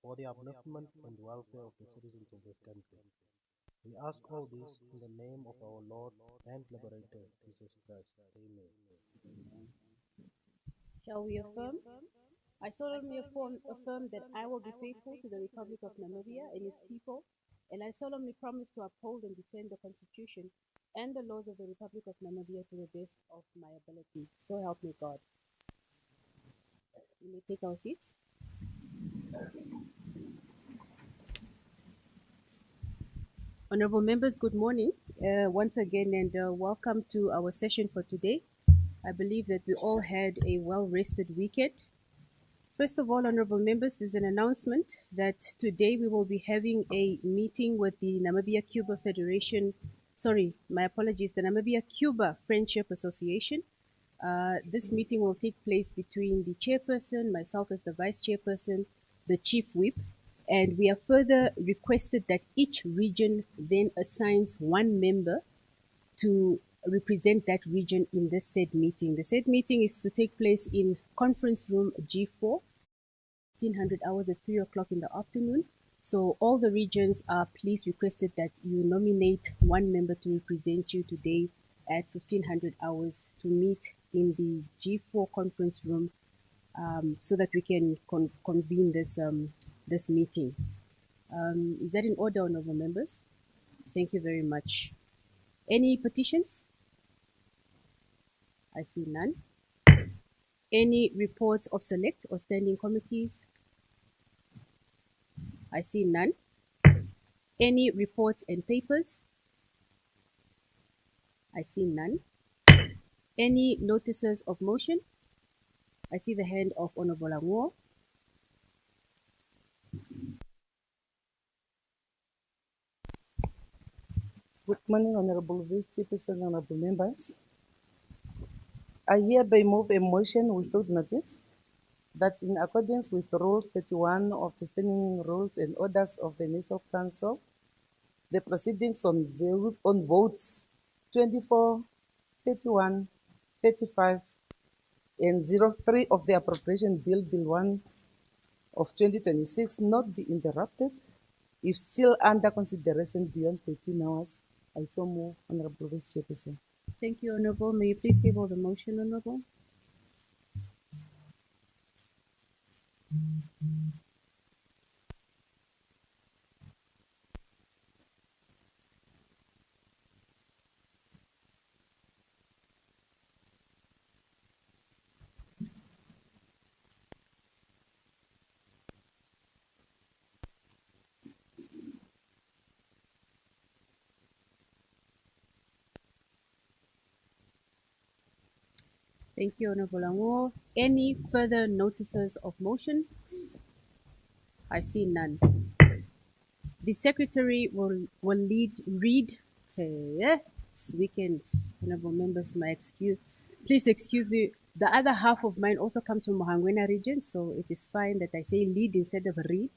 for the upliftment and welfare of the citizens of this country. We ask all this in the name of our Lord and Liberator, Jesus Christ. Amen. Shall we affirm? I solemnly affirm that I will be faithful to the Republic of Namibia and its people, and I solemnly promise to uphold and defend the Constitution and the laws of the Republic of Namibia to the best of my ability. So help me God. We may take our seats. Honorable members, good morning once again, and welcome to our session for today. I believe that we all had a well-rested weekend. First of all, honorable members, there's an announcement that today we will be having a meeting with the Namibia-Cuba Federation, sorry, my apologies, the Namibia-Cuba Friendship Association. This meeting will take place between the chairperson, myself as the vice chairperson, the chief whip, and we have further requested that each region then assigns one member to represent that region in this said meeting. The said meeting is to take place in conference room G4, 1500 hours at 3 o'clock in the afternoon. So all the regions are please requested that you nominate one member to represent you today at 1500 hours to meet in the G4 conference room so that we can convene this meeting. Is that in order, honorable members? Thank you very much. Any petitions? I see none. Any reports of select or standing committees? I see none. Any reports and papers? I see none. Any notices of motion? I see the hand of Honorable Anguo. Good morning, Honorable Vice Chairperson, Honorable Members. I hereby move a motion without notice that in accordance with Rule 31 of the Standing Rules and Orders of the National Council, the proceedings on votes 24, 31, 35, and 03 of the Appropriation Bill, Bill 1 of 2026 not be interrupted if still under consideration beyond 13 hours. I so move, Honorable Vice Chairperson. Thank you, Honorable. May you please table the motion, Honorable? Thank you, Honorable Anguo. Any further notices of motion? I see none. The Secretary will read this weekend, Honorable members, please excuse me. The other half of mine also comes from Mohangwena region, so it is fine that I say lead instead of read.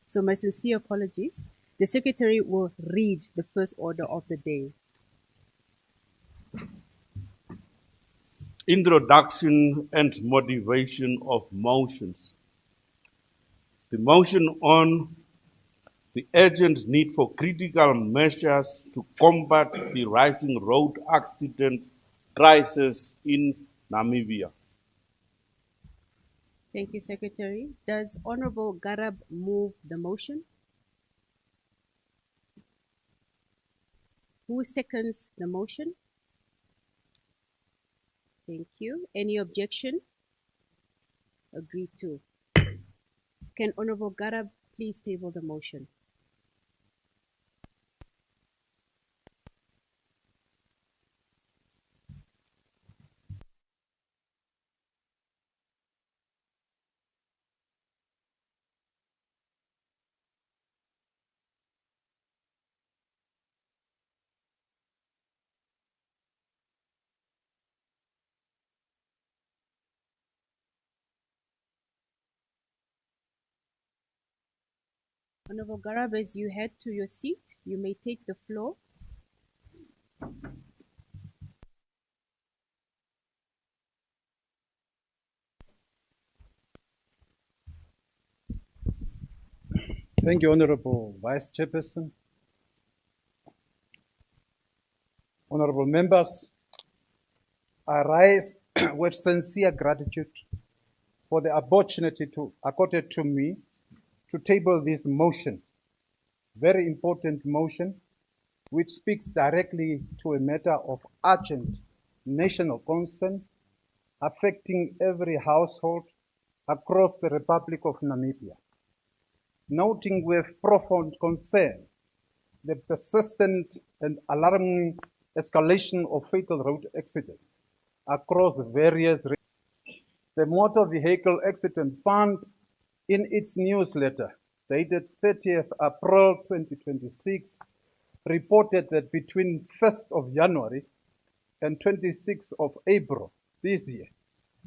So my sincere apologies. The Secretary will read the first order of the day. Introduction and motivation of motions. The motion on the urgent need for critical measures to combat the rising road accident crisis in Namibia. Thank you, Secretary. Does Honorable Garab move the motion? Who seconds the motion? Thank you. Any objection? Agreed to. Can Honorable Garab please table the motion? Honorable Garab, as you head to your seat, you may take the floor. Thank you, Honorable Vice Chairperson. Honorable members, I rise with sincere gratitude for the opportunity accorded to me to table this motion, very important motion, which speaks directly to a matter of urgent national concern affecting every household across the Republic of Namibia. Noting with profound concern the persistent and alarming escalation of fatal road accidents across various regions. The Motor Vehicle Accident Fund, in its newsletter dated 30th April 2026, reported that between 1st of January and 26th of April this year,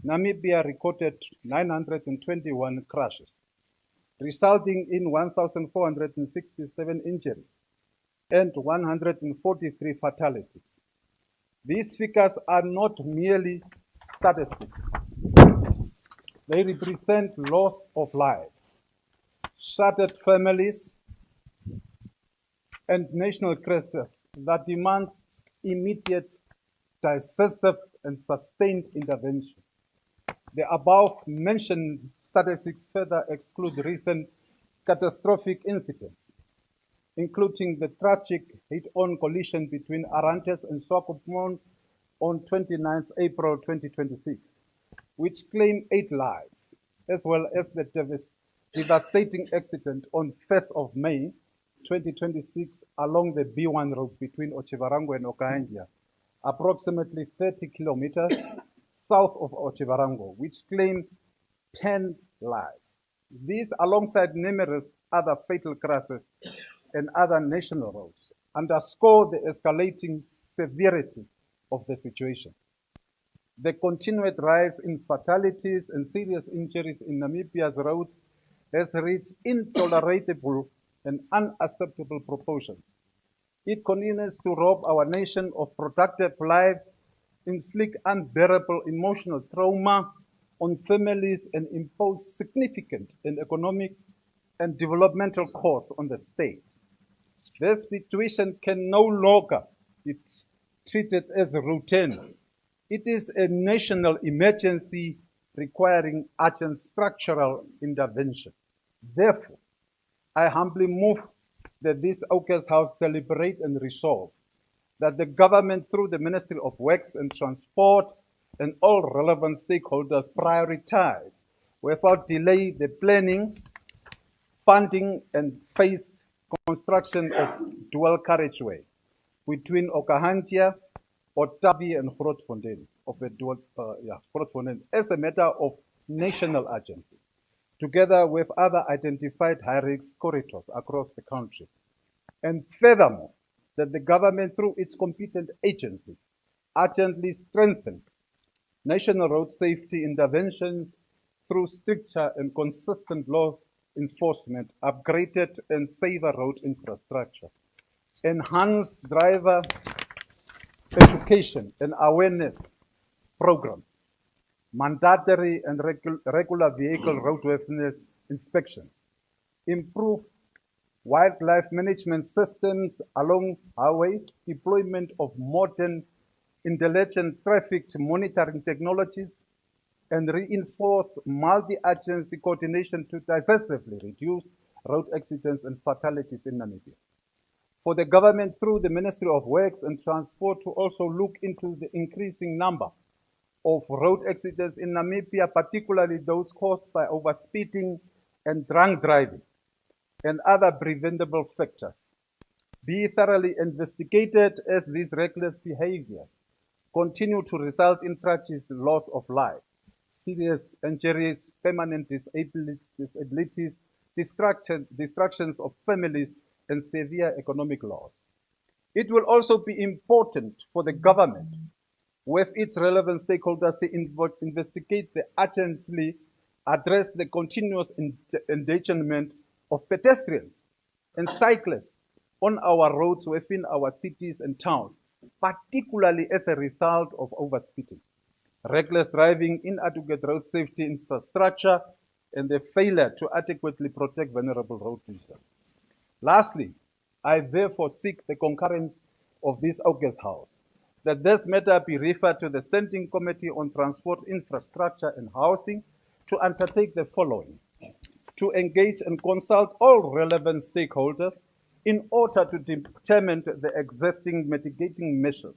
Namibia recorded 921 crashes, resulting in 1,467 injuries and 143 fatalities. These figures are not merely statistics. They represent loss of lives, shattered families, and national crisis that demands immediate, decisive, and sustained intervention. The above-mentioned statistics further exclude recent catastrophic incidents, including the tragic head-on collision between Arantes and Swakopmund on 29 April 2026, which claimed 8 lives, as well as the devastating accident on 1st of May 2026 along the B1 road between Otjiwarongo and Okahandja, approximately 30 kilometers south of Otjiwarongo, which claimed 10 lives. These, alongside numerous other fatal crashes and other national roads, underscore the escalating severity of the situation. The continued rise in fatalities and serious injuries in Namibia's roads has reached intolerable and unacceptable proportions. It continues to rob our nation of productive lives, inflict unbearable emotional trauma on families, and impose significant and economic and developmental costs on the state. This situation can no longer be treated as routine. It is a national emergency requiring urgent structural intervention. Therefore, I humbly move that this August House deliberate and resolve that the government, through the Ministry of Works and Transport and all relevant stakeholders, prioritize without delay the planning, funding, and phase construction of dual carriageway between Okahandja, Otavi, and Grootfontein as a matter of national urgency, together with other identified high-risk corridors across the country. And furthermore, that the government, through its competent agencies, urgently strengthen national road safety interventions through stricter and consistent law enforcement, upgraded and safer road infrastructure, enhance driver education and awareness programs, mandatory and regular vehicle roadworthiness inspections, improve wildlife management systems along highways, deployment of modern intelligent traffic monitoring technologies, and reinforce multi-agency coordination to decisively reduce road accidents and fatalities in Namibia. For the government, through the Ministry of Works and Transport, to also look into the increasing number of road accidents in Namibia, particularly those caused by overspeeding and drunk driving and other preventable factors, be thoroughly investigated, as these reckless behaviors continue to result in tragic loss of life, serious injuries, permanent disabilities, destructions of families, and severe economic loss. It will also be important for the government, with its relevant stakeholders, to investigate the urgently address the continuous endangerment of pedestrians and cyclists on our roads within our cities and towns, particularly as a result of overspeeding, reckless driving, inadequate road safety infrastructure, and the failure to adequately protect vulnerable road users. Lastly, I therefore seek the concurrence of this August House that this matter be referred to the Standing Committee on Transport, Infrastructure and Housing to undertake the following: to engage and consult all relevant stakeholders in order to determine the existing mitigating measures,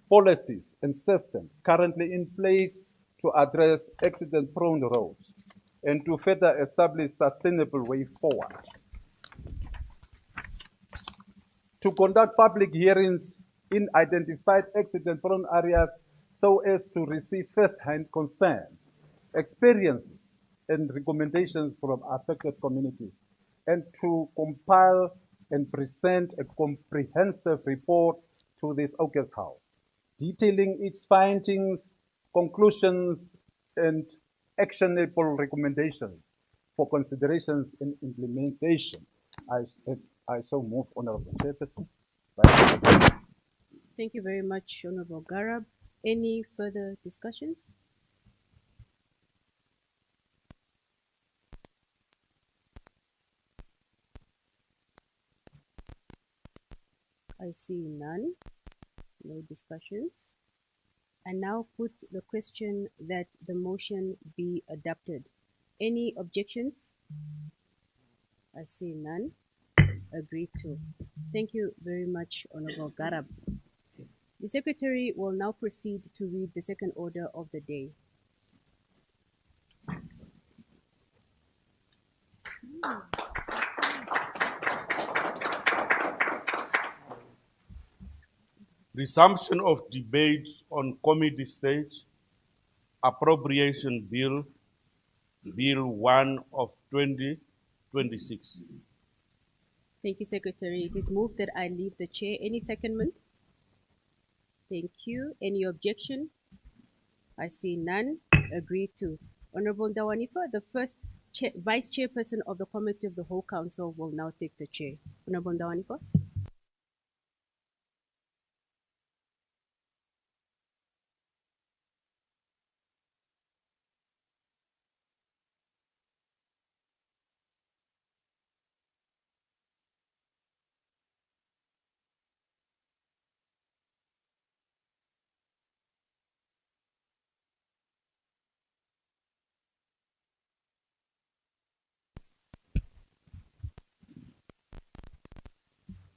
policies, and systems currently in place to address accident-prone roads and to further establish sustainable way forward. To conduct public hearings in identified accident-prone areas so as to receive first-hand concerns, experiences, and recommendations from affected communities, and to compile and present a comprehensive report to this August House, detailing its findings, conclusions, and actionable recommendations for considerations and implementation. I so move, Honorable Chairperson. Thank you very much, Honorable Garab. Any further discussions? I see none. No discussions. I now put the question that the motion be adopted. Any objections? I see none. Agreed to. Thank you very much, Honorable Garab. The Secretary will now proceed to read the second order of the day. Resumption of debates on committee stage, Appropriation Bill, Bill 1 of 2026. Thank you, Secretary. It is moved that I leave the chair. Any secondment? Thank you. Any objection? I see none. Agreed to. Honorable Ndawanipa, the first Vice Chairperson of the Committee of the Whole Council, will now take the chair. Honorable Ndawanipa.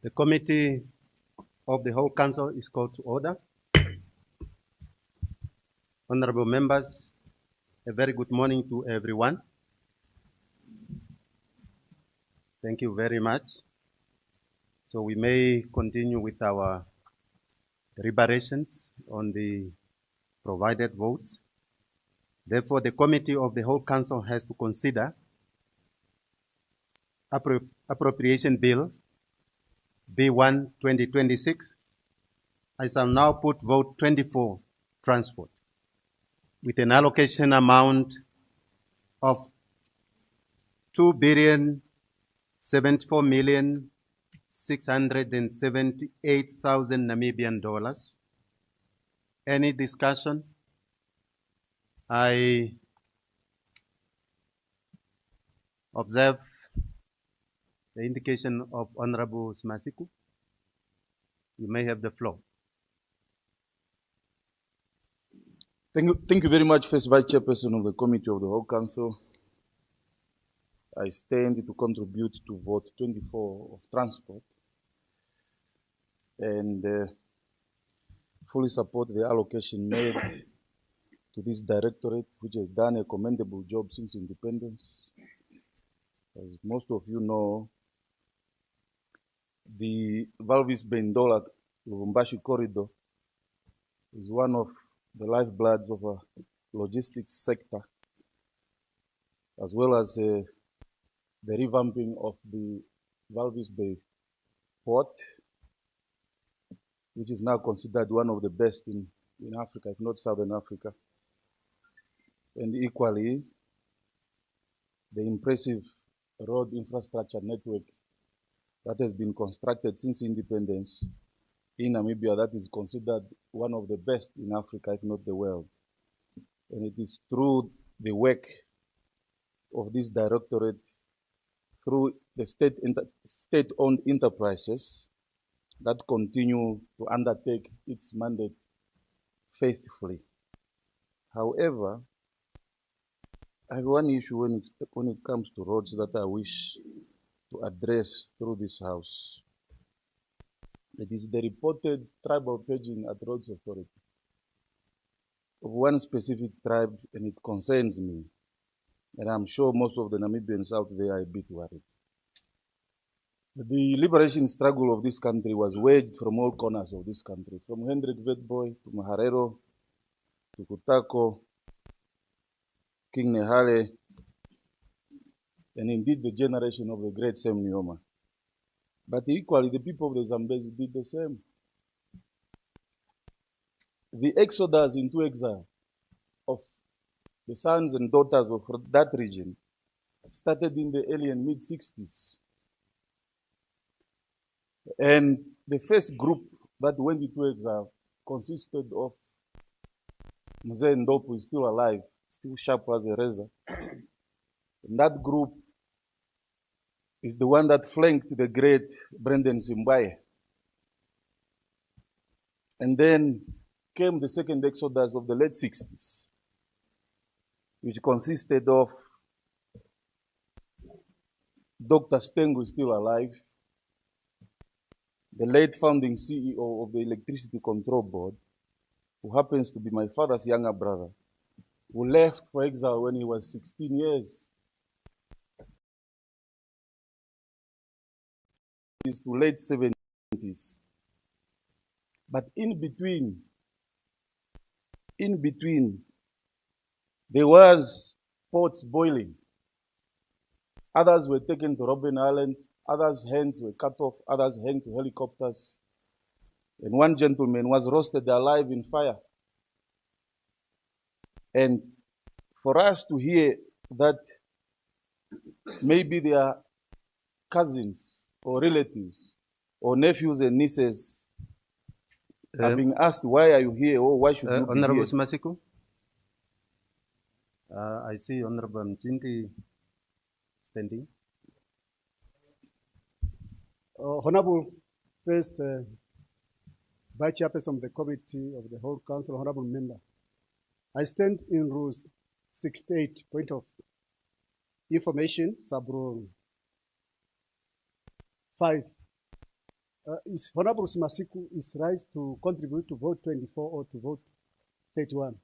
The Committee of the Whole Council is called to order. Honorable members, a very good morning to everyone. Thank you very much. So we may continue with our deliberations on the provided votes. Therefore, the Committee of the Whole Council has to consider Appropriation Bill B1 2026. I shall now put vote 24, transport, with an allocation amount of 2,074,678,000 Namibian dollars. Any discussion? I observe the indication of Honorable Smasiku. You may have the floor. Thank you very much, First Vice Chairperson of the Committee of the Whole Council. I stand to contribute to vote 24 of transport and fully support the allocation made to this directorate, which has done a commendable job since independence. As most of you know, the Valvis-Bendola Lubumbashi corridor is one of the lifebloods of a logistics sector, as well as the revamping of the Valvis Bay port, which is now considered one of the best in Africa, if not Southern Africa. And equally, the impressive road infrastructure network that has been constructed since independence in Namibia that is considered one of the best in Africa, if not the world. And it is through the work of this directorate through the state-owned enterprises that continue to undertake its mandate faithfully. However, I have one issue when it comes to roads that I wish to address through this House. It is the reported tribal paging at Roads Authority of one specific tribe, and it concerns me. And I'm sure most of the Namibians out there are a bit worried. The liberation struggle of this country was waged from all corners of this country, from Hendrik Witbooi to Maharero to Kutako, King Nehale, and indeed the generation of the great Sam Nujoma. But equally, the people of the Zambezi did the same. The exodus into exile of the sons and daughters of that region started in the early and mid-60s. And the first group that went into exile consisted of Mzee Ndopu, who is still alive, still sharp as a razor. And that group is the one that flanked the great Brendan Zimbaye. And then came the second exodus of the late 60s, which consisted of Dr. Stengu, who is still alive, the late founding CEO of the Electricity Control Board, who happens to be my father's younger brother, who left for exile when he was 16 years. To late 70s. But in between, there was pots boiling. Others were taken to Robben Island, others' hands were cut off, others hanged to helicopters. And one gentleman was roasted alive in fire. And for us to hear that maybe they are cousins or relatives or nephews and nieces are being asked, why are you here, or why should you be Honorable here? Smasiku, I see Honorable Mchinti standing. Honorable First Vice Chairperson of the Committee of the Whole Council, Honorable Member, I stand in rules 68, point of information, sub-rule 5. Is Honorable Smasiku is right to contribute to vote 24 or to vote 31?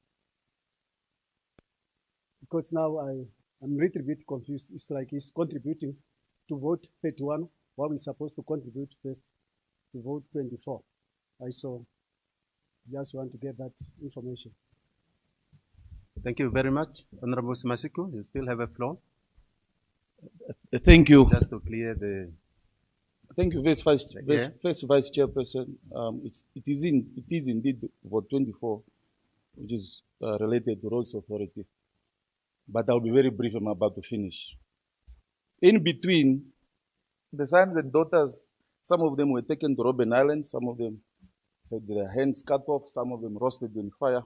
Because now I'm a little bit confused. It's like he's contributing to vote 31 while we're supposed to contribute first to vote 24. I saw. Just want to get that information. Thank you very much. Honorable Smasiku, you still have a floor. Thank you. Just to clear the... Thank you, First Vice Chairperson. It is indeed vote 24, which is related to Roads Authority. But I'll be very brief. I'm about to finish. In between, the sons and daughters, some of them were taken to Robben Island, some of them had their hands cut off, some of them roasted in fire.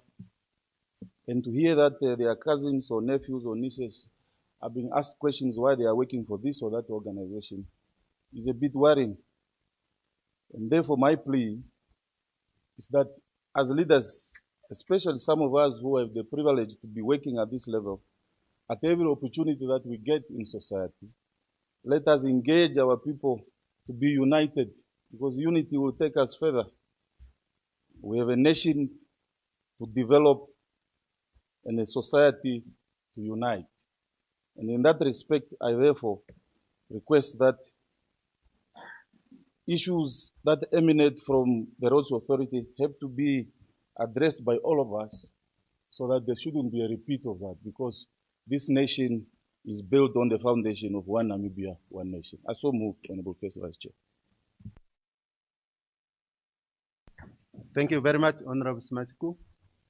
And to hear that their cousins or nephews or nieces are being asked questions why they are working for this or that organization is a bit worrying. And therefore my plea is that as leaders, especially some of us who have the privilege to be working at this level, at every opportunity that we get in society, let us engage our people to be united, because unity will take us further. We have a nation to develop and a society to unite. And in that respect, I therefore request that issues that emanate from the Roads Authority have to be addressed by all of us, so that there shouldn't be a repeat of that, because this nation is built on the foundation of one Namibia, one nation. I so move, Honorable First Vice Chair. Thank you very much, Honorable Smasiku.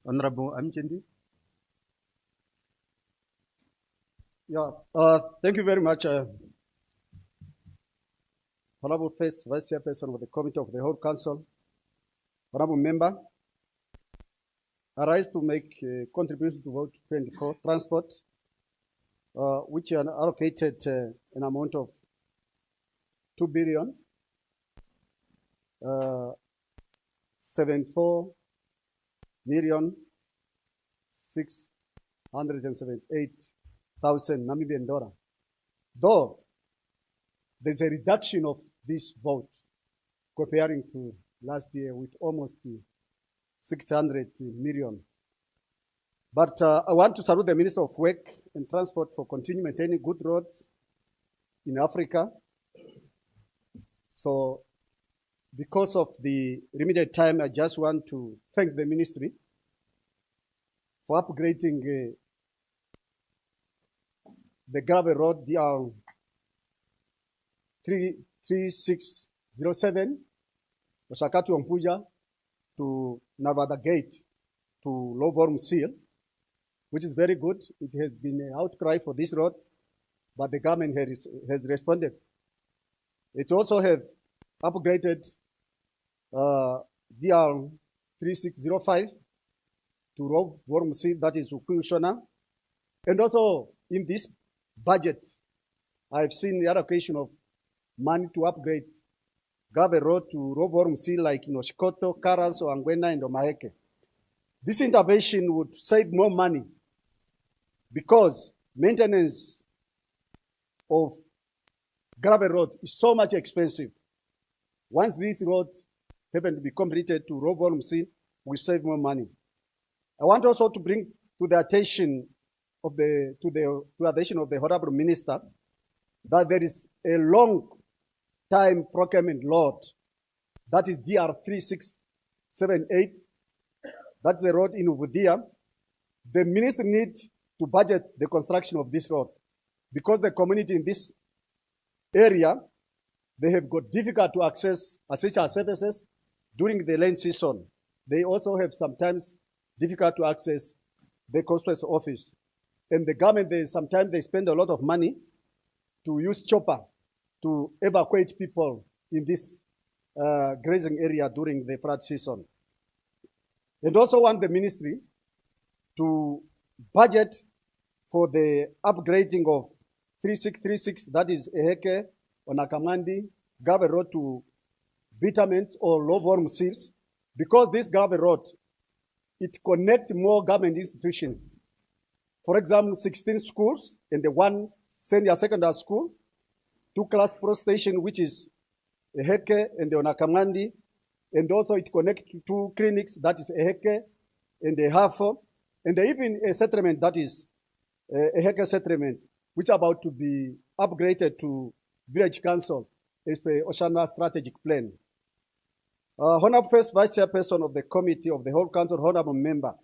Honorable Amchendi. Yeah, thank you very much, Honorable First Vice Chairperson of the Committee of the Whole Council, Honorable Member. I rise to make a contribution to vote 24, transport. which are allocated an amount of 2 billion 74 million 678,000 Namibian dollar. Though there's a reduction of this vote comparing to last year with almost 600 million. But I want to salute the Minister of Work and Transport for continuing maintaining good roads in Africa. So because of the limited time, I just want to thank the ministry for upgrading the gravel road DR 3607 Osakatu Ompuja to Narvada Gate to Low Volume Seal, which is very good. It has been an outcry for this road, but the government has responded. It also has upgraded DR 3605 to Low Volume Seal, that is Ukuyushona. And also in this budget, I've seen the allocation of money to upgrade Gabe Road to Low Volume Seal like in Oshikoto, Karas, Angwena, and Omaheke. This intervention would save more money because maintenance of gravel road is so much expensive. Once this road happen to be completed to Low Volume Seal, we save more money. I want also to bring to the attention of the Honorable Minister that there is a long time procurement lot, that is DR 3678. That's the road in Uvudia. The ministry needs to budget the construction of this road because the community in this area, they have got difficult to access essential services during the rain season. They also have sometimes difficult to access the constituency office. And the government, sometimes they spend a lot of money to use chopper to evacuate people in this grazing area during the flood season. And also want the ministry to budget for the upgrading of 3636, that is Eheke, Onakamandi, gravel road to betterments or low volume seals, because this gravel road, it connects more government institutions. For example, 16 schools and the one senior secondary school, 2-class pro station, which is Eheke and the Onakamandi, and also it connects to 2 clinics, that is Eheke and the Hafo, and even a settlement that is Eheke settlement, which is about to be upgraded to village council as per Oshana strategic plan. Honorable First Vice Chairperson of the Committee of the Whole Council, Honorable Member,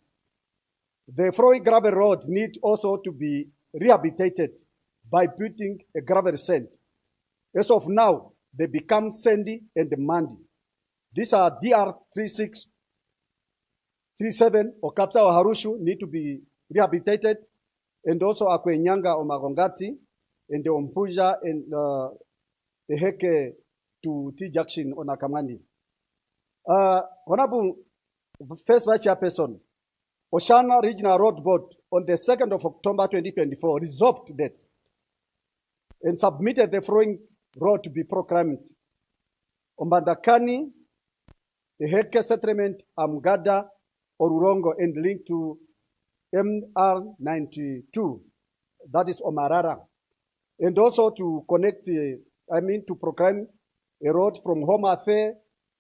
the following gravel roads need also to be rehabilitated by building a gravel sand. As of now, they become sandy and muddy. These are DR 3637 or Kapsa or Harushu need to be rehabilitated, and also Akwenyanga or Magongati, and the Ompuja and the Heke to T Junction on Akamandi. Honorable First Vice Chairperson, Oshana Regional Road Board on the 2nd of October 2024 resolved that and submitted the following road to be proclaimed. Ombandakani, the Heke settlement, Amgada, Orurongo, and linked to MR92, that is Omarara. And also to connect, to proclaim a road from Homa Affairs,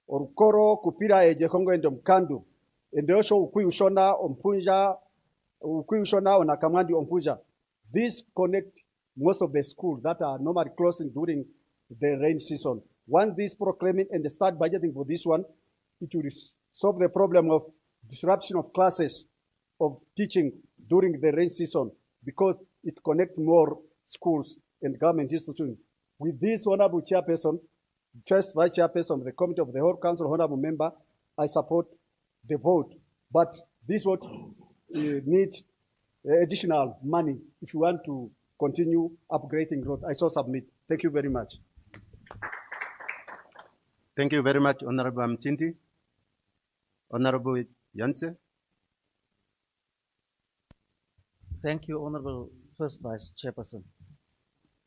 Orukoro, Kupira, Ejekongo, and Mkandu. And also Ukuyushona, Ompuja, Ukuyushona, Onakamandi, Ompuja. These connect most of the schools that are normally closing during the rain season. Once this proclaiming and start budgeting for this one, it will solve the problem of disruption of classes of teaching during the rain season because it connects more schools and government institutions. With this honorable chairperson, First Vice Chairperson of the Committee of the Whole Council, honorable member, I support the vote. But this vote needs additional money if you want to continue upgrading road. I so submit. Thank you very much. Thank you very much, Honorable Mchinti. Honorable Yance. Thank you, Honorable First Vice Chairperson.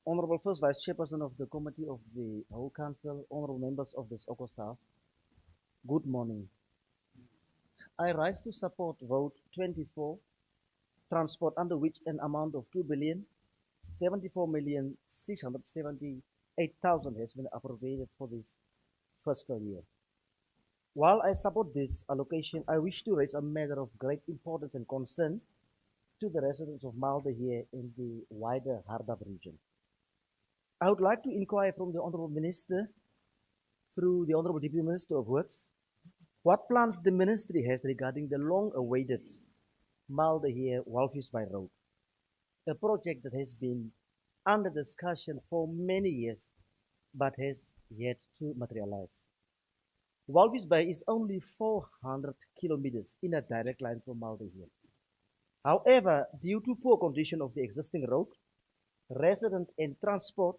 Honorable First Vice Chairperson of the Committee of the Whole Council, honorable members of this Oko staff, good morning. I rise to support vote 24, transport, under which an amount of 2,074,678,000 has been appropriated for this fiscal year. While I support this allocation, I wish to raise a matter of great importance and concern to the residents of Malda here in the wider Hardap region. I would like to inquire from the Honorable Minister, through the Honorable Deputy Minister of Works, what plans the Ministry has regarding the long-awaited Malda here Walvis Bay Road, a project that has been under discussion for many years but has yet to materialize. Walvis Bay is only 400 kilometers in a direct line from Malda here. However, due to poor condition of the existing road, resident and transport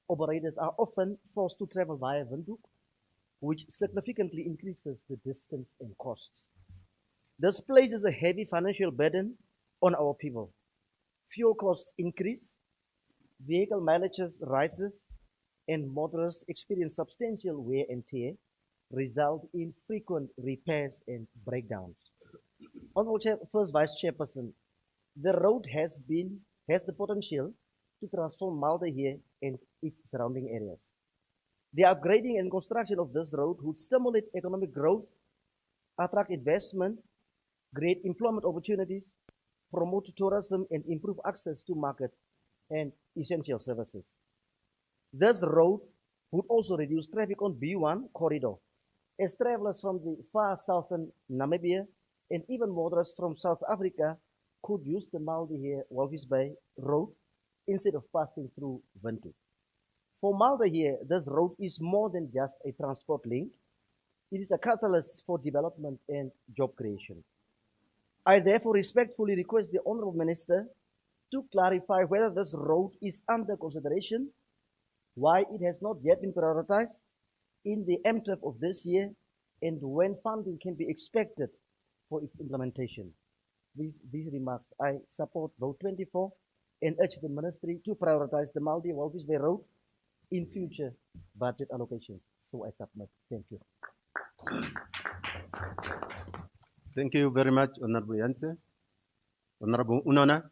operators are often forced to travel via Windhoek, which significantly increases the distance and costs. This places a heavy financial burden on our people. Fuel costs increase, vehicle mileages rises, and motorists experience substantial wear and tear, result in frequent repairs and breakdowns. Honorable First Vice Chairperson, the road has the potential to transform Malda here and its surrounding areas. The upgrading and construction of this road would stimulate economic growth, attract investment, create employment opportunities, promote tourism, and improve access to market and essential services. This road would also reduce traffic on B1 corridor, as travelers from the far southern Namibia and even motorists from South Africa could use the Malda here Walvis Bay road instead of passing through Windhoek. For Malda here, this road is more than just a transport link. It is a catalyst for development and job creation. I therefore respectfully request the Honorable Minister to clarify whether this road is under consideration, why it has not yet been prioritized in the MTF of this year, and when funding can be expected for its implementation. With these remarks, I support vote 24 and urge the Ministry to prioritize the Malda Walvis Bay Road in future budget allocations. So I submit. Thank you. Thank you very much, Honorable Janse. Honorable Unona.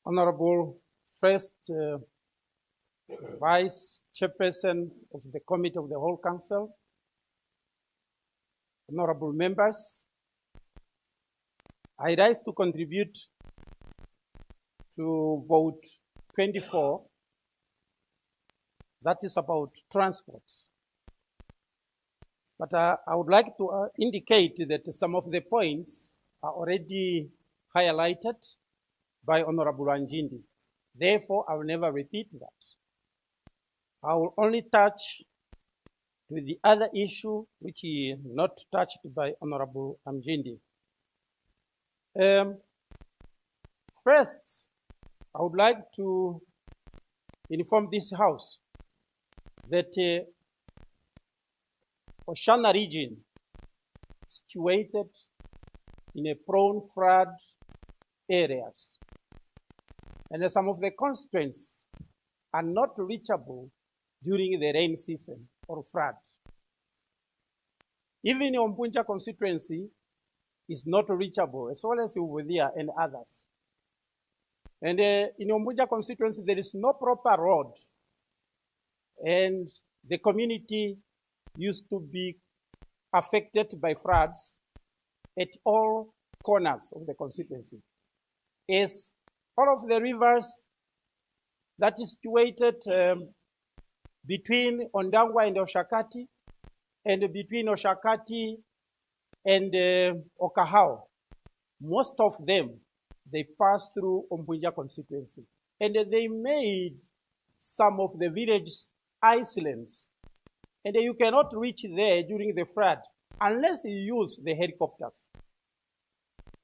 Honorable First Vice Chairperson of the Committee of the Whole Council, honorable members, I rise to contribute to vote 24, that is about transport. But I would like to indicate that some of the points are already highlighted by Honorable Anjindi. Therefore, I will never repeat that. I will only touch to the other issue which is not touched by Honorable Anjindi. First, I would like to inform this House that Oshana region, situated in a prone flood areas, and some of the constituents are not reachable during the rain season or flood. Even Ompunja constituency is not reachable, as well as Uvudia and others. And in Ompunja constituency, there is no proper road, and the community used to be affected by floods at all corners of the constituency. As all of the rivers that is situated between Ondangwa and Oshakati, and between Oshakati and Okahao, most of them, they pass through Ompunja constituency. And they made some of the villages islands. And you cannot reach there during the flood unless you use the helicopters.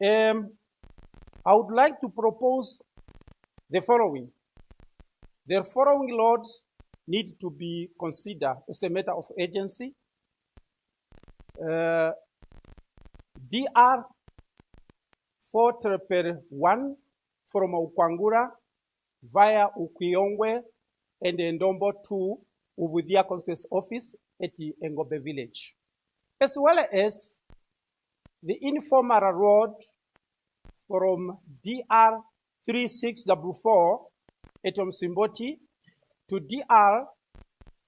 I would like to propose the following. The following loads need to be considered as a matter of urgency. DR 4-1 from Ukwangura via Ukwiyongwe and Ndombo to Uvudia Constituency Office at the Engobe village, as well as the informal road from DR 3644 at Msimboti to DR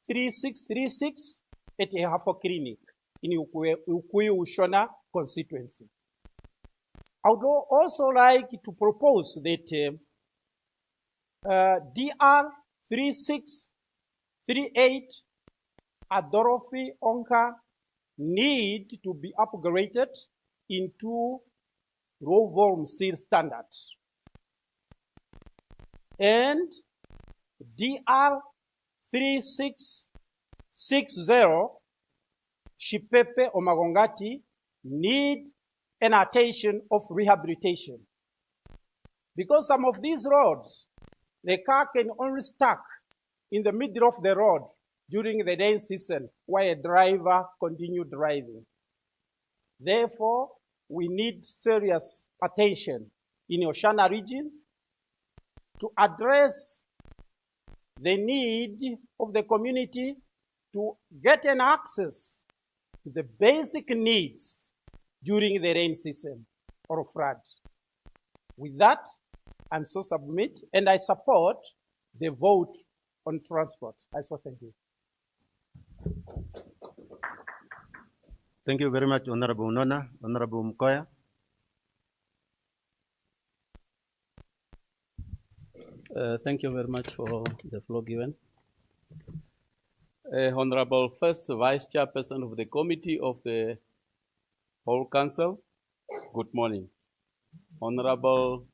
3636 at Ehafo Clinic in Ukuyu Ushona constituency. I would also like to propose that DR 3638 Adorofi Onka need to be upgraded into low volume seal standards. And DR 3660 Shipepe Omagongati need an attention of rehabilitation. Because some of these roads, the car can only stuck in the middle of the road during the rain season while a driver continue driving. Therefore, we need serious attention in Oshana region to address the need of the community to get an access to the basic needs during the rain season or flood. With that, I'm so submit and I support the vote on transport. I so thank you. Thank you very much, Honorable Nona. Honorable Mkoya. Thank you very much for the floor given. Honorable First Vice Chairperson of the Committee of the Whole Council, good morning. Honorable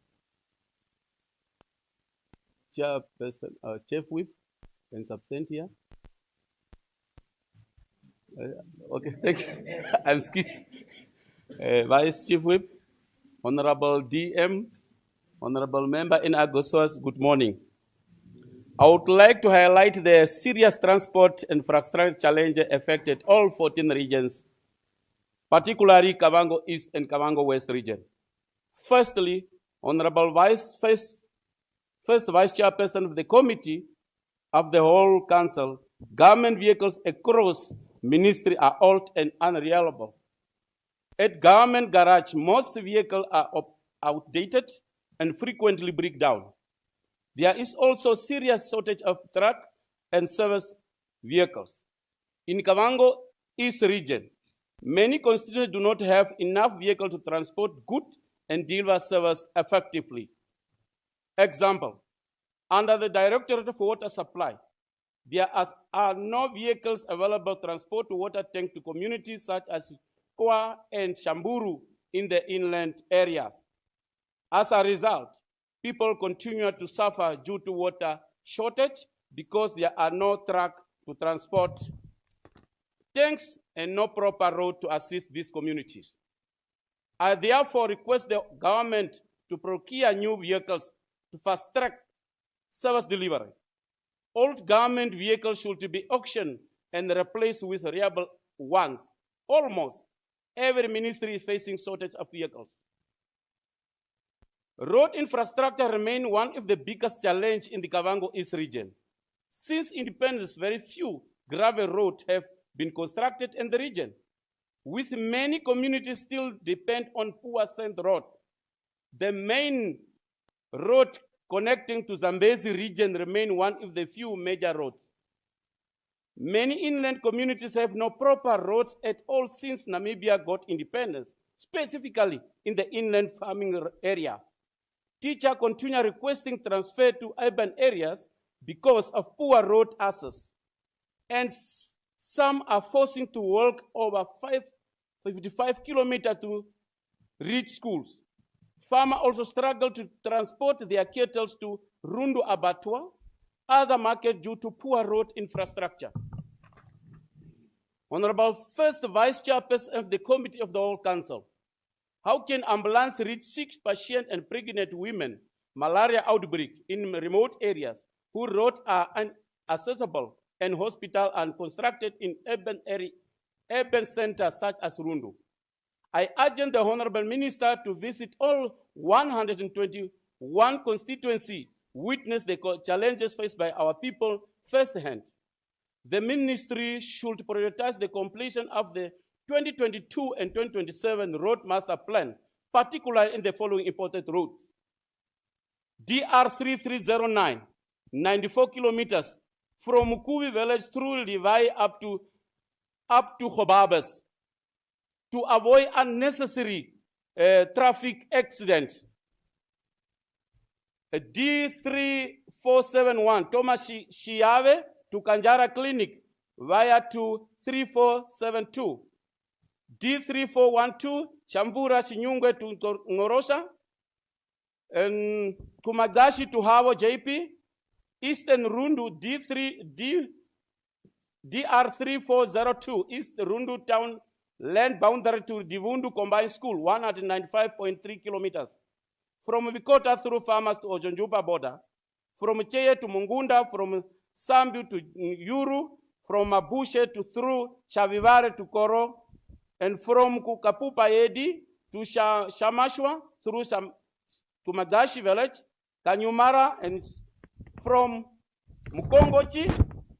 Chairperson, Chief Whip, and absentia. Okay, thank you. I'm excused. Vice Chief Whip, Honorable DM, Honorable Member in Agoswas, good morning. I would like to highlight the serious transport infrastructure challenge affected all 14 regions, particularly Kavango East and Kavango West region. Firstly, Honorable First Vice Chairperson of the Committee of the Whole Council, government vehicles across ministry are old and unreliable. At government garage, most vehicles are outdated and frequently break down. There is also serious shortage of truck and service vehicles. In Kavango East region, many constituencies do not have enough vehicles to transport goods and deliver service effectively. Example, under the Directorate of Water Supply, there are no vehicles available to transport water tank to communities such as Kwa and Shamburu in the inland areas. As a result, people continue to suffer due to water shortage because there are no trucks to transport tanks and no proper road to assist these communities. I therefore request the government to procure new vehicles to fast-track service delivery. Old government vehicles should be auctioned and replaced with reliable ones. Almost every ministry is facing shortage of vehicles. Road infrastructure remains one of the biggest challenges in the Kavango East region. Since independence, very few gravel roads have been constructed in the region, with many communities still depend on poor sand road. The main road connecting to Zambezi region remain one of the few major roads. Many inland communities have no proper roads at all since Namibia got independence, specifically in the inland farming area. Teachers continue requesting transfer to urban areas because of poor road access. And some are forcing to walk over 55 kilometers to reach schools. Farmers also struggle to transport their cattle to Rundu Abattoir, other markets due to poor road infrastructure. Honorable First Vice Chairperson of the Committee of the Whole Council, how can ambulance reach sick patients and pregnant women, malaria outbreak in remote areas whose roads are inaccessible and hospitals are constructed in urban centers such as Rundu? I urge the Honorable Minister to visit all 121 constituency, witness the challenges faced by our people firsthand. The ministry should prioritize the completion of the 2022 and 2027 road master plan, particularly in the following important roads. DR 3309, 94 kilometers from Mukubi village through Levi up to Hobabas to avoid unnecessary traffic accident. D3471, Thomas Shiave to Kanjara Clinic via to 3472. D3412, Shamvura Shinyungwe to Ngorosha. And Kumagashi to Hawo JP. Eastern Rundu DR3402, East Rundu Town land boundary to Divundu Combined School, 195.3 kilometers. From Vikota through Farmers to Ojonjuba border. From Cheye to Mungunda, from Sambu to Yuru, from Mabushe to through Shavivare to Koro, and from Kukapupa Edi to Shamashwa through to Magashi village, Kanyumara, and from Mukongochi,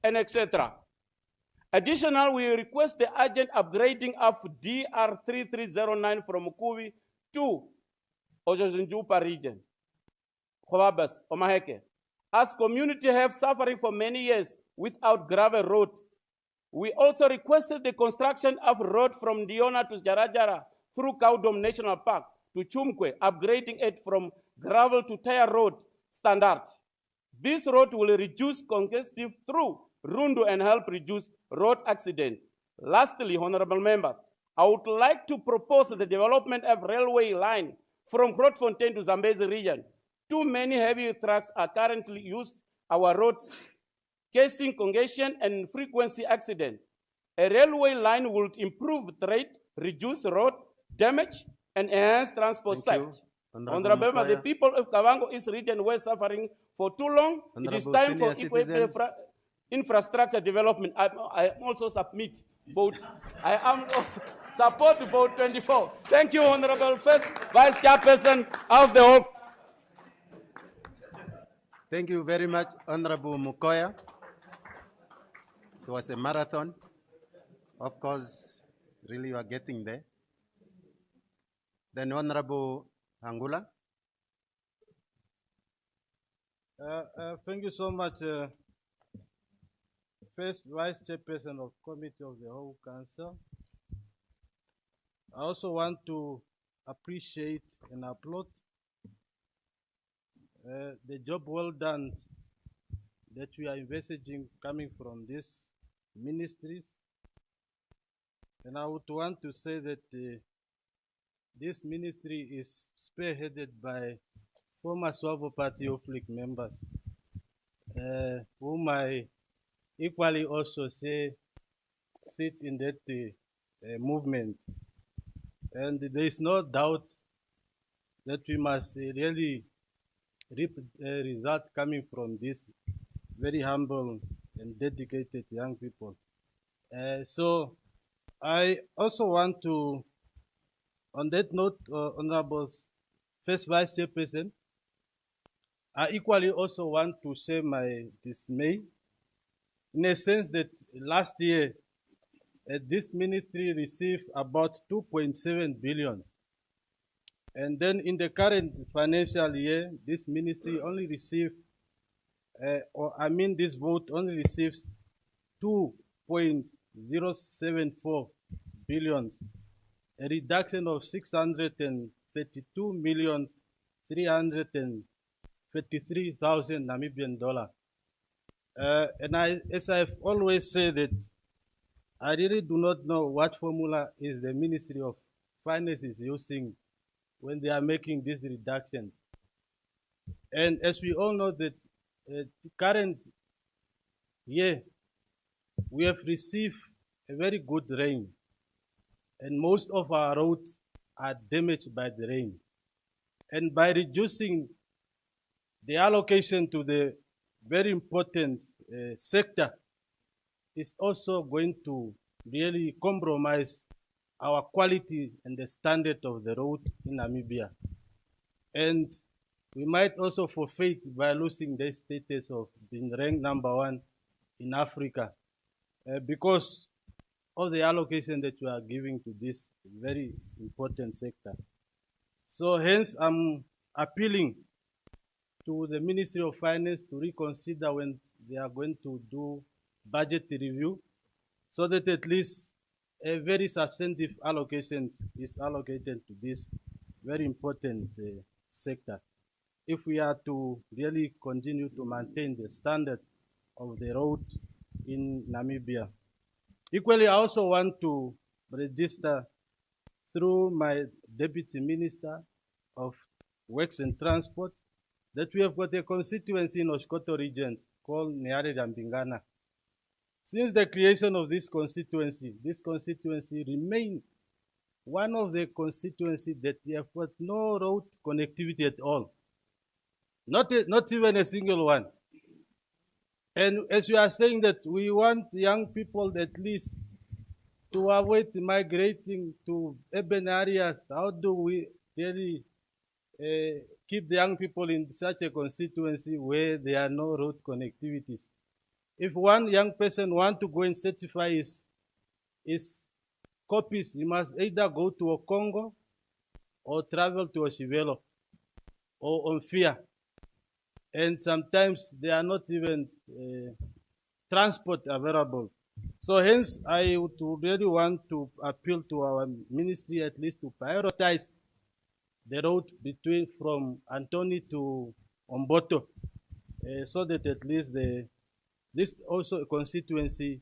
and etc. Additionally, we request the urgent upgrading of DR3309 from Mukuvi to Ojonjupa region, Khobabas, Omaheke. As community have suffering for many years without gravel road, we also requested the construction of road from Diona to Jarajara through Kaudom National Park to Chumkwe, upgrading it from gravel to tire road standard. This road will reduce congestion through Rundu and help reduce road accident. Lastly, honorable members, I would like to propose the development of railway line from Grootfontein to Zambezi region. Too many heavy trucks are currently used our roads, causing congestion and frequency accident. A railway line would improve trade, reduce road damage, and enhance transport safety. Honorable member, the people of Kavango East region were suffering for too long. It is time for infrastructure development. I also submit vote. I am also support vote 24. Thank you, Honorable First Vice Chairperson of the whole. Thank you very much, Honorable Mukoya. It was a marathon. Of course, really you are getting there. Then Honorable Angula. Thank you so much, First Vice Chairperson of Committee of the Whole Council. I also want to appreciate and applaud the job well done that we are envisaging coming from these ministries. And I would want to say that this ministry is spearheaded by former Swavo Party of League members, whom I equally also say sit in that movement. And there is no doubt that we must really reap results coming from these very humble and dedicated young people. So I also want to, on that note, Honorable First Vice Chairperson, I equally also want to share my dismay in a sense that last year this ministry received about 2.7 billion. And then in the current financial year, this ministry only received, this vote only receives 2.074 billion, a reduction of 632,333,000 Namibian dollar. And as I've always said that I really do not know what formula is the Ministry of Finance is using when they are making these reductions. And as we all know that the current year, we have received a very good rain, and most of our roads are damaged by the rain. And by reducing the allocation to the very important sector, is also going to really compromise our quality and the standard of the road in Namibia. And we might also forfeit by losing the status of being ranked #1 in Africa because of the allocation that we are giving to this very important sector. So hence I'm appealing to the Ministry of Finance to reconsider when they are going to do budget review so that at least a very substantive allocation is allocated to this very important sector if we are to really continue to maintain the standard of the road in Namibia. Equally, I also want to register through my Deputy Minister of Works and Transport that we have got a constituency in Oshkoto region called Neare Rambingana. Since the creation of this constituency remains one of the constituencies that have got no road connectivity at all. Not even a single one. And as we are saying that we want young people at least to avoid migrating to urban areas, how do we really keep the young people in such a constituency where there are no road connectivities? If one young person wants to go and certify his copies, he must either go to Okongo or travel to Oshivelo or Omfia. And sometimes there are not even transport available. So hence, I would really want to appeal to our ministry at least to prioritize the road from Antony to Omboto, so that at least this also constituency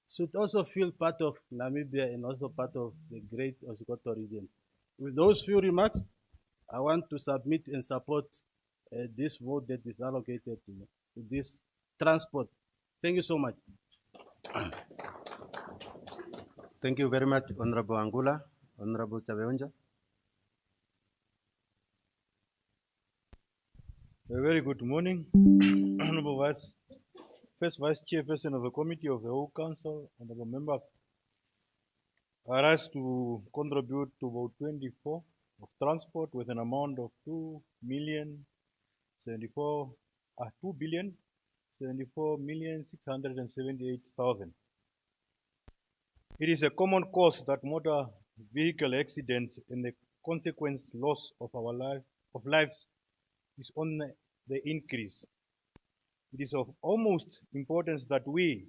should also feel part of Namibia and also part of the great Oshkoto region. With those few remarks, I want to submit and support this vote that is allocated to this transport. Thank you so much. Thank you very much, Honorable Angula. Honorable Chabeonja. A very good morning, Honorable First Vice Chairperson of the Committee of the Whole Council, Honorable Members. I rise to contribute to vote 24 of transport with an amount of 2,074,678,000. It is a common cause that motor vehicle accidents and the consequent loss of lives is on the increase. It is of utmost importance that we,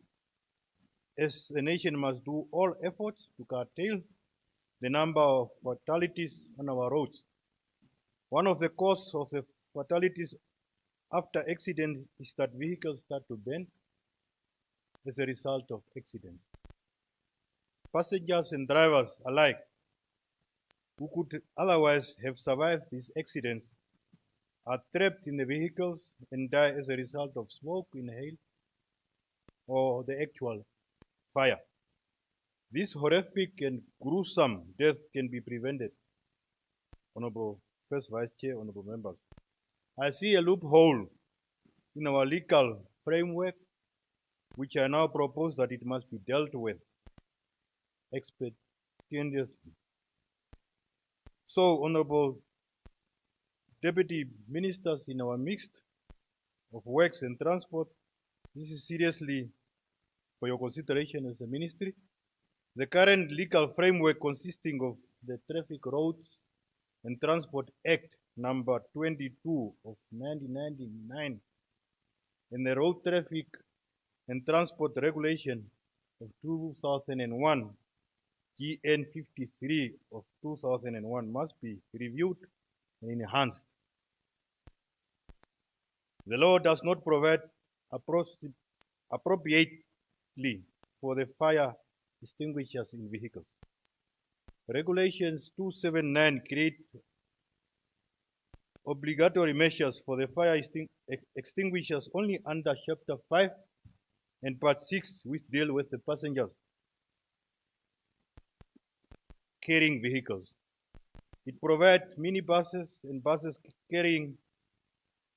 as a nation, must do all efforts to curtail the number of fatalities on our roads. One of the causes of the fatalities after accident is that vehicles start to burn as a result of accidents. Passengers and drivers alike who could otherwise have survived these accidents are trapped in the vehicles and die as a result of smoke inhaled or the actual fire. This horrific and gruesome death can be prevented. Honorable First Vice Chair, Honorable Members, I see a loophole in our legal framework, which I now propose that it must be dealt with expeditiously. So, Honorable Deputy Ministers in our midst of Works and Transport, this is seriously for your consideration as a ministry. The current legal framework consisting of the Traffic Roads and Transport Act number 22 of 1999 and the Road Traffic and Transport Regulation of 2001, GN 53 of 2001 must be reviewed and enhanced. The law does not provide appropriately for the fire extinguishers in vehicles. Regulations 279 create obligatory measures for the fire extinguishers only under Chapter 5 and Part 6, which deal with the passengers carrying vehicles. It provides minibuses and buses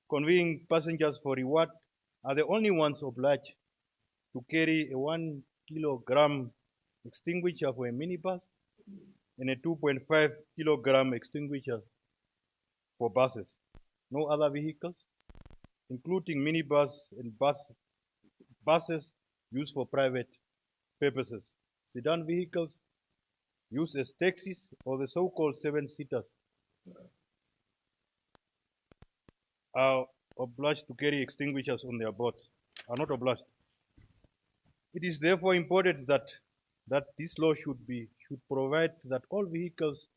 conveying passengers for reward are the only ones obliged to carry a 1 kilogram extinguisher for a minibus and a 2.5 kilogram extinguisher for buses. No other vehicles, including minibus and buses used for private purposes. Sedan vehicles used as taxis or the so-called seven-seaters are obliged to carry extinguishers on their boats, are not obliged. It is therefore important that this law should provide that all vehicles,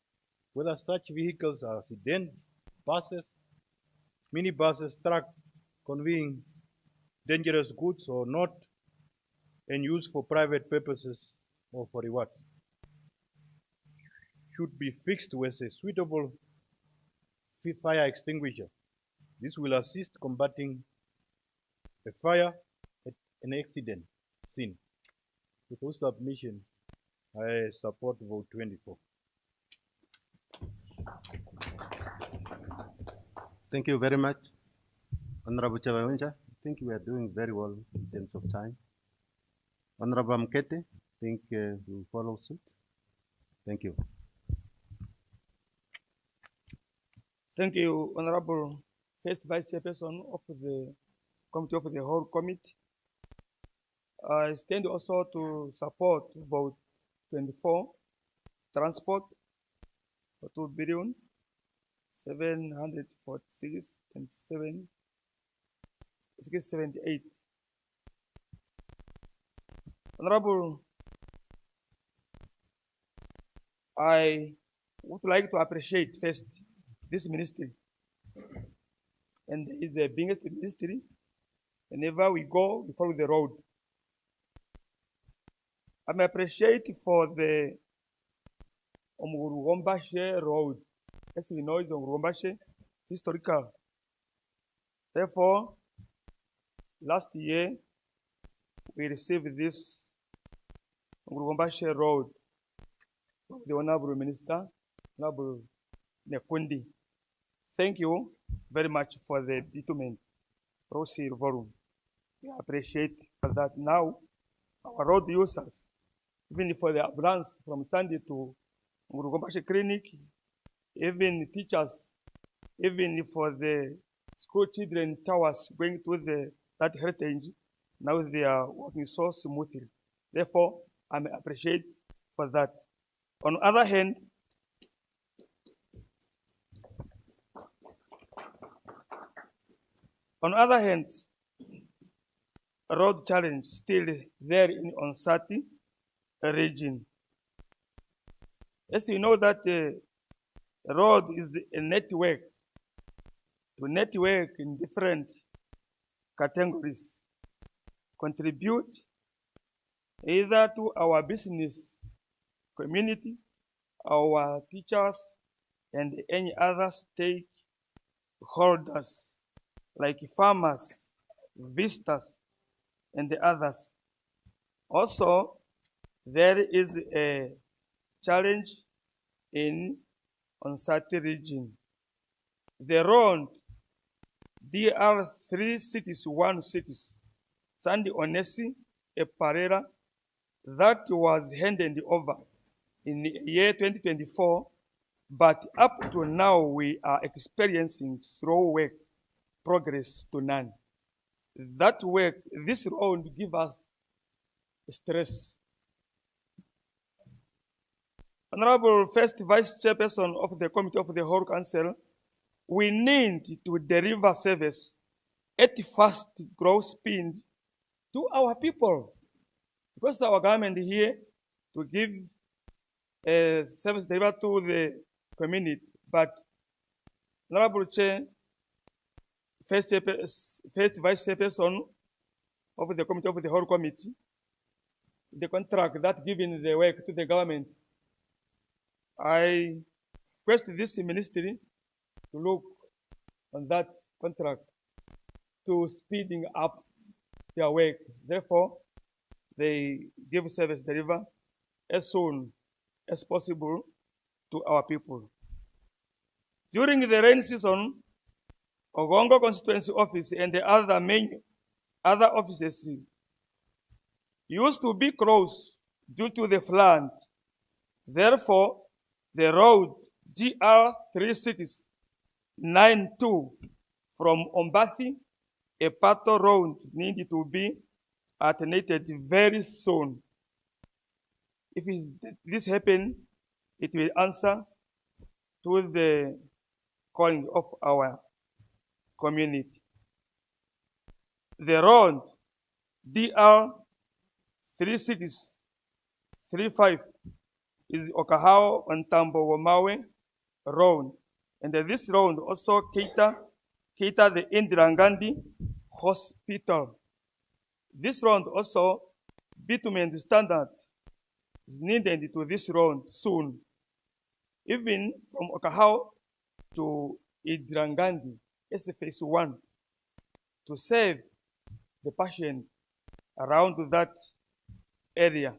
whether such vehicles are sedan, buses, minibuses, trucks conveying dangerous goods or not, and used for private purposes or for rewards, should be fixed with a suitable fire extinguisher. This will assist combating a fire at an accident scene. With those submission, I support vote 24. Thank you very much, Honorable Chawawinja. I think we are doing very well in terms of time. Honorable Mkete, I think will follow suit. Thank you. Thank you, Honorable First Vice Chairperson of the Committee of the Whole Committee. I stand also to support vote 24, transport for 2 billion 746 and 678. Honorable, I would like to appreciate first this ministry, and it is the biggest ministry. Whenever we go, we follow the road. I'm appreciate for the Omgurugombashe road. As we know, it's Omgurugombashe historical. Therefore, last year we received this Omgurugombashe road from the Honorable Minister, Honorable Nekundi. Thank you very much for the bitumen proceed volume. We appreciate for that. Now, our road users, even for the ambulance from Sunday to Ngurugombashe Clinic, even teachers, even for the school children towers going to that heritage, now they are working so smoothly. Therefore, I appreciate for that. On the other hand, road challenge still there in Onsati region. As you know that road is a network in different categories, contribute either to our business community, our teachers, and any other stakeholders like farmers, visitors, and the others. Also, there is a challenge in Onsati region. The road DR 3616 Sandi Onesi Eparera that was handed over in the year 2024, but up to now we are experiencing slow work progress to none. That work, this road give us stress. Honorable First Vice Chairperson of the Committee of the Whole Council, we need to deliver service at fast growth speed to our people. Because our government here to give service delivered to the community, but Honorable Chair, First Vice Chairperson of the Committee of the Whole Committee, the contract that giving the work to the government, I request this ministry to look on that contract to speeding up their work. Therefore, they give service deliver as soon as possible to our people. During the rainy season, Ogongo Constituency Office and the other offices used to be closed due to the flood. Therefore, The road DR3692 from Ombathi, Epato Road needed to be alternated very soon. If this happen, it will answer to the calling of our community. The road DR3635 is Okahao and Tambo Womawe Road. And this road also cater the Indira Gandhi Hospital. This road also bitumen standard is needed to this road soon. Even from Okahao to Indira Gandhi, it's phase 1 to save the patient around that area.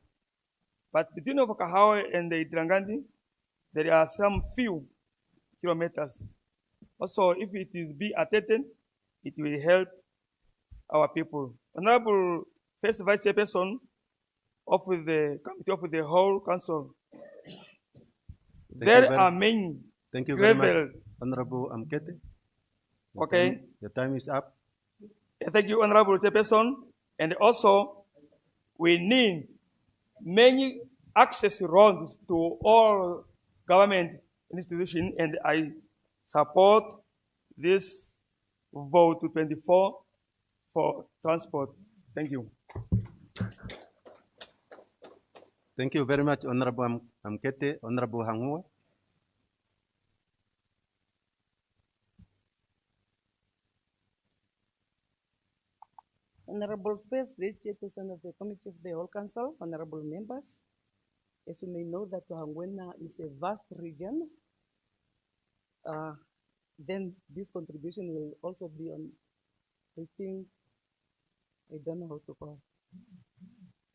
But between Okahao and the Indira Gandhi, there are some few kilometers. Also, if it is be attended, it will help our people. Honorable First Vice Chairperson of the Committee of the whole Council, there are many Thank you very gravel. much, Honorable Amkete. Okay. Your time is up. Thank you, Honorable Chairperson. And also, we need many access roads to all government institutions, and I support this vote to 24 for transport. Thank you. Thank you very much, Honorable Amkete. Honorable Hangua. Honorable First Vice Chairperson of the Committee of the Whole Council, honorable members, as you may know that Ohangwena is a vast region, then this contribution will also be on, I think, I don't know how to call,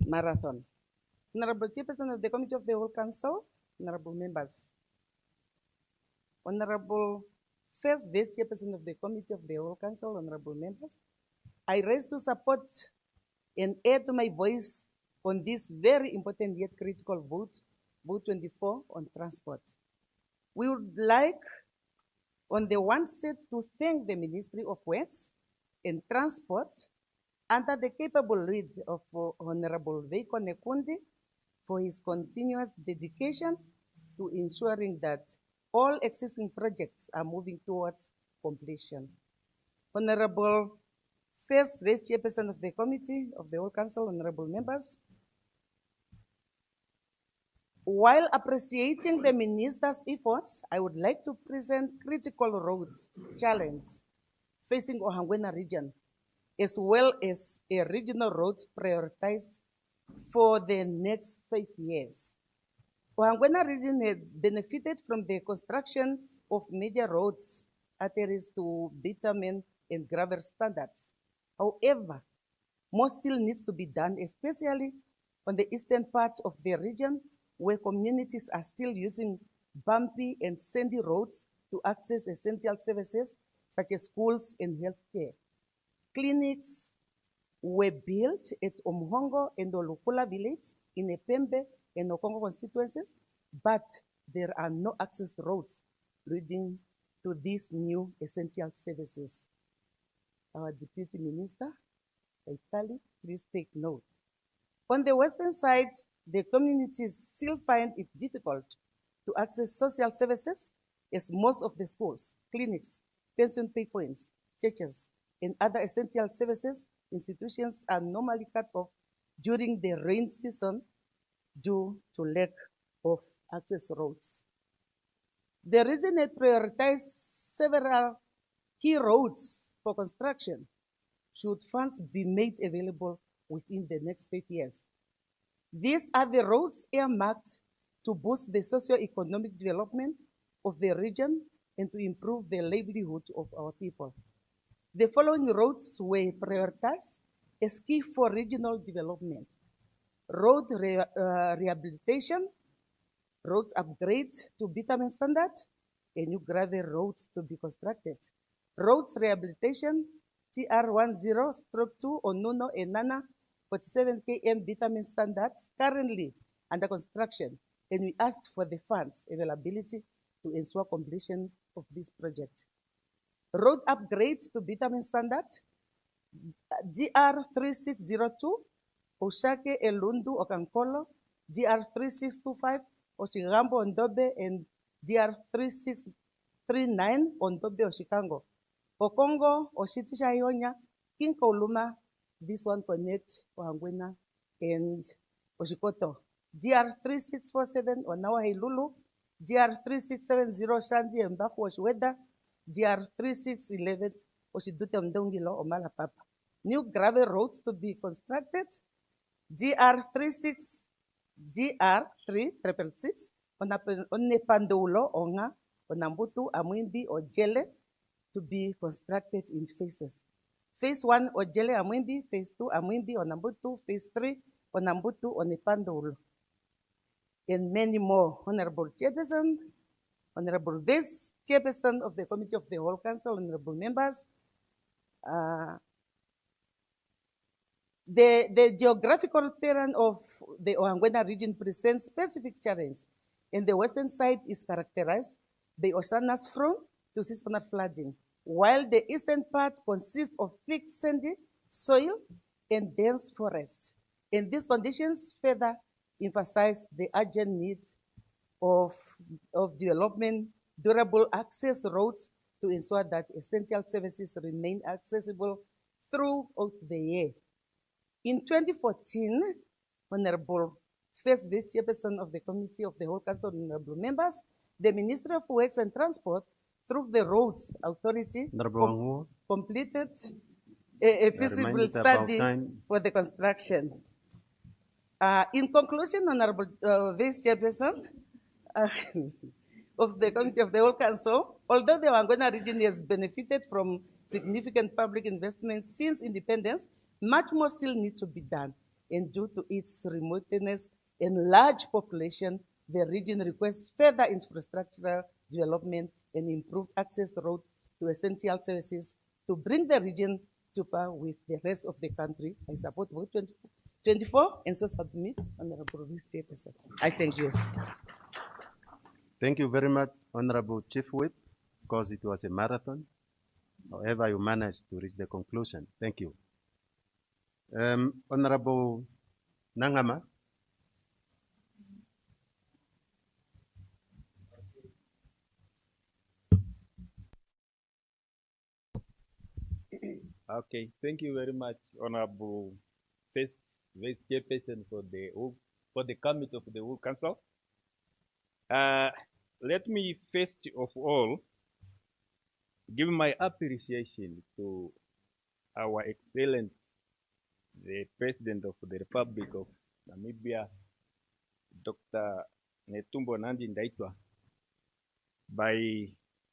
marathon. Honorable Chairperson of the Committee of the Whole Council, honorable members, honorable First Vice Chairperson of the Committee of the Whole Council, honorable members, I rise to support and add to my voice on this very important yet critical vote, vote 24 on transport. We would like, on the one side, to thank the Ministry of Works and Transport under the capable lead of Honorable Veiko Nekundi for his continuous dedication to ensuring that all existing projects are moving towards completion. Honorable First Vice Chairperson of the Committee of the Whole Council, honorable members, while appreciating the Minister's efforts, I would like to present critical roads challenge facing Ohangwena region, as well as a regional roads prioritized for the next 5 years. Ohangwena region has benefited from the construction of major roads, arteries to bitumen and gravel standards. However, more still needs to be done, especially on the eastern part of the region, where communities are still using bumpy and sandy roads to access essential services such as schools and healthcare. Clinics were built at Omhongo and Olukula village in Epembe and Okongo constituencies, but there are no access roads leading to these new essential services. Our Deputy Minister, Kaitali, please take note. On the western side, the communities still find it difficult to access social services, as most of the schools, clinics, pension pay points, churches, and other essential services institutions are normally cut off during the rain season due to lack of access roads. The region had prioritized several key roads for construction should funds be made available within the next 5 years. These are the roads earmarked to boost the socio-economic development of the region and to improve the livelihood of our people. The following roads were prioritized as key for regional development: road rehabilitation, roads upgrade to bitumen standard, and new gravel roads to be constructed. Roads rehabilitation, TR10/2 Onuno and Nana 47 km bitumen standards currently under construction and we ask for the funds availability to ensure completion of this project. Road upgrades to bitumen standard, DR 3602, Oshake Elundu Okankolo, DR 3625, Oshigambo Ondobe, and DR 3639 Ondobe Oshikango. Okongo, Oshitisha Ionya, Kinko Luma, this one connect Ohangwena and Oshikoto. DR 3647 Onawa Hilulu, DR 3670 Shandi and Baku Oshweda, DR 3611 Oshidute Mdongilo Omala Papa. New gravel roads to be constructed, DR 36, DR 3666 Onepandoulo Onga, Onambutu, Amwimbi, Ojele to be constructed in phases. Phase 1, Ojele Amwimbi, Phase 2, Amwimbi, Onambutu, Phase 3, Onambutu, Onepandoulo. And many more. Honorable Chairperson, Honorable Vice Chairperson of the Committee of the Whole Council, honorable members. The geographical terrain of the Ohangwena region presents specific challenges, and the western side is characterized by oceanus prone to seasonal flooding, while the eastern part consists of thick sandy soil and dense forest. And these conditions further emphasize the urgent need of development durable access roads to ensure that essential services remain accessible throughout the year. In 2014, Honorable First Vice Chairperson of the Committee of the Whole Council, honorable members, the Ministry of Works and Transport, through the Roads Authority, completed a feasible study for the construction. In conclusion, Honorable Vice Chairperson of the Committee of the Whole Council, although the Ohangwena region has benefited from significant public investment since independence, much more still needs to be done. And due to its remoteness and large population, the region requests further infrastructural development and improved access roads to essential services to bring the region to par with the rest of the country. I support vote 24 and so submit, Honorable Vice Chairperson. I thank you. Thank you very much, Honorable Chief Whip, because it was a marathon. However, you managed to reach the conclusion. Thank you. Honorable Nangama. Okay, thank you very much, Honorable Vice Chairperson for the Committee of the Whole Council. Let me first of all give my appreciation to our excellent, the President of the Republic of Namibia, Dr. Netumbo Nandi Ndaitwah, by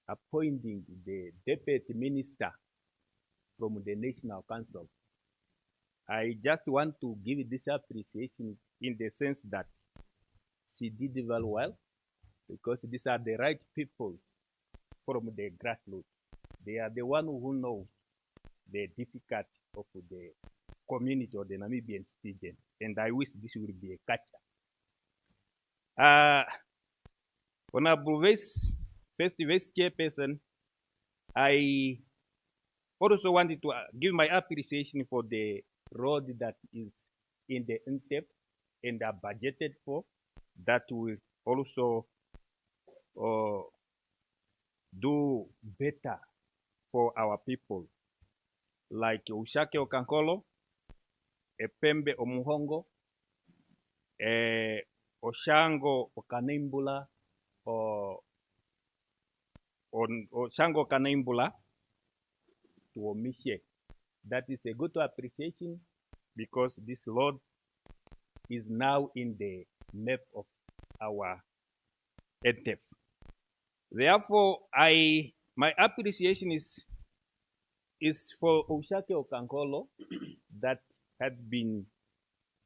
appointing the Deputy Minister from the National Council. I just want to give this appreciation in the sense that she did very well, because these are the right people from the grassroots. They are the ones who know the difficulty of the community or the Namibian citizen, and I wish this will be a catcher. Honorable First Vice Chairperson, I also wanted to give my appreciation for the road that is in the NTEP and are budgeted for, that will also do better for our people, like Ushake Okankolo, Epembe Omuhongo, Oshango Okanaimbula, Oshango Okanaimbula to Omishe. That is a good appreciation, because this road is now in the map of our NTEF. Therefore, my appreciation is for Ushake Okankolo, that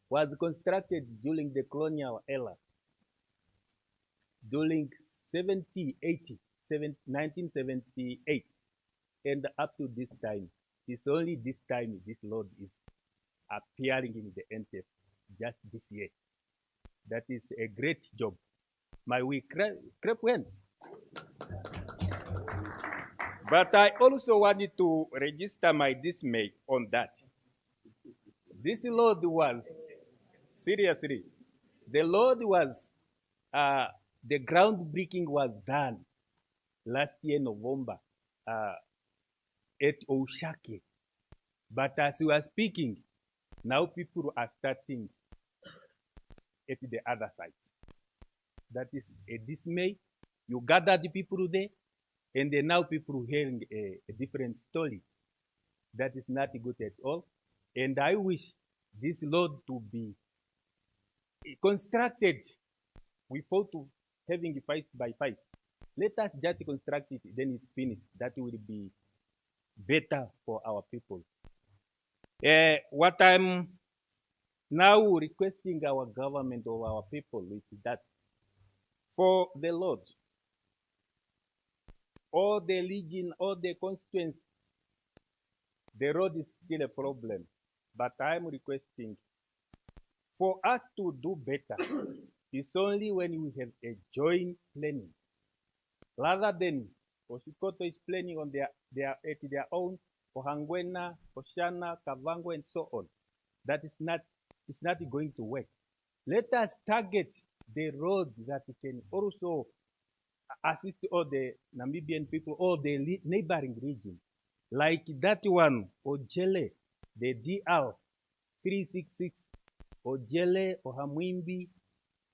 was constructed during the colonial era, during 1978, and up to this time. It's only this time this road is appearing in the NTEF, just this year. That is a great job. my week crept well. But I also wanted to register my dismay on that. This Lord was, seriously, the Lord was, the groundbreaking was done last year, November, at Oshake. But as we are speaking, now people are starting at the other side. That is a dismay. You gather the people there, and then now people hearing a different story. That is not good at all. And I wish this Lord to be constructed. We fought to having fight by fight. Let us just construct it, then it's finished. That will be better for our people. What I'm now requesting our government or our people is that for the Lord, all the region, all the constituents, the road is still a problem. But I'm requesting for us to do better. It's only when we have a joint planning, rather than Oshikoto is planning on their own, for Hangwena, for Shana, Kavango, and so on. That is not, it's not going to work. Let us target the road that can also assist all the Namibian people, all the neighboring region. Like that one, Ojele, the DR 366, Ojele, Ohamwimbi,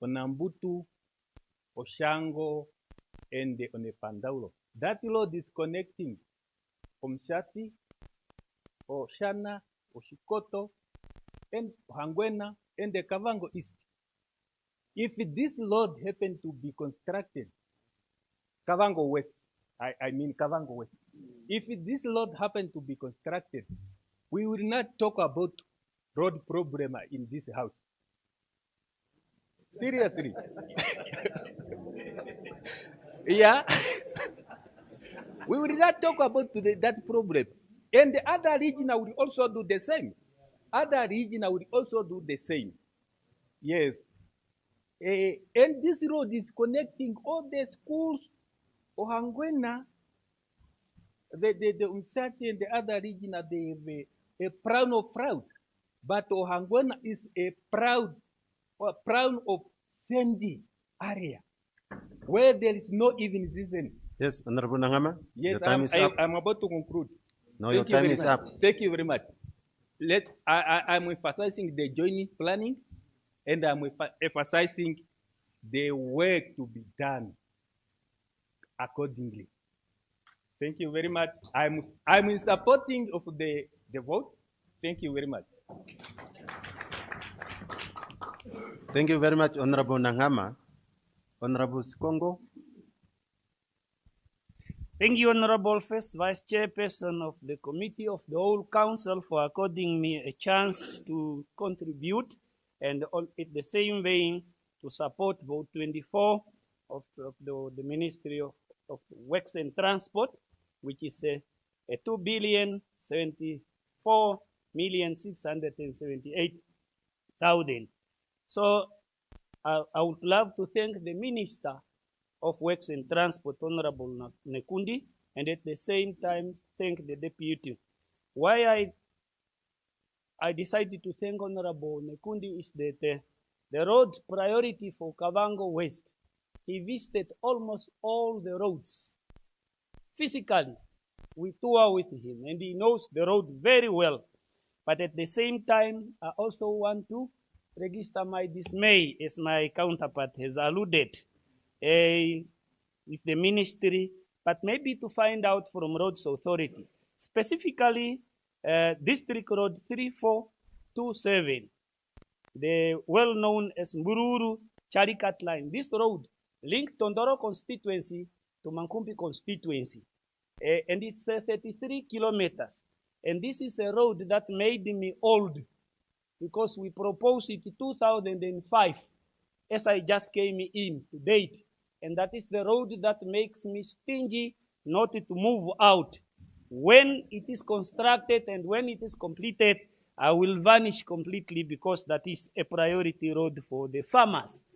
Onambutu, Oshango, and the Onepandaulo. That road is connecting Omshati, Oshana, Oshikoto, and Hangwena, and the Kavango East. If this road happened to be constructed, Kavango West, I mean Kavango West. If this road happened to be constructed, we will not talk about road problem in this house. Seriously. Yeah. We will not talk about that problem. And the other region will also do the same. Other region will also do the same. Yes. And this road is connecting all the schools, Ohangwena, the Umsati and the other region, they have a crown of fraud. But Ohangwena is a proud of sandy area where there is no even season. Yes, Honorable Nangama. Yes, your time is up. I'm about to conclude. No, your time is up. Thank you very much. I'm emphasizing the joint planning, and I'm emphasizing the work to be done accordingly. Thank you very much. I'm in supporting of the vote. Thank you very much. Thank you very much, Honorable Nangama. Honorable Sikongo. Thank you, Honorable First Vice Chairperson of the Committee of the Whole Council, for according me a chance to contribute, and at the same vein to support Vote 24 of the Ministry of Works and Transport, which is a 2,074,678,000. So I would love to thank the Minister of Works and Transport, Honorable Nekundi, and at the same time thank the Deputy. Why I decided to thank Honorable Nekundi is that the road priority for Kavango West, he visited almost all the roads. Physically, we tour with him, and he knows the road very well. But at the same time, I also want to register my dismay, as my counterpart has alluded, with the ministry, but maybe to find out from Roads Authority, specifically District Road 3427, the well-known as Mbururu Charikat line. This road linked Tondoro constituency to Mankumbi constituency, and it's 33 kilometers. And this is a road that made me old, because we proposed it in 2005, as I just came in to date. And that is the road that makes me stingy not to move out. When it is constructed and when it is completed, I will vanish completely, because that is a priority road for the farmers,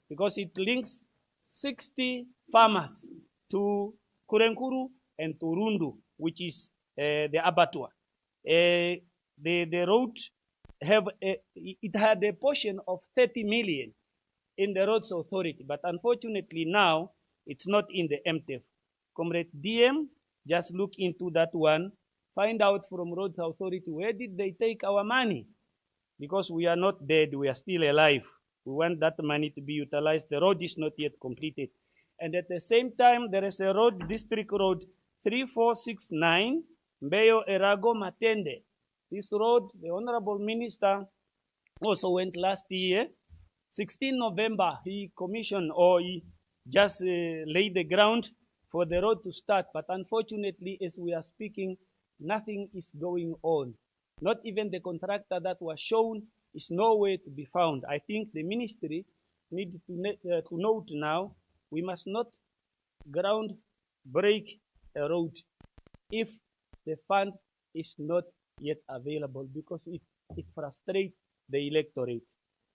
because it links 60 farmers to Kurenkuru and to Rundu, which is the abattoir. The road it had a portion of 30 million in the roads authority, but unfortunately now it's not in the MTF. Comrade DM, just look into that one, find out from roads authority where did they take our money, because we are not dead, we are still alive. We want that money to be utilized. The road is not yet completed. And at the same time, there is a road, District Road 3469, Mbeyo Erago Matende. This road, the Honorable Minister also went last year. 16 November, he commissioned or he just laid the ground for the road to start. But unfortunately, as we are speaking, nothing is going on. Not even the contractor that was shown is nowhere to be found. I think the ministry need to note now, we must not ground break a road if the fund is not yet available, because it frustrates the electorate.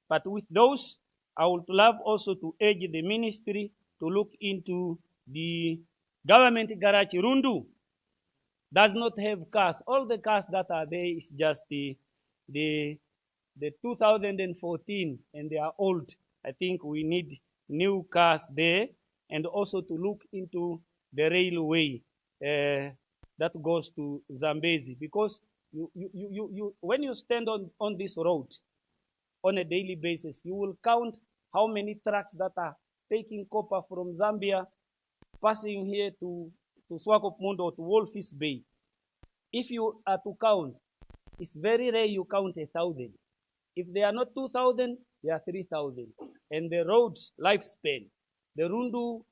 But with those, I would love also to urge the ministry to look into the government garage. Rundu does not have cars. All the cars that are there is just the 2014, and they are old. I think we need new cars there, and also to look into the railway that goes to Zambezi, because when you stand on this road on a daily basis, you will count how many trucks that are taking copper from Zambia, passing here to Swakopmund or to Wolfis Bay. If you are to count, it's very rare you count 1,000. If they are not 2,000, they are 3,000. And the road's lifespan, the Rundu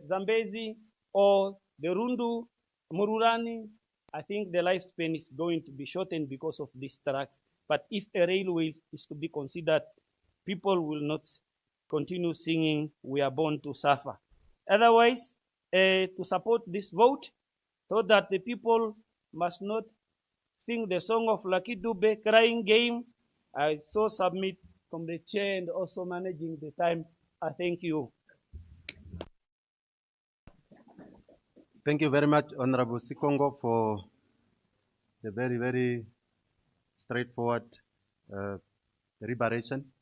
Zambezi or the Rundu Mururani, I think the lifespan is going to be shortened because of these trucks. But if a railway is to be considered, people will not continue singing, "We are born to suffer." Otherwise, to support this vote, so that the people must not sing the song of Lucky Dube, crying game, I so submit from the chair and also managing the time. I thank you. Thank you very much, Honorable Sikongo, for the very, very straightforward deliberation.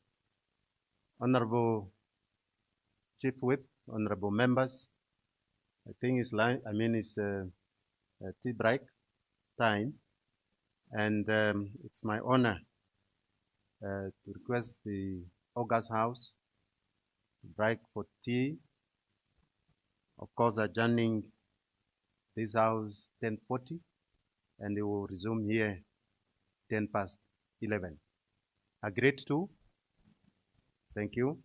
Honorable Chief Whip, honorable members, I think it's tea break time, and it's my honor to request the August House to break for tea. Of course, adjourning this house 10:40, and they will resume here 11:10. Agreed to? Thank you.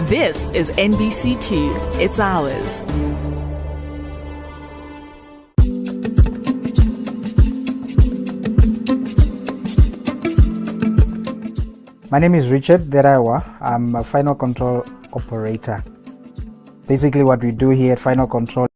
This is NBC2. It's ours. My name is Richard Derawa. I'm a final control operator. Basically what we do here at Final Control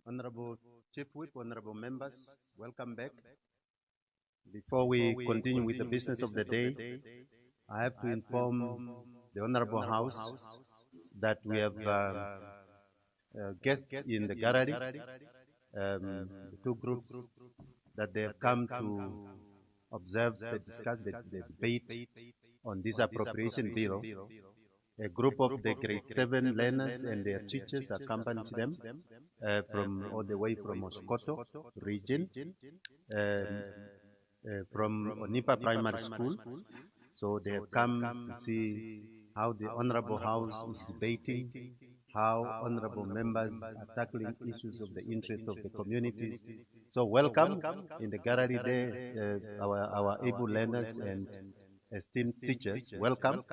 Honorable Chief Whip, honorable members, welcome back. Before we continue with the business of the day, I have to inform the Honorable House that we have guests in the gallery, two groups that they have come to observe and discuss the debate on this appropriation bill. A group of the grade 7 learners and their teachers accompanied them from all the way from Oskoto region, from Onipa Primary School. So they have come to see how the Honorable House is debating, how honorable members are tackling issues of the interest of the communities. So welcome in the gallery there, our able learners and esteemed teachers. Welcome.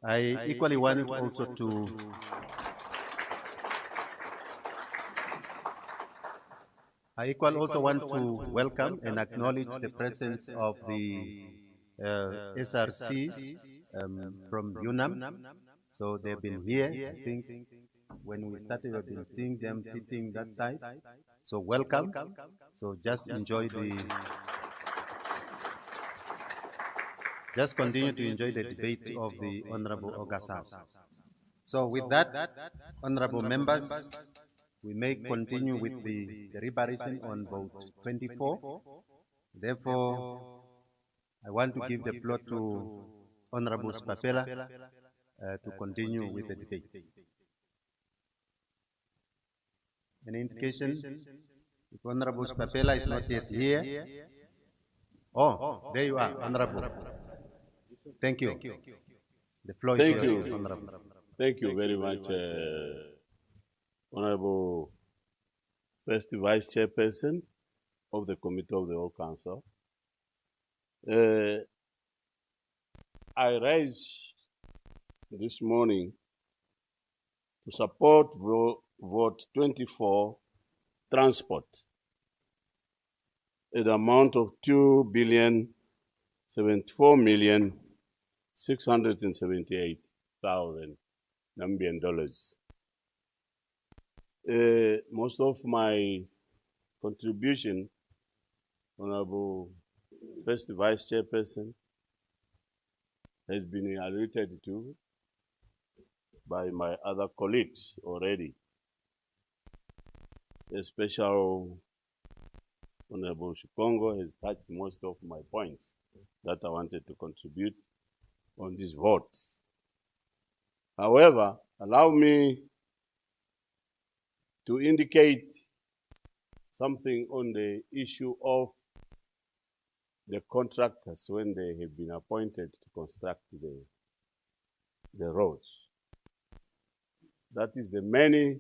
I equally want also to want to welcome and acknowledge the presence of the SRCs from UNAM. So they've been here. I think when we started, we've been seeing them sitting that side. So welcome. So just enjoy just continue to enjoy the debate of the Honorable August House. So with that, honorable members, we may continue with the deliberation on vote 24. Therefore, I want to give the floor to Honorable Spapela to continue with the debate. An indication if Honorable Spapela is not yet here. Oh, there you are, Honorable. Thank you. The floor is yours, Honorable. Thank you very much, Honorable First Vice Chairperson of the Committee of the Whole Council. I rise this morning to support vote 24, transport, at the amount of 2,074,678,000 Nambian dollars. Most of my contribution, Honorable First Vice Chairperson, has been alluded to by my other colleagues already. The special Honorable Shukongo has touched most of my points that I wanted to contribute on this vote. However, allow me to indicate something on the issue of the contractors when they have been appointed to construct the roads. That is the many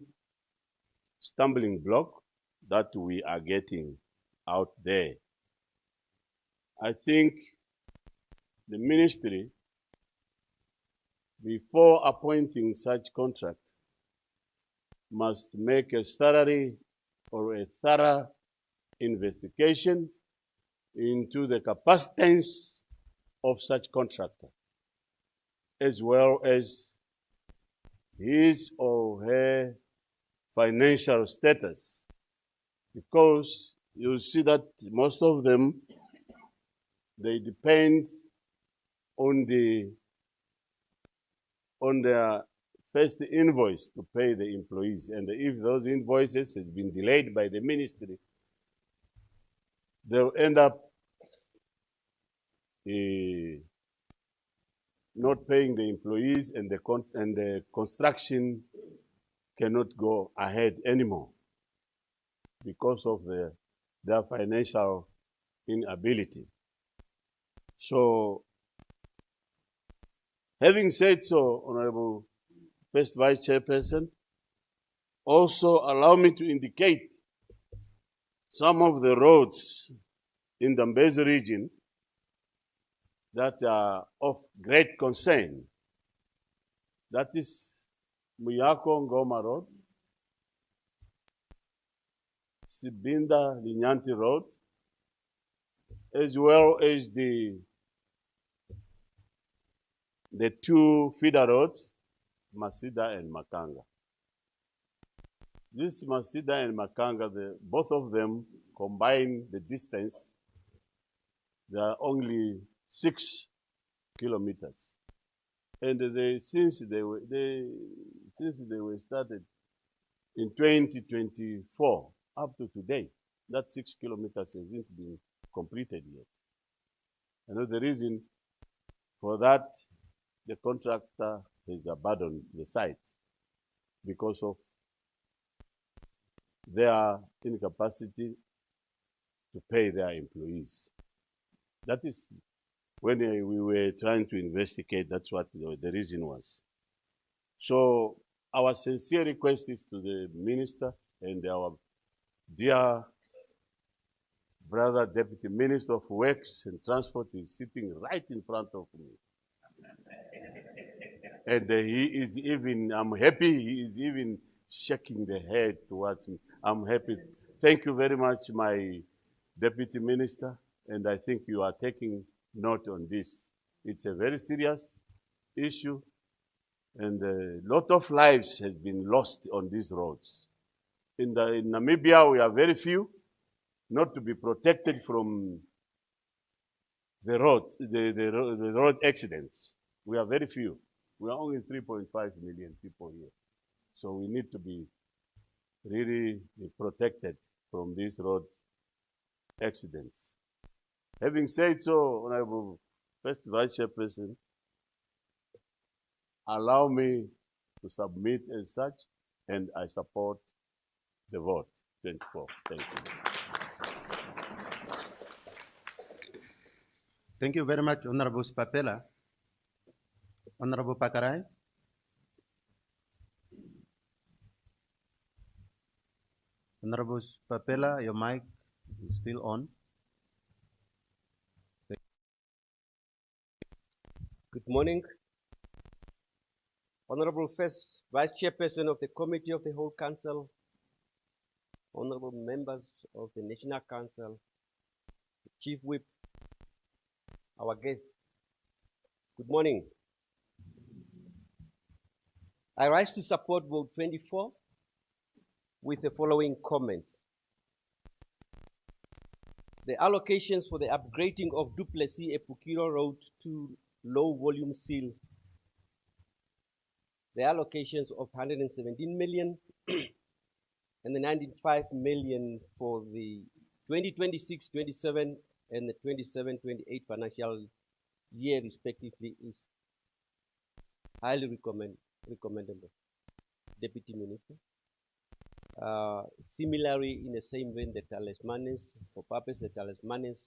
stumbling block that we are getting out there. I think the ministry, before appointing such contract, must make a thorough investigation into the capacities of such contractor, as well as his or her financial status, because you see that most of them, they depend on their first invoice to pay the employees, and if those invoices has been delayed by the ministry, they'll end up not paying the employees, and the construction cannot go ahead anymore because of their financial inability. So, having said so, Honorable First Vice Chairperson, also allow me to indicate some of the roads in the Mbezi region that are of great concern. That is Muyako Ngoma Road, Sibinda Linyanti Road, as well as the two feeder roads, Masida and Makanga. this Masida and Makanga, both of them combine the distance. They are only 6 kilometers, and since they were started in 2024 up to today, that 6 kilometers hasn't been completed yet. I know the reason for that. The contractor has abandoned the site because of their incapacity to pay their employees. That is when we were trying to investigate, that's what the reason was. So our sincere request is to the minister and our dear brother Deputy Minister of Works and Transport is sitting right in front of me. And he is even, I'm happy, he is even shaking the head towards me. I'm happy. Thank you very much, my Deputy Minister, and I think you are taking note on this. It's a very serious issue, and a lot of lives has been lost on these roads. In Namibia, we are very few, not to be protected from the road accidents. We are very few. We are only 3.5 million people here. So we need to be really protected from these road accidents. Having said so, Honorable First Vice Chairperson, allow me to submit as such, and I support the vote. 24. Thank you. Thank you very much, Honorable Papela. Honorable Pakarai. Honorable Papela, your mic is still on. Good morning. Honorable First Vice Chairperson of the Committee of the Whole Council, honorable members of the National Council, the Chief Whip, our guests, good morning. I rise to support Vote 24 with the following comments. The allocations for the upgrading of Duplessis-Epukiro Road to low-volume seal, the allocations of 117 million and the 95 million for the 2026-27 and the 27-28 financial year respectively is highly recommendable. Deputy Minister. Similarly, in the same vein, the talismans, for purpose the talismans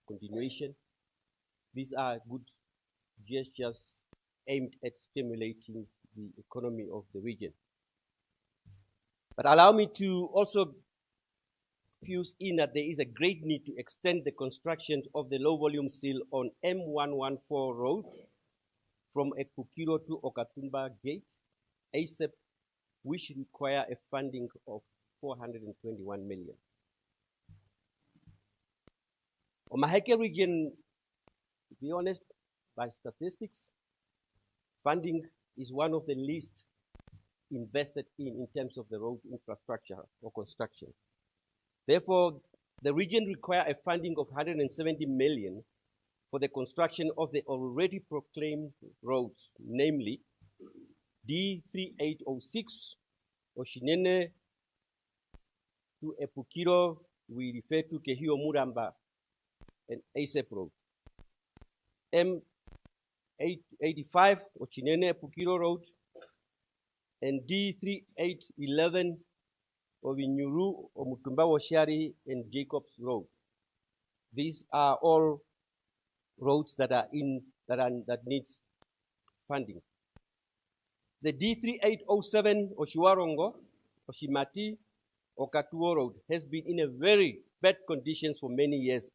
continuation. These are good gestures aimed at stimulating the economy of the region. But allow me to also fuse in that there is a great need to extend the construction of the low-volume seal on M114 road from Epukiro to Okatumba Gate, ASAP, which require a funding of 421 million. On Maheke region, to be honest, by statistics, funding is one of the least invested in terms of the road infrastructure or construction. Therefore, the region requires a funding of 170 million for the construction of the already proclaimed roads, namely D3806, Oshinene to Epukiro, we refer to Kehio Muramba and ASAP Road. M885, Oshinene Epukiro Road, and D3811, Ovinyuru, Omutumba Washari, and Jacobs Road. These are all roads that are that needs funding. The D3807 Oshiwarongo, Oshimati, Okatuo Road has been in a very bad conditions for many years,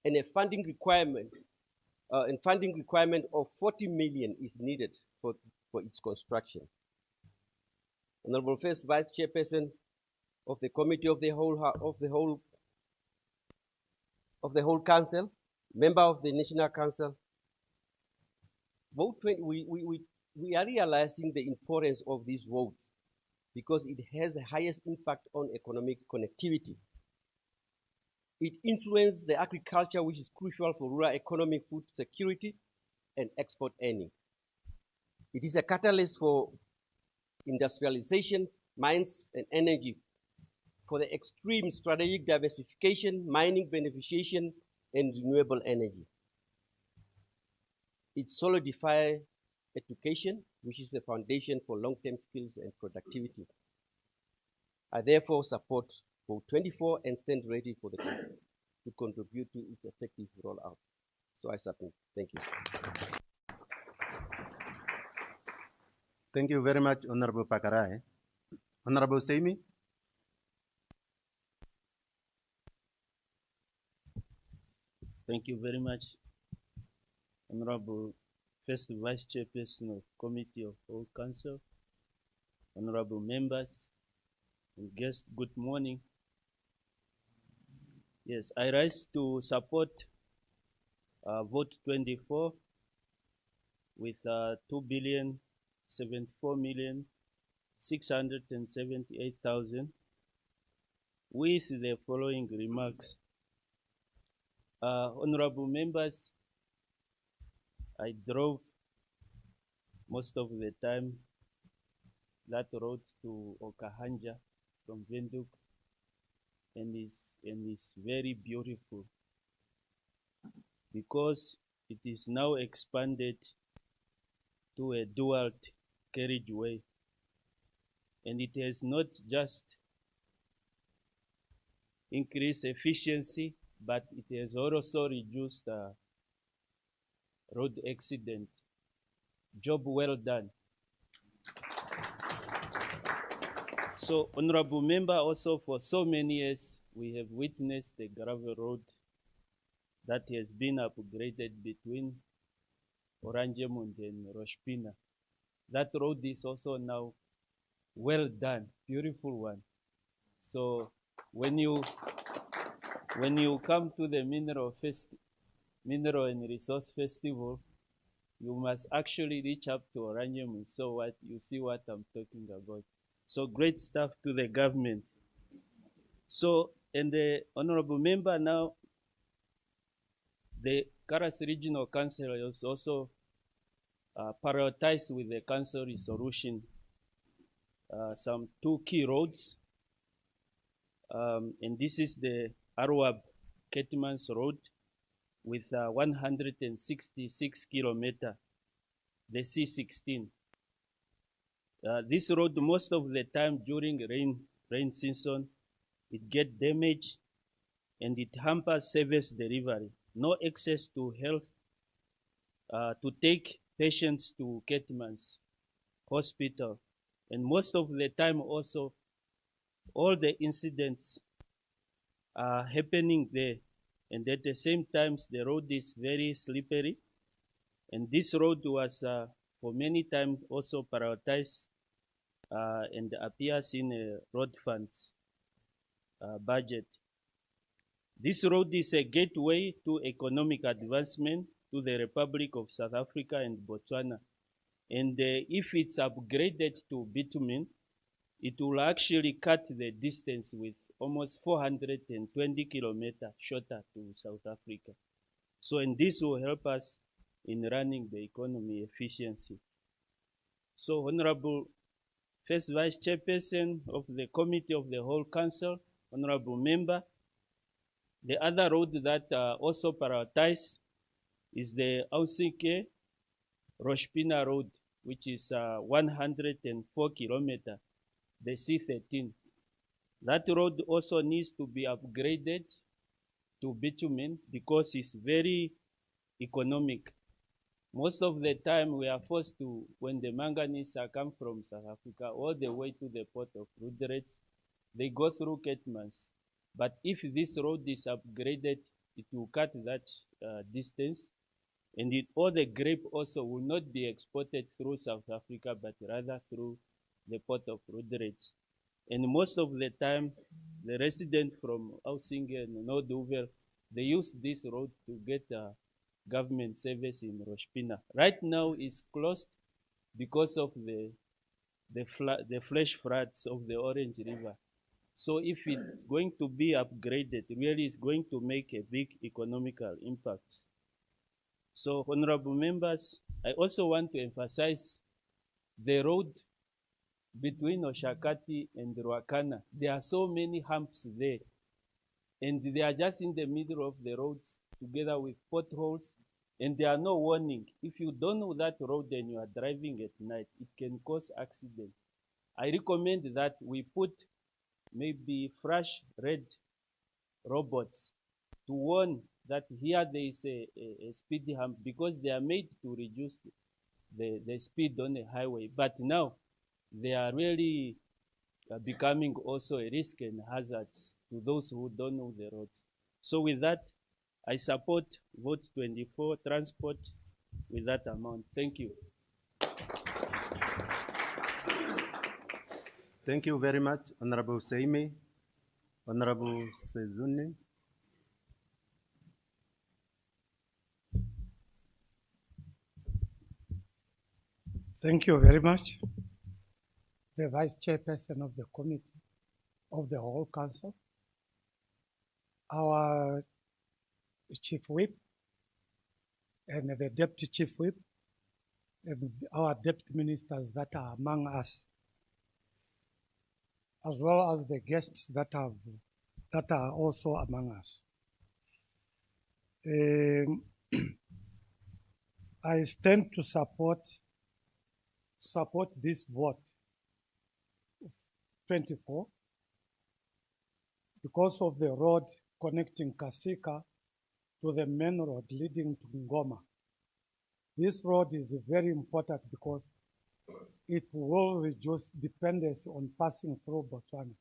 and a funding requirement of 40 million is needed for its construction. Honorable First Vice Chairperson of the Committee of the Whole Council, member of the National Council, Vote 20, we are realizing the importance of this vote because it has the highest impact on economic connectivity. It influences the agriculture, which is crucial for rural economic food security and export earning. It is a catalyst for industrialization, mines, and energy, for the extreme strategic diversification, mining beneficiation, and renewable energy. It solidifies education, which is the foundation for long-term skills and productivity. I therefore support Vote 24 and stand ready for the to contribute to its effective rollout. So I submit. Thank you. Thank you very much, Honorable Pakarai. Honorable Seimi. Thank you very much, Honorable First Vice Chairperson of Committee of All Council, Honorable members and guests, good morning. Yes, I rise to support Vote 24 with 2,074,678,000 with the following remarks. Honorable members, I drove most of the time that road to Okahanja from Windhoek, and is very beautiful because it is now expanded to a dual carriageway, and it has not just increased efficiency, but it has also reduced road accident. Job well done. So, Honorable Member, also for so many years, we have witnessed the gravel road that has been upgraded between Oranjemund and Roshpina. That road is also now well done, beautiful one. So, when you come to the Mineral and Resource Festival, you must actually reach up to Oranjemund so you see what I'm talking about. So great stuff to the government. So, and the Honorable Member now, the Karas Regional Council has also prioritized with the council resolution some 2 key roads. And this is the Arwab Ketmans Road with 166 kilometers, the C16. This road, most of the time during rain season, it gets damaged and it hampers service delivery. No access to health to take patients to Ketmans Hospital. And most of the time also, all the incidents are happening there. And at the same time, the road is very slippery. And this road was for many times also prioritized and appears in a road funds budget. This road is a gateway to economic advancement to the Republic of South Africa and Botswana. And if it's upgraded to bitumen, it will actually cut the distance with almost 420 kilometers shorter to South Africa. So, and this will help us in running the economy efficiency. So, Honorable First Vice Chairperson of the Committee of the Whole Council, Honorable Member, the other road that also prioritized is the Ausike Roshpina Road, which is 104 kilometers, the C13. That road also needs to be upgraded to bitumen because it's very economic. Most of the time we are forced to, when the manganese come from South Africa all the way to the port of Rudrets, they go through Ketmans. But if this road is upgraded, it will cut that distance, and all the grape also will not be exported through South Africa, but rather through the port of Rudrets. And most of the time, the residents from Ausinge and Noduvel, they use this road to get government service in Roshpina. Right now, it's closed because of the the flash floods of the Orange River. So if it's going to be upgraded, really it's going to make a big economical impact. So honorable members, I also want to emphasize the road between Oshakati and Ruakana. There are so many humps there, and they are just in the middle of the roads together with potholes, and there are no warning. If you don't know that road and you are driving at night, it can cause accident. I recommend that we put maybe flash red robots to warn that here there is a speed hump, because they are made to reduce the speed on the highway. But now they are really becoming also a risk and hazards to those who don't know the roads. So with that, I support vote 24 transport with that amount. Thank you. Thank you very much, Honorable Seime. Honorable Sezuni. Thank you very much, the Vice Chairperson of the Committee of the whole Council, our Chief Whip, and the Deputy Chief Whip, and our Deputy Ministers that are among us, as well as the guests that are also among us. I stand to support this vote 24 because of the road connecting Kasika to the main road leading to Ngoma. This road is very important because it will reduce dependency on passing through Botswana.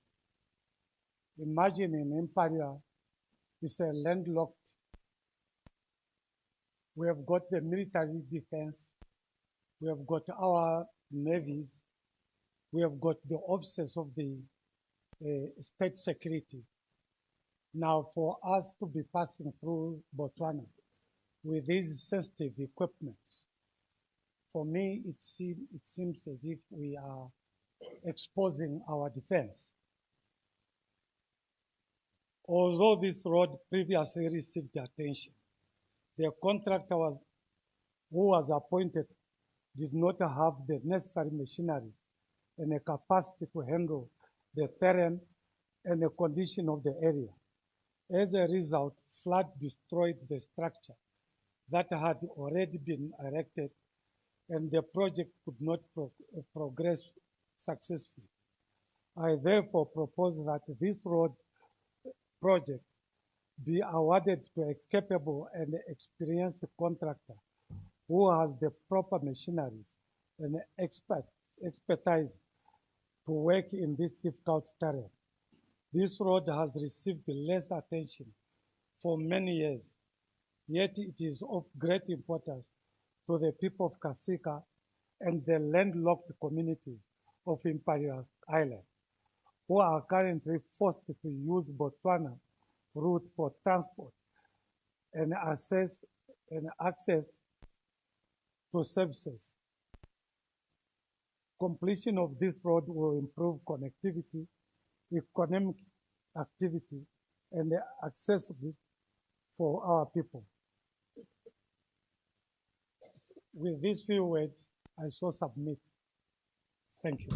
Imagine in Imperial, it's a landlocked. We have got the military defense, we have got our navies, we have got the officers of the state security. Now, for us to be passing through Botswana with these sensitive equipment, for me, it seems as if we are exposing our defense. Although this road previously received attention, the contractor who was appointed did not have the necessary machinery and the capacity to handle the terrain and the condition of the area. As a result, flood destroyed the structure that had already been erected, and the project could not progress successfully. I therefore propose that this road project be awarded to a capable and experienced contractor who has the proper machineries and expertise to work in this difficult terrain. This road has received less attention for many years, yet it is of great importance to the people of Kasika and the landlocked communities of Imperial Island, who are currently forced to use Botswana route for transport and access to services. Completion of this road will improve connectivity, economic activity, and accessibility for our people. With these few words, I so submit. Thank you.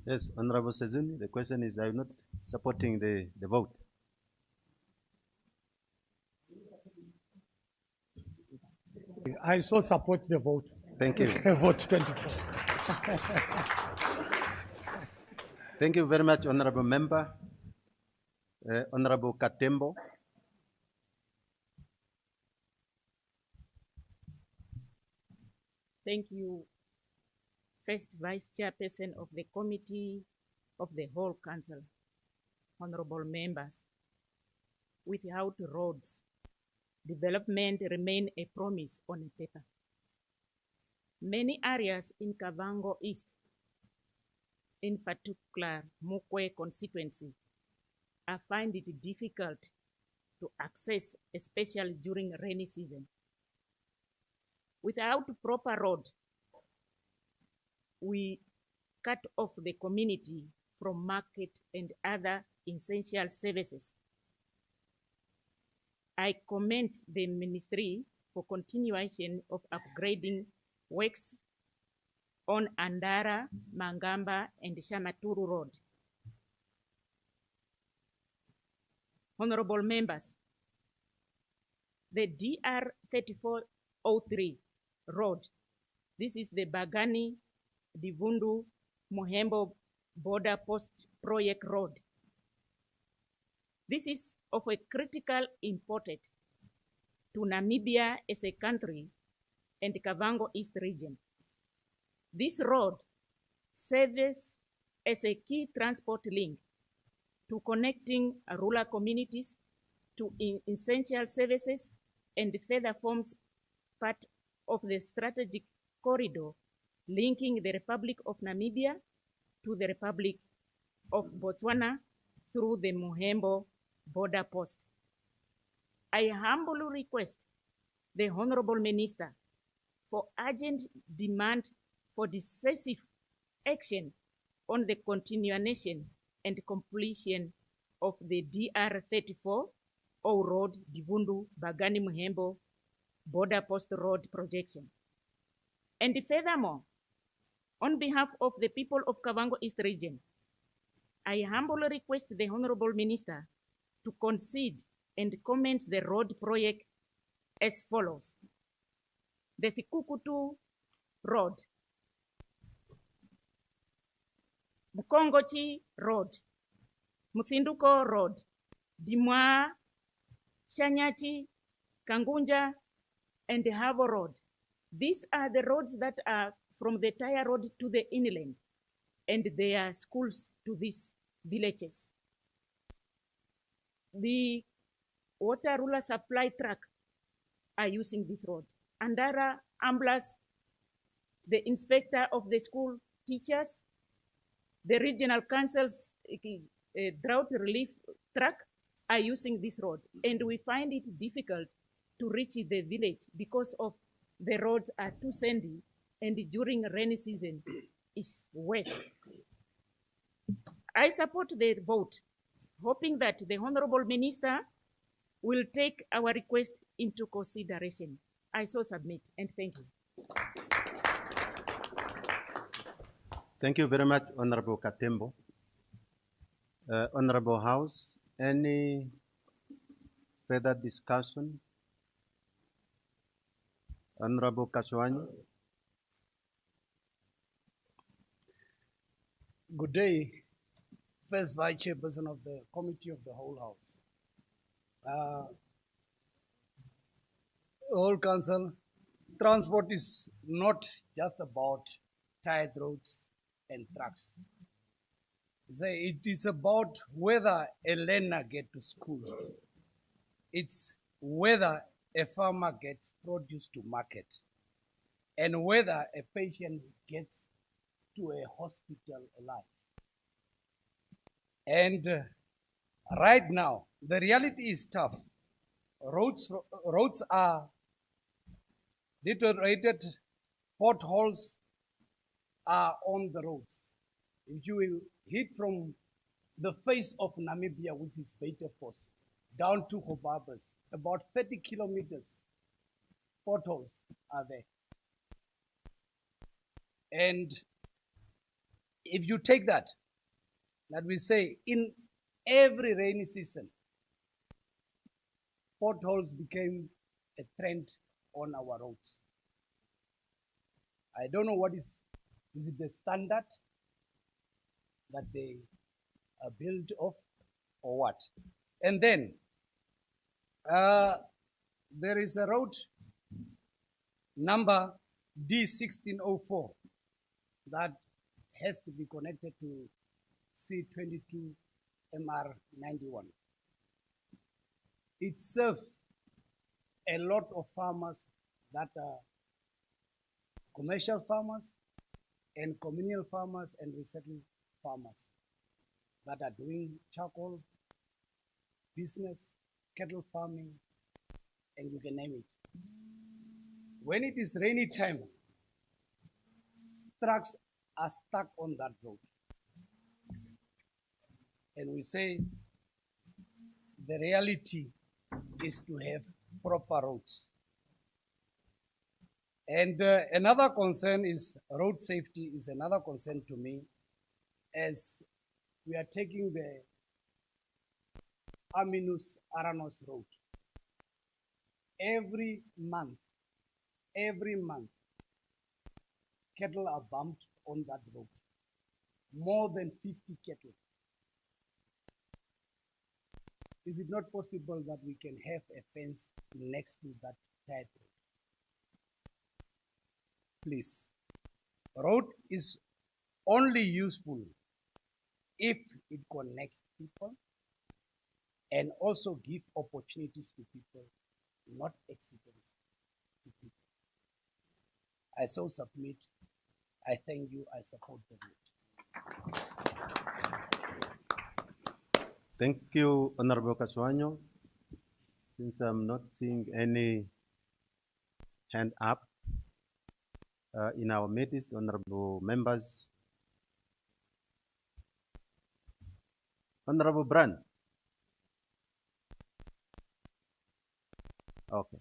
Yes, Honorable Sezuni, the question is, are you not supporting the vote? I so support the vote. Thank you. Vote 24. Thank you very much, Honorable Member. Honorable Katembo. Thank you, First Vice Chairperson of the Committee of the whole Council, honorable members. Without roads, development remains a promise on a paper. Many areas in Kavango East, in particular Mukwe constituency, I find it difficult to access, especially during rainy season. Without proper road, we cut off the community from market and other essential services. I commend the ministry for continuation of upgrading works on Andara, Mangamba, and Shamaturu Road. Honorable members, the DR 3403 road, this is the Bagani, Divundu, Mohembo border post project road. This is of a critical importance to Namibia as a country and the Kavango East region. This road serves as a key transport link to connecting rural communities to essential services and further forms part of the strategic corridor linking the Republic of Namibia to the Republic of Botswana through the Mohembo border post. I humbly request the Honorable Minister for urgent demand for decisive action on the continuation and completion of the DR 34 O Road Divundu Bagani Mohembo border post road projection. And furthermore, on behalf of the people of Kavango East region, I humbly request the Honorable Minister to concede and comment the road project as follows. The Fikukutu Road, Mkongochi Road, Muthinduko Road, Dimwa, Shanyachi, Kangunja, and the Harbor Road. These are the roads that are from the Tire Road to the inland, and there are schools to these villages. The water ruler supply truck are using this road. Andara, Amblas, the inspector of the school, teachers, the regional council's drought relief truck are using this road. And we find it difficult to reach the village because of the roads are too sandy, and during rainy season is worse. I support the vote, hoping that the Honorable Minister will take our request into consideration. I so submit, and thank you. Thank you very much, Honorable Katembo. Honorable House, any further discussion? Honorable Kaswani. Good day, first Vice Chairperson of the Committee of the Whole House. Whole Council, transport is not just about tired roads and trucks. It is about whether a learner gets to school. It's whether a farmer gets produce to market, and whether a patient gets to a hospital alive. And right now, the reality is tough. Roads are deteriorated, potholes are on the roads. If you will hit from the face of Namibia, which is Beitefoss, down to Hobabas, about 30 kilometers, potholes are there. And if you take that we say in every rainy season, potholes became a trend on our roads. I don't know what is it the standard that they are built of or what? And then there is a road number D1604 that has to be connected to C22 MR91. It serves a lot of farmers that are commercial farmers and communal farmers and resettled farmers that are doing charcoal business, cattle farming, and you can name it. when it is rainy time, trucks are stuck on that road. And we say the reality is to have proper roads. And another concern is road safety is another concern to me, as we are taking the Aminus-Aranos road. Every month, cattle are bumped on that road. More than 50 cattle. Is it not possible that we can have a fence next to that tight road? Please. Road is only useful if it connects people and also give opportunities to people, not accidents to people. I so submit. I thank you. I support the vote. Thank you, Honorable Kaswanyo. Since I'm not seeing any hand up in our midst, honorable members, Honorable Brand. Okay.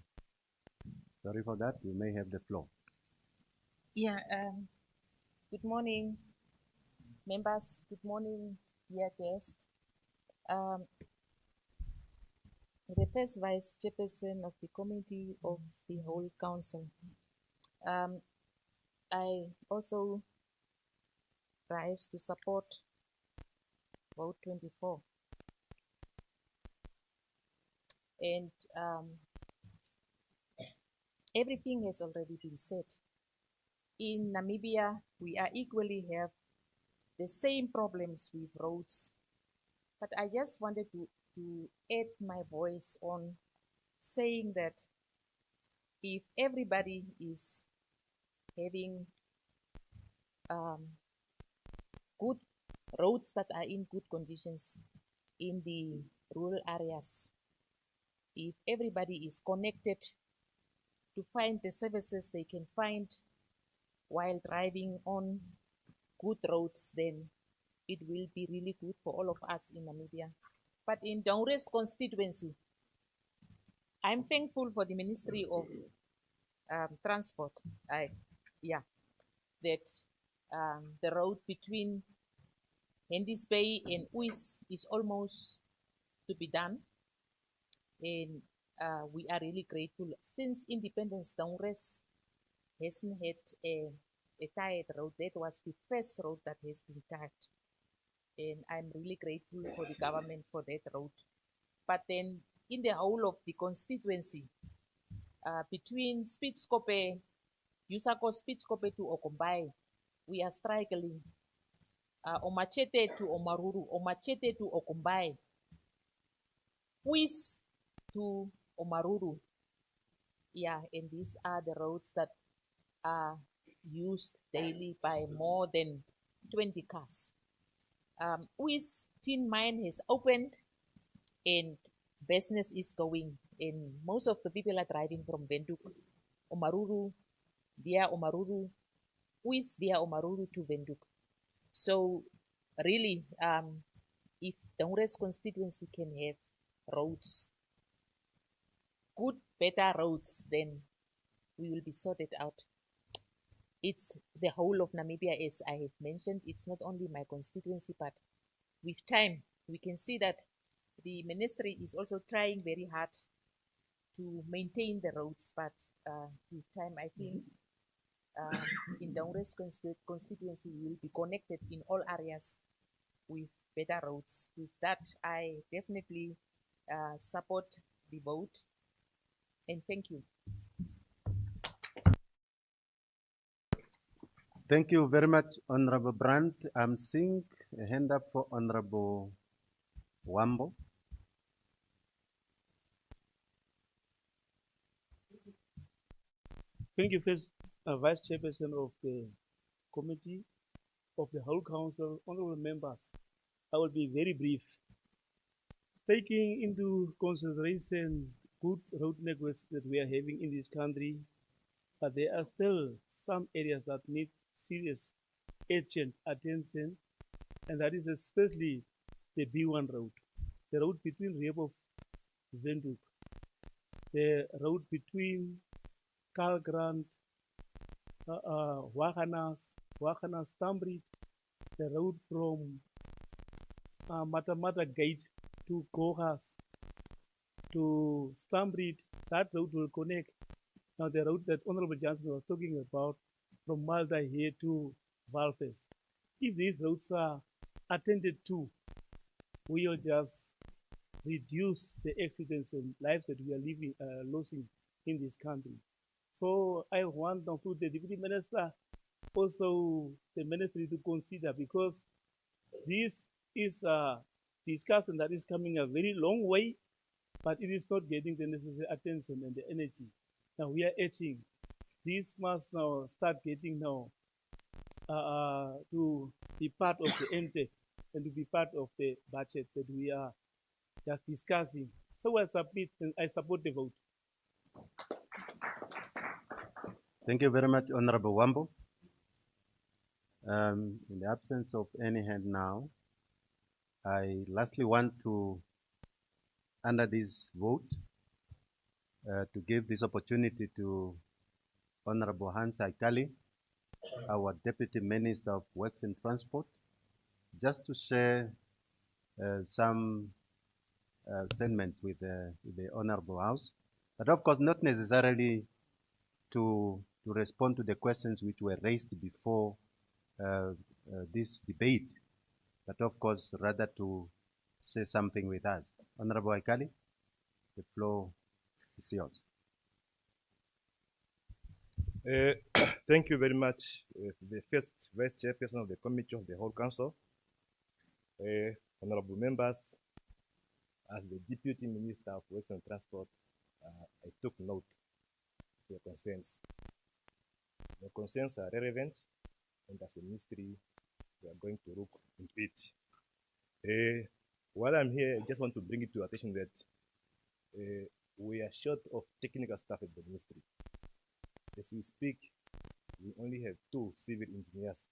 Sorry for that. You may have the floor. Yeah, good morning, members. Good morning, dear guests. The first Vice Chairperson of the Committee of the Whole Council. I also rise to support vote 24. And everything has already been said. In Namibia, we are equally have the same problems with roads. But I just wanted to add my voice on saying that if everybody is having good roads that are in good conditions in the rural areas, if everybody is connected to find the services they can find while driving on good roads, then it will be really good for all of us in Namibia. But in Dongres constituency, I'm thankful for the Ministry of Transport. That the road between Hendy's Bay and Uis is almost to be done. And we are really grateful. Since independence, Dongres hasn't had a tired road. That was the first road that has been tired. And I'm really grateful for the government for that road. But then in the whole of the constituency, between Spitskope, Yusako Spitskope to Okombai, we are struggling. Omachete to Omaruru, Omachete to Okombai, Puis to Omaruru. Yeah, and these are the roads that are used daily by more than 20 cars. Puis tin mine has opened and business is going, and most of the people are driving from Windhoek, Omaruru, via Omaruru, Puis via Omaruru to Windhoek. So really, if Dongres constituency can have roads, good, better roads, then we will be sorted out. It's the whole of Namibia, as I have mentioned. It's not only my constituency, but with time, we can see that the ministry is also trying very hard to maintain the roads, but with time, I think in Dongres constituency, we will be connected in all areas with better roads. With that, I definitely support the vote, and thank you. Thank you very much, Honorable Brandt. I'm seeing a hand up for Honorable Wambo. Thank you, First Vice Chairperson of the Committee of the Whole Council, honorable members. I will be very brief. Taking into consideration good road networks that we are having in this country, but there are still some areas that need serious, urgent attention, and that is especially the B1 road, the road between Rebo Windhoek, the road between Kalgrand, Waganas, Stambridge, the road from Matamata Gate to Gogas to Stambridge. That road will connect. Now the road that Honorable Johnson was talking about from Malta here to Valfes. If these roads are attended to, we will just reduce the accidents and lives that we are losing in this country. So I want to put the Deputy Minister, also the Ministry to consider, because this is a discussion that is coming a very long way, but it is not getting the necessary attention and the energy. Now we are urging this must now start getting now to be part of the NTEC and to be part of the budget that we are just discussing. So I submit and I support the vote. Thank you very much, Honorable Wambo. In the absence of any hand now, I lastly want to, under this vote, to give this opportunity to Honorable Hans Aikali, our Deputy Minister of Works and Transport, just to share some sentiments with the Honorable House, but of course not necessarily to respond to the questions which were raised before this debate, but of course rather to say something with us. Honorable Aikali, the floor is yours. Thank you very much, the first Vice Chairperson of the Committee of the Whole Council, honorable members. As the Deputy Minister of Works and Transport, I took note of your concerns. The concerns are relevant, and as a ministry, we are going to look into it. While I'm here, I just want to bring it to your attention that we are short of technical staff at the ministry. As we speak, we only have 2 civil engineers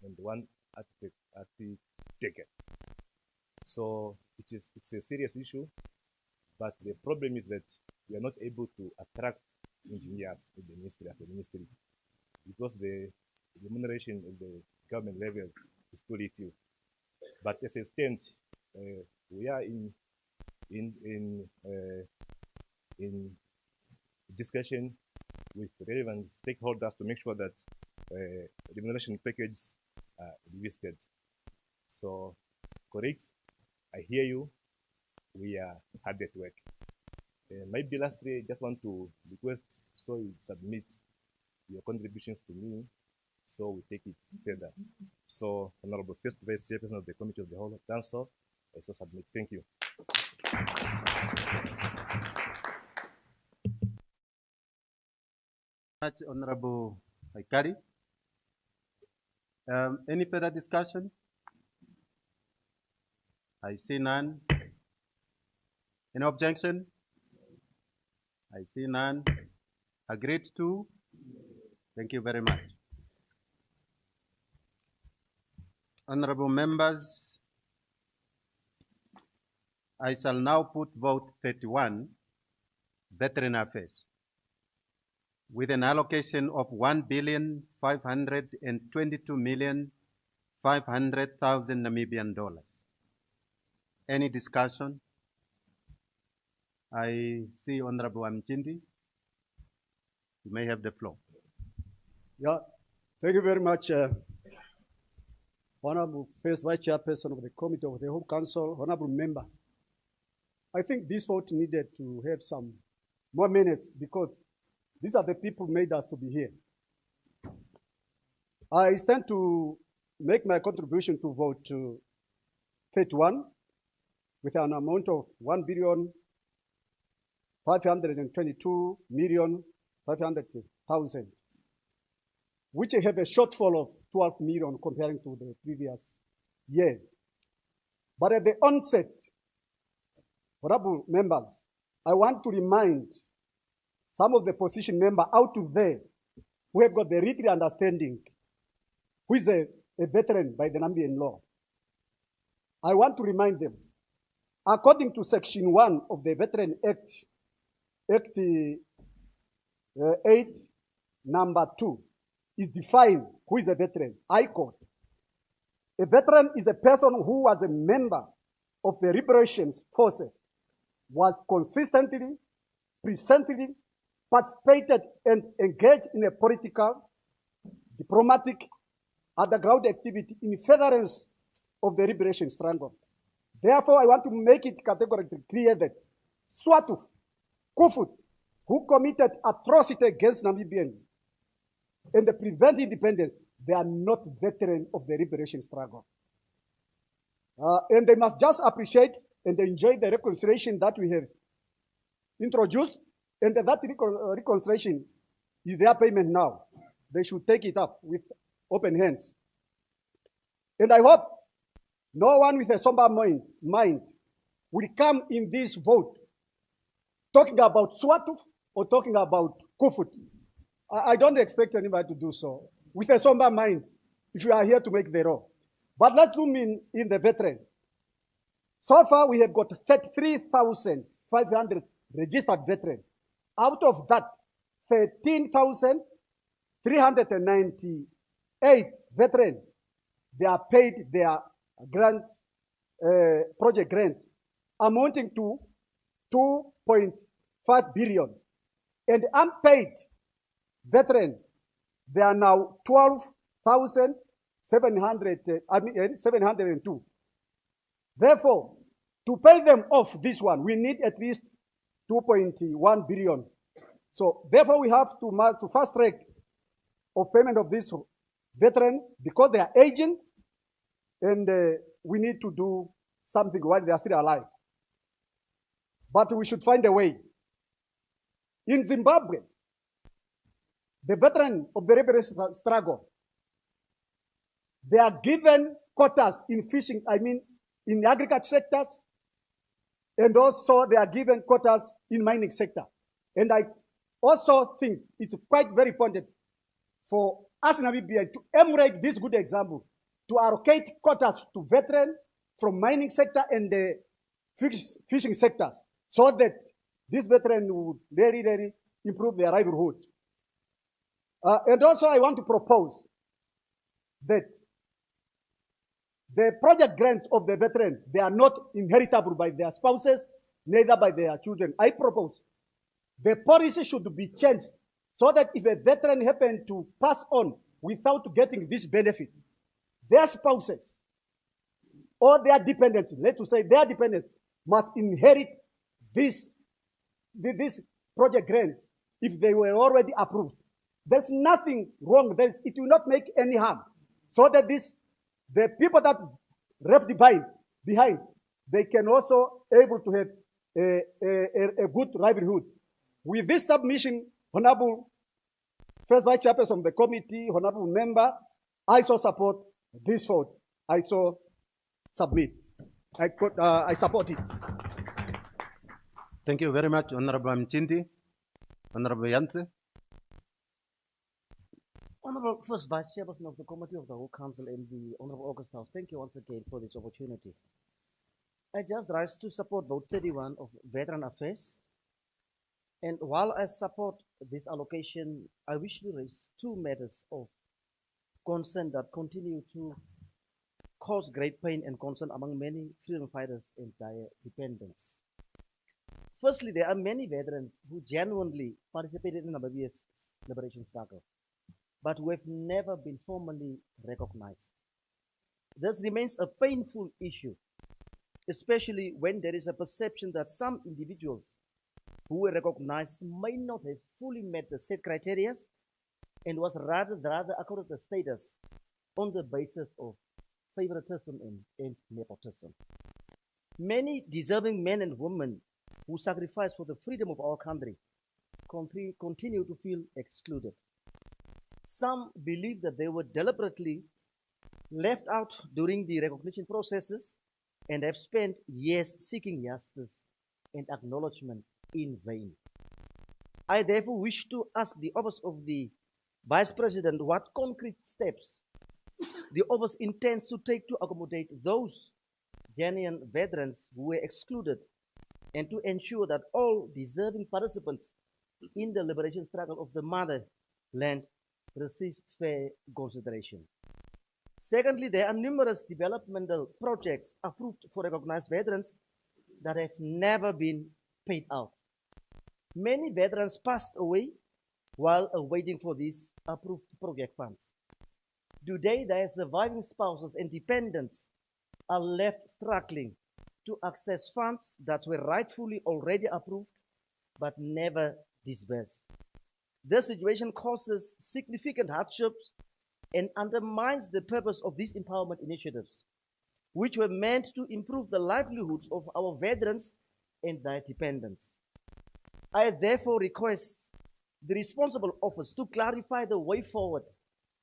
and 1 architect. So it's a serious issue, but the problem is that we are not able to attract engineers in the ministry as a ministry because the remuneration at the government level is too little. But as a stand, we are in discussion with relevant stakeholders to make sure that remuneration packages are listed. So, colleagues, I hear you. We are hard at work. Maybe lastly, I just want to request so you submit your contributions to me so we take it further. So, Honorable First Vice Chairperson of the Committee of the Whole Council, I so submit. Thank you. Much, Honorable Aikari. Any further discussion? I see none. Any objection? I see none. Agreed to? Thank you very much. Honorable members, I shall now put vote 31, Veteran Affairs, with an allocation of 1,522,500,000 Namibian dollars. Any discussion? I see Honorable Amchindi. You may have the floor. Yeah, thank you very much, Honorable First Vice Chairperson of the Committee of the Whole Council, Honorable Member. I think this vote needed to have some more minutes because these are the people who made us to be here. I stand to make my contribution to vote 31 with an amount of 1,522,500,000, which have a shortfall of 12 million comparing to the previous year. But at the onset, honorable members, I want to remind some of the position members out there who have got the written understanding, who is a veteran by the Nambian law. I want to remind them, according to Section 1 of the Veteran Act, Act 8, number 2, is defined who is a veteran. I quote, a veteran is a person who was a member of the liberation forces, was consistently, presently participated and engaged in a political, diplomatic, underground activity in furtherance of the liberation struggle. Therefore, I want to make it categorically clear that Swatuf, Kufut, who committed atrocity against Namibian and the prevent independence, they are not veterans of the liberation struggle. And they must just appreciate and enjoy the reconciliation that we have introduced, and that reconciliation is their payment now. They should take it up with open hands. And I hope no one with a somber mind will come in this vote talking about Swatuf or talking about Kufut. I don't expect anybody to do so with a somber mind if you are here to make the law. But let's zoom in the veteran. So far, we have got 33,500 registered veterans. Out of that, 13,398 veterans, they are paid their grant, project grant, amounting to 2.5 billion. And unpaid veterans, they are now 12,702. Therefore, to pay them off this one, we need at least 2.1 billion. So therefore, we have to fast track of payment of this veteran because they are aging, and we need to do something while they are still alive. But we should find a way. In Zimbabwe, the veteran of the liberation struggle, they are given quotas in fishing, in agriculture sectors, and also they are given quotas in mining sector. And I also think it's quite very important for us in Namibia to emulate this good example, to allocate quotas to veterans from mining sector and the fishing sectors, so that this veteran would very, very improve their livelihood. And also I want to propose that the project grants of the veteran, they are not inheritable by their spouses, neither by their children. I propose the policy should be changed so that if a veteran happens to pass on without getting this benefit, their spouses or their dependents, let's say their dependents, must inherit this project grants if they were already approved. There's nothing wrong. It will not make any harm. So that the people that left behind, they can also able to have a good livelihood. With this submission, Honorable First Vice Chairperson of the committee, Honorable Member, I so support this vote. I so submit. I support it. Thank you very much, Honorable Mchindi. Honorable Yance. Honorable First Vice Chairperson of the Committee of the Whole Council and the Honorable August House, thank you once again for this opportunity. I just rise to support Vote 31 of Veteran Affairs. And while I support this allocation, I wish to raise two matters of concern that continue to cause great pain and concern among many freedom fighters and their dependents. Firstly, there are many veterans who genuinely participated in Namibia's liberation struggle, but who have never been formally recognized. This remains a painful issue, especially when there is a perception that some individuals who were recognized may not have fully met the set criteria and was rather accorded the status on the basis of favoritism and nepotism. Many deserving men and women who sacrificed for the freedom of our country continue to feel excluded. Some believe that they were deliberately left out during the recognition processes and have spent years seeking justice and acknowledgement in vain. I therefore wish to ask the office of the Vice President what concrete steps the office intends to take to accommodate those genuine veterans who were excluded and to ensure that all deserving participants in the liberation struggle of the motherland receive fair consideration. Secondly, there are numerous developmental projects approved for recognized veterans that have never been paid out. Many veterans passed away while awaiting for these approved project funds. Today, their surviving spouses and dependents are left struggling to access funds that were rightfully already approved but never disbursed. This situation causes significant hardships and undermines the purpose of these empowerment initiatives, which were meant to improve the livelihoods of our veterans and their dependents. I therefore request the responsible office to clarify the way forward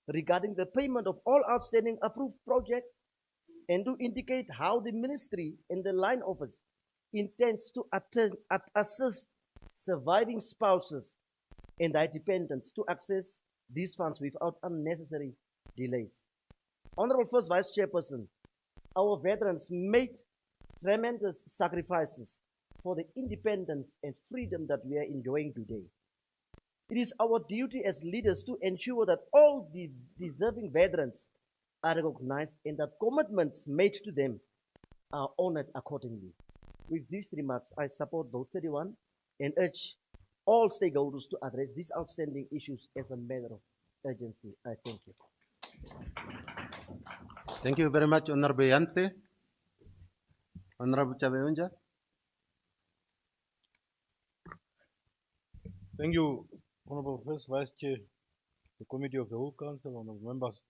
regarding the payment of all outstanding approved projects and to indicate how the ministry and the line office intends to assist surviving spouses and their dependents to access these funds without unnecessary delays. Honorable First Vice Chairperson, our veterans made tremendous sacrifices for the independence and freedom that we are enjoying today. It is our duty as leaders to ensure that all the deserving veterans are recognized and that commitments made to them are honored accordingly. With these remarks, I support Vote 31 and urge all stakeholders to address these outstanding issues as a matter of urgency. I thank you. Thank you very much, Honorable Yantse. Honorable Chabeunja. Thank you, Honorable First Vice Chair, the Committee of the Whole Council, Honorable members.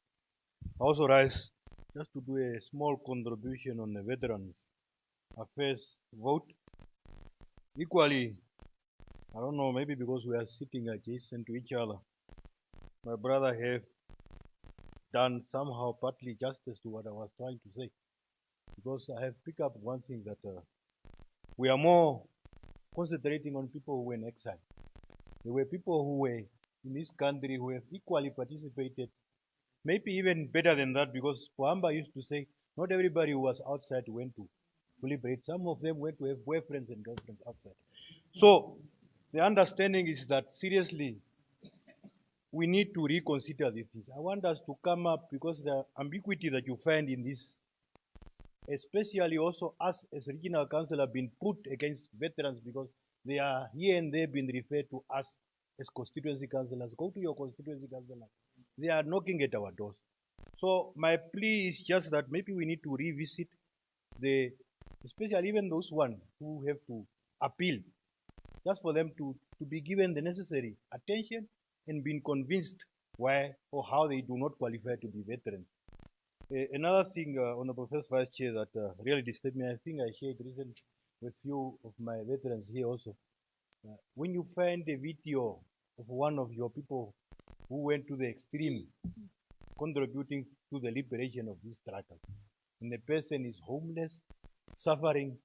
I also rise just to do a small contribution on the Veterans Affairs vote. Equally, I don't know, maybe because we are sitting adjacent to each other, my brother have done somehow partly justice to what I was trying to say. Because I have picked up one thing that we are more concentrating on people who were in exile. There were people who were in this country who have equally participated, maybe even better than that, because Pohamba used to say, not everybody who was outside went to liberate. Some of them went to have boyfriends and girlfriends outside. So the understanding is that seriously, we need to reconsider these things. I want us to come up, because the ambiguity that you find in this, especially also us as regional council have been put against veterans because they are here and there been referred to us as constituency councillors. Go to your constituency councillor. They are knocking at our doors. So my plea is just that maybe we need to revisit the, especially even those ones who have to appeal, just for them to be given the necessary attention and being convinced why or how they do not qualify to be veterans. Another thing, Honorable First Vice Chair, that really disturbed me, I think I shared recently with few of my veterans here also. When you find a video of one of your people who went to the extreme, contributing to the liberation of this struggle, and the person is homeless, suffering,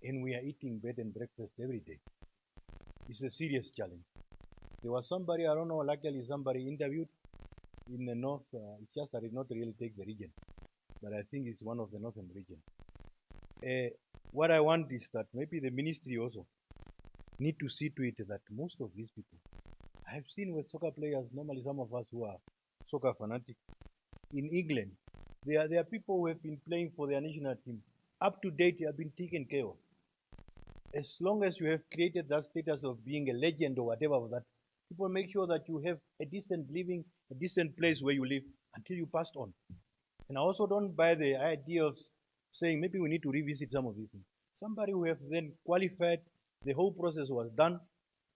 and we are eating bed and breakfast every day, it's a serious challenge. There was somebody, I don't know, luckily somebody interviewed in the north, it's just that it did not really take the region, but I think it's one of the northern region. What I want is that maybe the ministry also need to see to it that most of these people, I have seen with soccer players, normally some of us who are soccer fanatics, in England, there are people who have been playing for their national team. Up to date, they have been taken care of. As long as you have created that status of being a legend or whatever of that, people make sure that you have a decent living, a decent place where you live until you passed on. And I also don't buy the idea of saying maybe we need to revisit some of these things. Somebody who have then qualified, the whole process was done,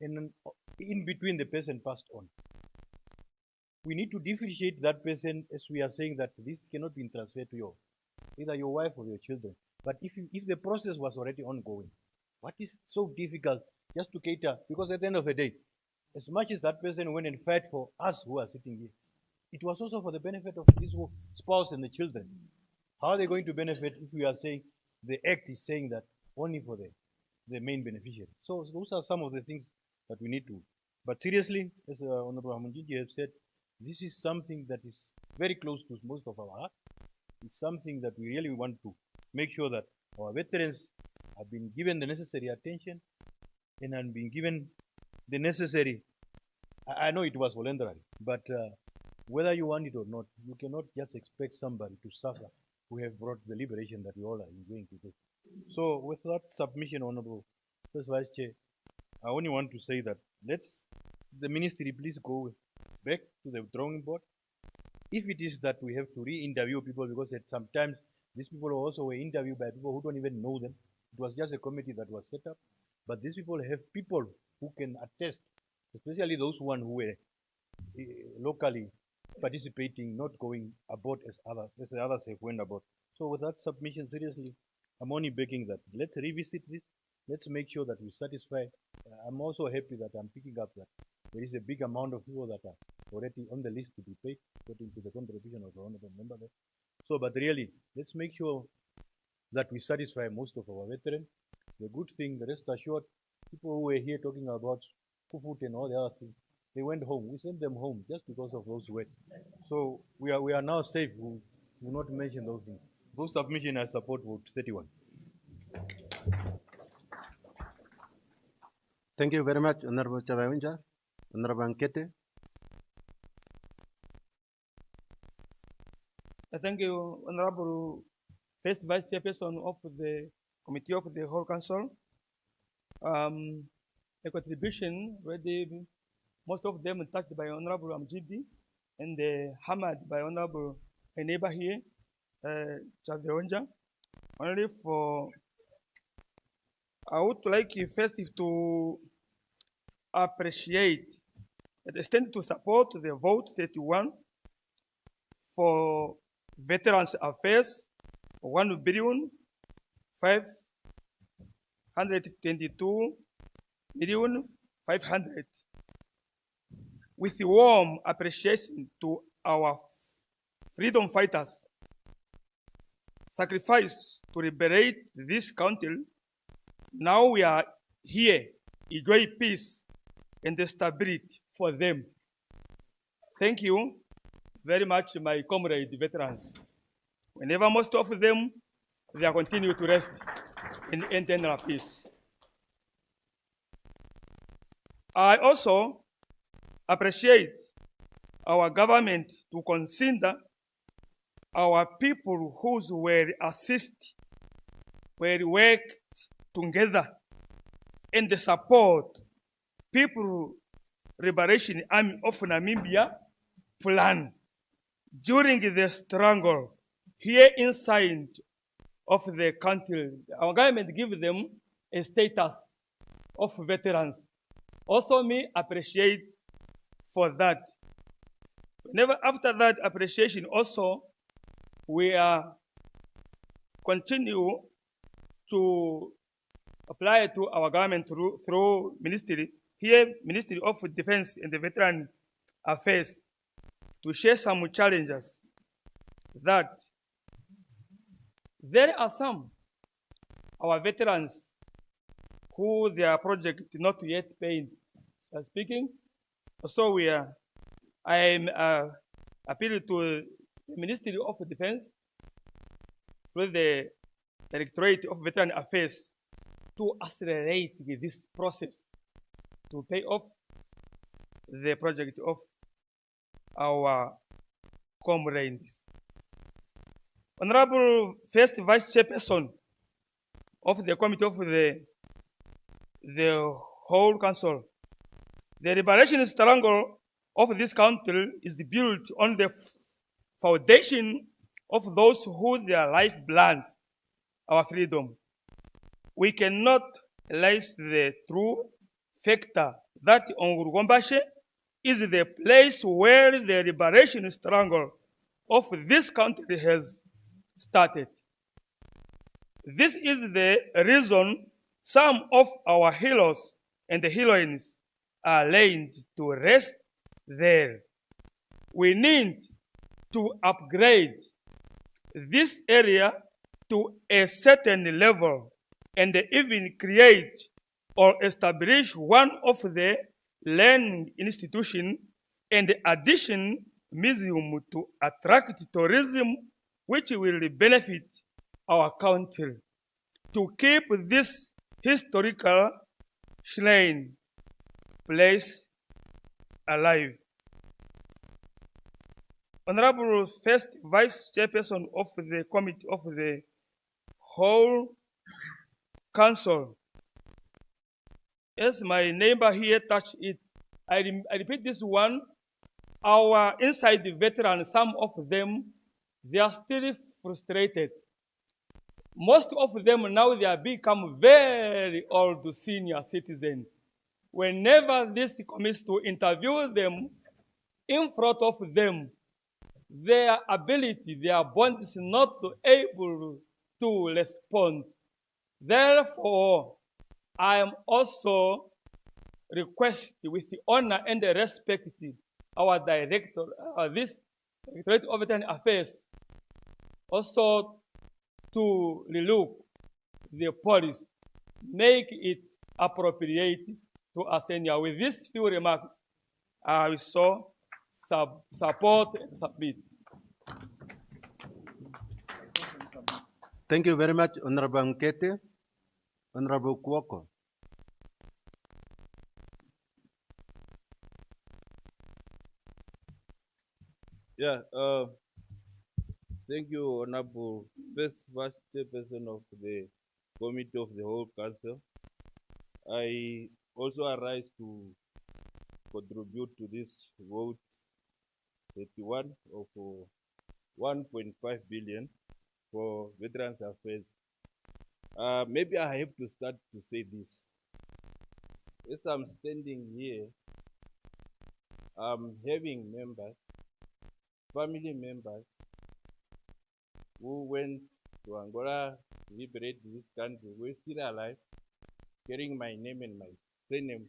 and in between the person passed on. We need to differentiate that person, as we are saying that this cannot be transferred to either your wife or your children. But if the process was already ongoing, what is so difficult just to cater? Because at the end of the day, as much as that person went and fought for us who are sitting here, it was also for the benefit of his spouse and the children. How are they going to benefit if we are saying the act is saying that only for the main beneficiary? So those are some of the things that we need to But seriously, as Honorable Hamunjiji has said, this is something that is very close to most of our heart. It's something that we really want to make sure that our veterans have been given the necessary attention and have been given the necessary. I know it was voluntary, but whether you want it or not, you cannot just expect somebody to suffer who have brought the liberation that we all are enjoying today. So with that submission, Honorable First Vice Chair, I only want to say that let's the ministry please go back to the drawing board. If it is that we have to re-interview people, because at sometimes these people also were interviewed by people who don't even know them. It was just a committee that was set up, but these people have people who can attest, especially those who were locally participating, not going aboard as the others have went aboard. So with that submission, seriously, I'm only begging that let's revisit this. Let's make sure that we satisfy. I'm also happy that I'm picking up that there is a big amount of people that are already on the list to be paid according to the contribution of the honorable member there. So, but really, let's make sure that we satisfy most of our veterans. The good thing, the rest assured, people who were here talking about Kufut and all the other things, they went home. We sent them home just because of those words. So we are now safe. We will not mention those things. Those submission I support vote 31. Thank you very much, Honorable Chavawinja. Honorable Nkete. Thank you, Honorable First Vice Chairperson of the Committee of the Whole Council. A contribution already, most of them touched by Honorable Amjidi and hammered by Honorable neighbor here, Chavdeonja. Only for, I would like first to appreciate the extent to support the vote 31 for Veterans Affairs, 1,522,500,000, with warm appreciation to our freedom fighters' sacrifice to liberate this country. Now we are here, enjoy peace and stability for them. Thank you very much, my comrade veterans. Whenever most of them, they continue to rest in internal peace. I also appreciate our government to consider our people whose were assist, were worked together and support People Liberation Army of Namibia plan during the struggle here inside of the country. Our government give them a status of veterans. Also me appreciate for that. Never after that appreciation also, we are continue to apply to our government through ministry, here Ministry of Defense and the Veteran Affairs, to share some challenges that there are some our veterans who their project not yet paid. Speaking, so I am appealing to the Ministry of Defense, with the Directorate of Veteran Affairs, to accelerate this process to pay off the project of our comrades. Honorable First Vice Chairperson of the Committee of the Whole Council, the liberation struggle of this country is built on the foundation of those who their lifeblood, our freedom. We cannot realize the true factor that Ongurugombashe is the place where the liberation struggle of this country has started. This is the reason some of our heroes and heroines are laid to rest there. We need to upgrade this area to a certain level and even create or establish one of the learning institution, and addition museum to attract tourism, which will benefit our country. To keep this historical shrine place alive. Honorable First Vice Chairperson of the Committee of the Whole Council, as my neighbor here touched it, I repeat this one. Our inside the veterans, some of them, they are still frustrated. Most of them now they have become very old senior citizens. Whenever this comes to interview them, in front of them, their ability, their bond is not able to respond. Therefore, I am also request with the honor and the respect our director, this Directorate of Veteran Affairs, also to relook the policy, make it appropriate to Asenia. With these few remarks, I will so support and submit. Thank you very much, Honorable Nkete. Honorable Kwoko. Yeah, thank you, Honorable First Vice Chairperson of the Committee of the Whole Council. I also arise to contribute to this vote 31 of 1.5 billion for Veterans Affairs. Maybe I have to start to say this. As I'm standing here, I'm having members, family members, who went to Angola to liberate this country, who are still alive, carrying my name and my surname,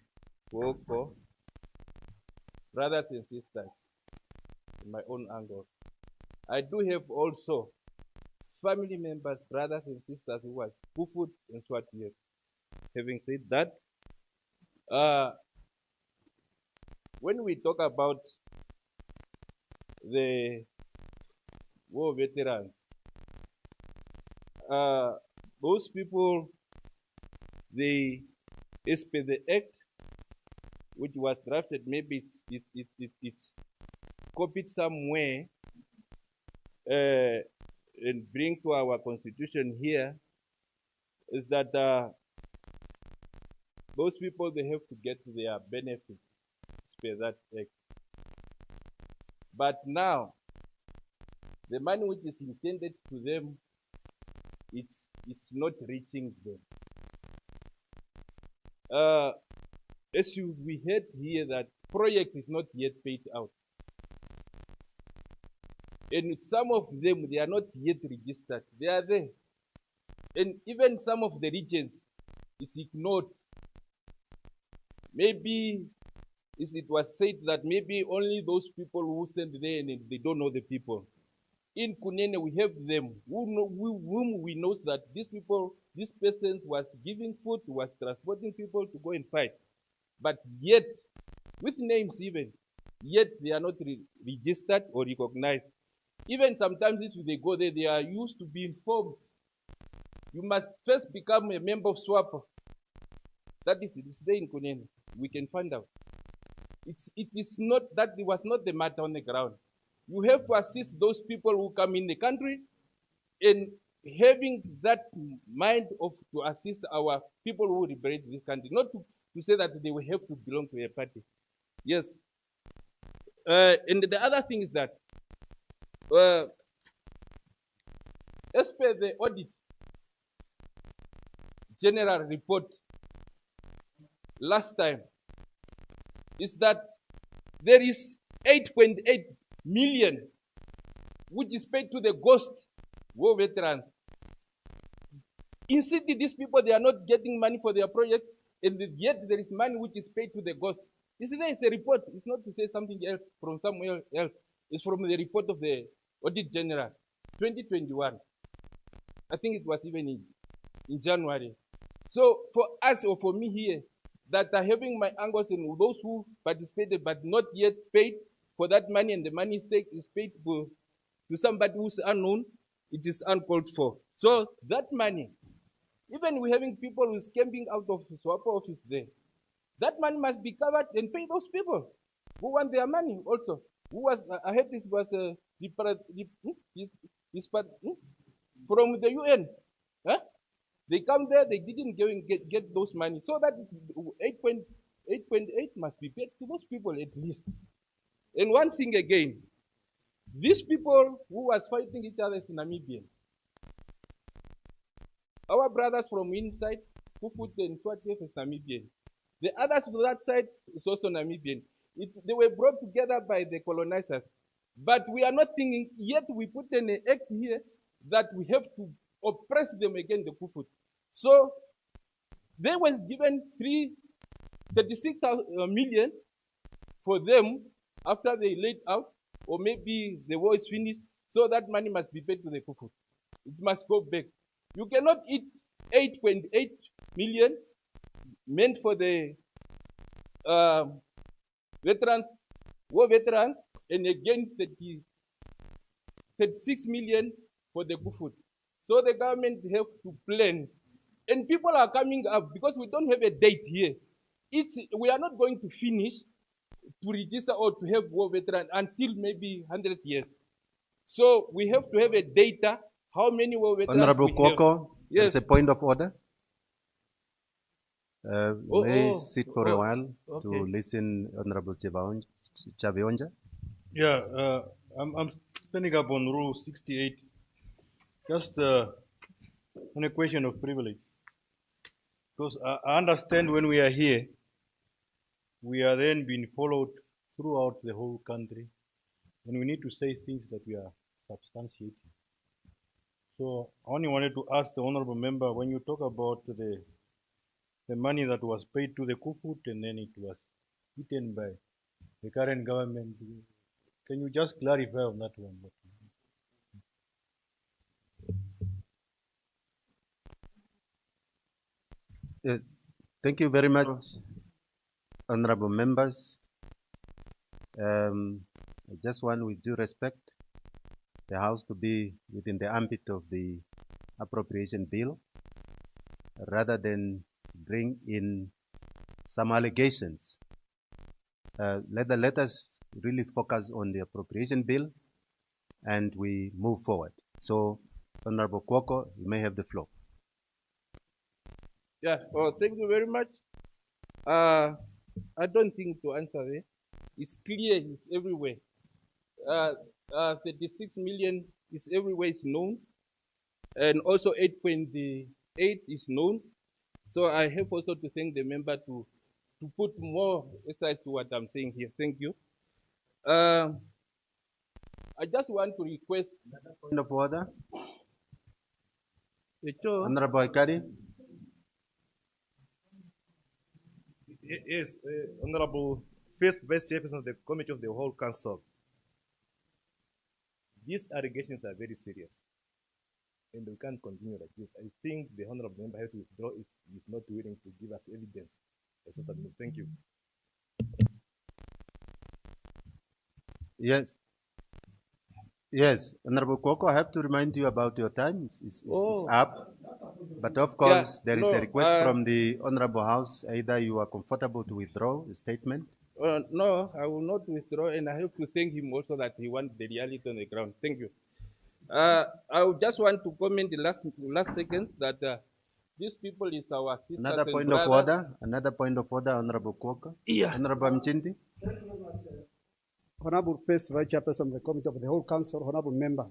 Woko, brothers and sisters, in my own angle. I do have also family members, brothers and sisters who was Pufut and Swatiyet. Having said that, when we talk about the war veterans, those people, they, as per the act which was drafted, maybe it's copied somewhere and bring to our constitution here, is that those people, they have to get their benefits as per that act. But now, the money which is intended to them, it's not reaching them. As we heard here, that project is not yet paid out. And some of them, they are not yet registered. They are there. And even some of the regions, it's ignored. Maybe it was said that maybe only those people who stand there and they don't know the people. In Kunene, we have them whom we know that these people, this person was giving food, was transporting people to go and fight. But yet, with names even, yet they are not registered or recognized. Even sometimes if they go there, they are used to be informed. You must first become a member of SWAP. That is, it's there in Kunene. We can find out. It is not that it was not the matter on the ground. You have to assist those people who come in the country in having that mind of to assist our people who liberate this country, not to say that they will have to belong to a party. Yes. And the other thing is that as per the audit general report last time, is that there is 8.8 million which is paid to the ghost war veterans. In city, these people, they are not getting money for their project, and yet there is money which is paid to the ghost. You see, there is a report. It's not to say something else from somewhere else. It's from the report of the Audit General, 2021. I think it was even in January. So for us, or for me here, that are having my uncles and those who participated but not yet paid for that money, and the money stake is paid to somebody who's unknown, it is uncalled for. So that money, even we're having people who's camping out of the swap office there, that money must be covered and pay those people who want their money also. Who was, I heard this was from the UN. Huh? They come there, they didn't get those money. So that 8.8 must be paid to those people at least. And one thing again, these people who was fighting each other is Namibian. Our brothers from inside, who put in Swatef is Namibian. The others from that side is also Namibian. They were brought together by the colonizers. But we are not thinking, yet we put an act here that we have to oppress them again, the Kufut. So they was given 36 million for them after they laid out, or maybe the war is finished, so that money must be paid to the Kufut. It must go back. You cannot eat 8.8 million meant for the veterans, war veterans, and again 36 million for the Kufut. So the government have to plan. And people are coming up because we don't have a date here. We are not going to finish to register or to have war veterans until maybe 100 years. So we have to have a data, how many war veterans Honorable we Kwoko, have. Yes. there's a point of order. May sit for a while okay. to listen, Honorable Chavionja. Yeah, I'm standing up on Rule 68, just on a question of privilege. Because I understand when we are here, we are then being followed throughout the whole country, and we need to say things that we are substantiating. So I only wanted to ask the honorable member, when you talk about the money that was paid to the Kufut and then it was eaten by the current government, can you just clarify on that one? Thank you very much, honorable members. I just want, with due respect, the House to be within the ambit of the Appropriation Bill, rather than bring in some allegations. Let us really focus on the Appropriation Bill and we move forward. So, Honorable Kwoko, you may have the floor. Yeah, well, thank you very much. I don't think to answer there. It's clear, it's everywhere. 36 million is everywhere, it's known. And also 8.8 is known. So I have also to thank the member to put more emphasis to what I'm saying here. Thank you. I just want to request. Point of order. Honorable Ikari. Yes, Honorable First Vice Chairperson of the Committee of the Whole Council. These allegations are very serious, and we can't continue like this. I think the Honorable Member has to withdraw if he is not willing to give us evidence. Thank you. Yes. Yes, Honorable Kwoko, I have to remind you about your time. It's up. But of course, there is a request from the Honorable House. Either you are comfortable to withdraw the statement. No, I will not withdraw, and I have to thank him also that he wants the reality on the ground. Thank you. I would just want to comment the last seconds that these people is our sisters Another point and of brothers. order. Another point of order, Honorable Kwoko. Yeah. Honorable Mchinti. Honorable First Vice Chairperson of the Committee of the Whole Council, Honorable Member,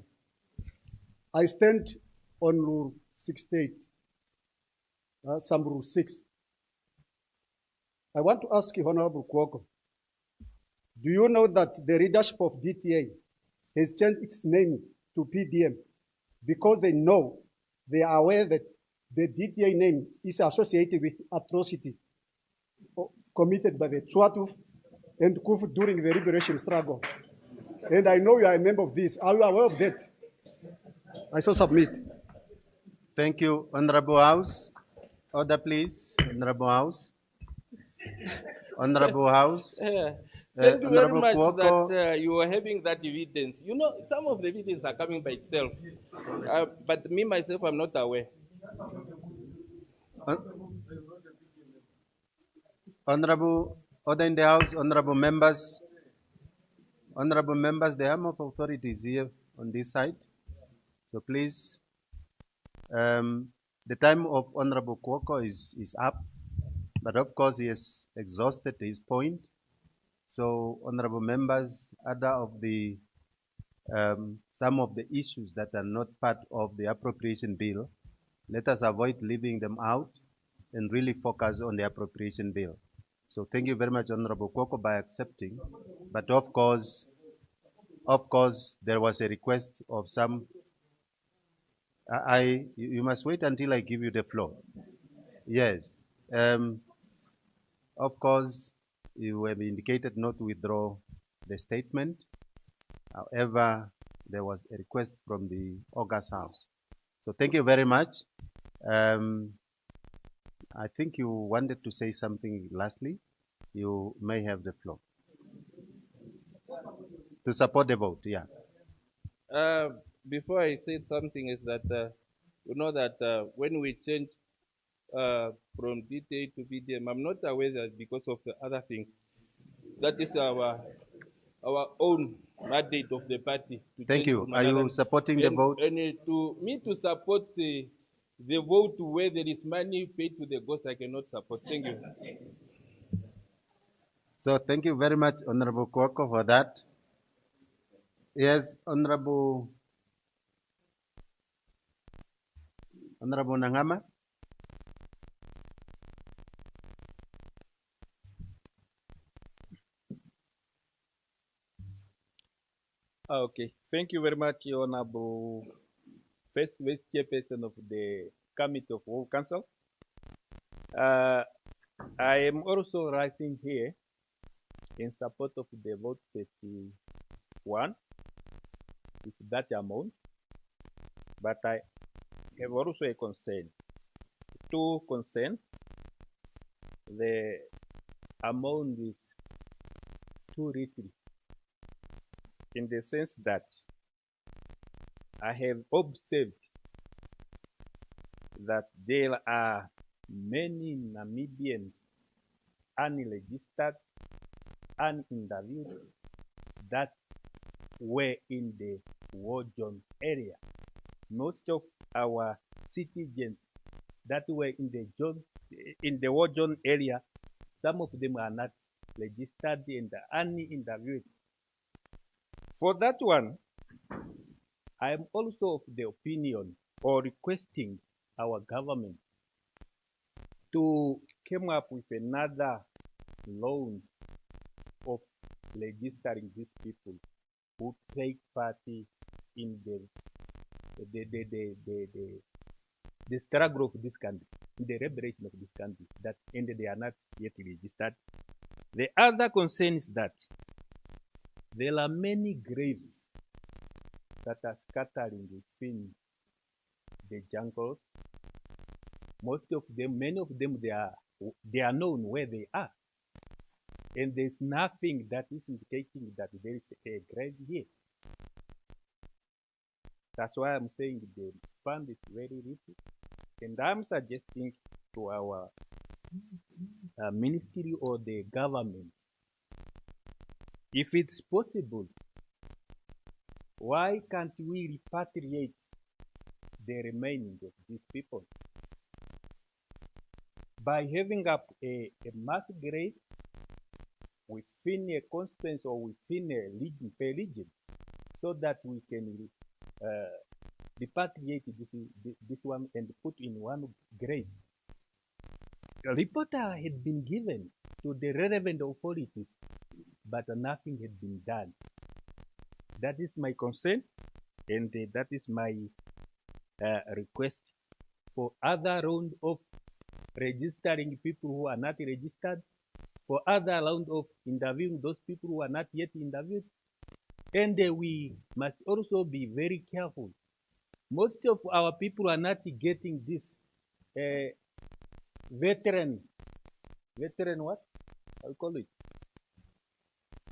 I stand on Rule 68, some Rule 6. I want to ask you, Honorable Kwoko, do you know that the leadership of DTA has changed its name to PDM because they are aware that the DTA name is associated with atrocity committed by the Tswatuf and Kufu during the liberation struggle. And I know you are a member of this. Are you aware of that? I so submit. Thank you, Honorable House. Order, please, Honorable House. Honorable House. Thank you very Honorable much Cuoco. that you are having that evidence. You know, some of the evidence are coming by itself. But me, myself, I'm not aware. Honorable, order in the House, honorable members. Honorable members, the arm of authority is here on this side. So please, the time of Honorable Cuoco is up, but of course he has exhausted his point. So honorable members, other of the some of the issues that are not part of the appropriation bill, let us avoid leaving them out and really focus on the appropriation bill. So thank you very much, Honorable Cuoco, by accepting. But of course, there was a request of some. You must wait until I give you the floor. Yes. Of course, you have indicated not to withdraw the statement. However, there was a request from the August House. So thank you very much. I think you wanted to say something lastly. You may have the floor. To support the vote, yeah. Before I say something is that, you know that when we change from DTA to BDM, I'm not aware that because of the other things. That is our own mandate of the party. Thank you. Are you supporting the vote? And to support the vote where there is money paid to the ghost, I cannot support. Thank you. So thank you very much, Honorable Cuoco, for that. Yes, Honorable Nangama. Okay, thank you very much, Honorable First Vice Chairperson of the Committee of World Council. I am also rising here in support of the vote 31 with that amount, but I have also a concern. Two concerns. The amount is too little in the sense that I have observed that there are many Namibians unregistered, uninterviewed that were in the war zone area. Most of our citizens that were in the war zone area, some of them are not registered and uninterviewed. For that one, I am also of the opinion or requesting our government to come up with another loan of registering these people who take part in the struggle of this country, in the liberation of this country, that and they are not yet registered. The other concern is that there are many graves that are scattering within the jungles. Most of them, many of them, they are known where they are. And there's nothing that is indicating that there is a grave here. That's why I'm saying the fund is very little. And I'm suggesting to our ministry or the government, if it's possible, why can't we repatriate the remaining of these people by having up a mass grave within a constituency or within a region, per region, so that we can repatriate this one and put in one grave. A report had been given to the relevant authorities, but nothing had been done. That is my concern, and that is my request for other round of registering people who are not registered, for other round of interviewing those people who are not yet interviewed. And we must also be very careful. Most of our people are not getting this veteran what? how you call it?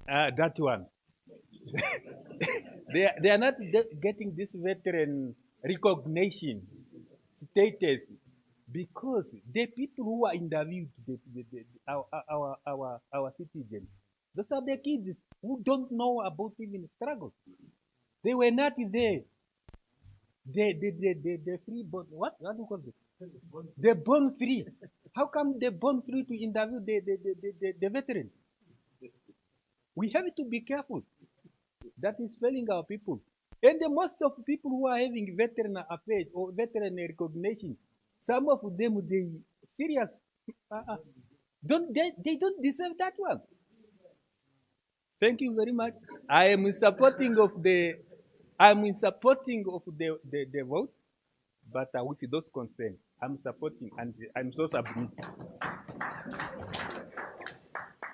That one. They are not getting this veteran recognition status because the people who are interviewed, our citizens, those are the kids who don't know about even struggle. They were not there. The free born, what do you call it? They're born free. How come they're born free to interview the veteran? We have to be careful. That is failing our people. And the most of people who are having veteran affairs or veteran recognition, some of them, they serious, they don't deserve that one. Thank you very much. I am in supporting of the vote, but with those concerns, I'm supporting and I'm so submitting.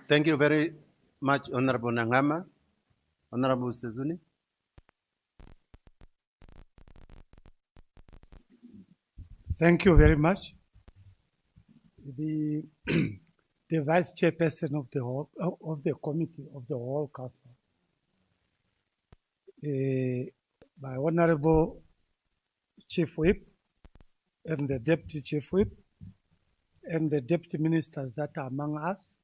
Thank you very much, Honorable Nangama. Honorable Sezuni. Thank you very much. The the vice chairperson of the committee of the whole council, my honorable chief whip, and the deputy chief whip, and the deputy ministers that are among us,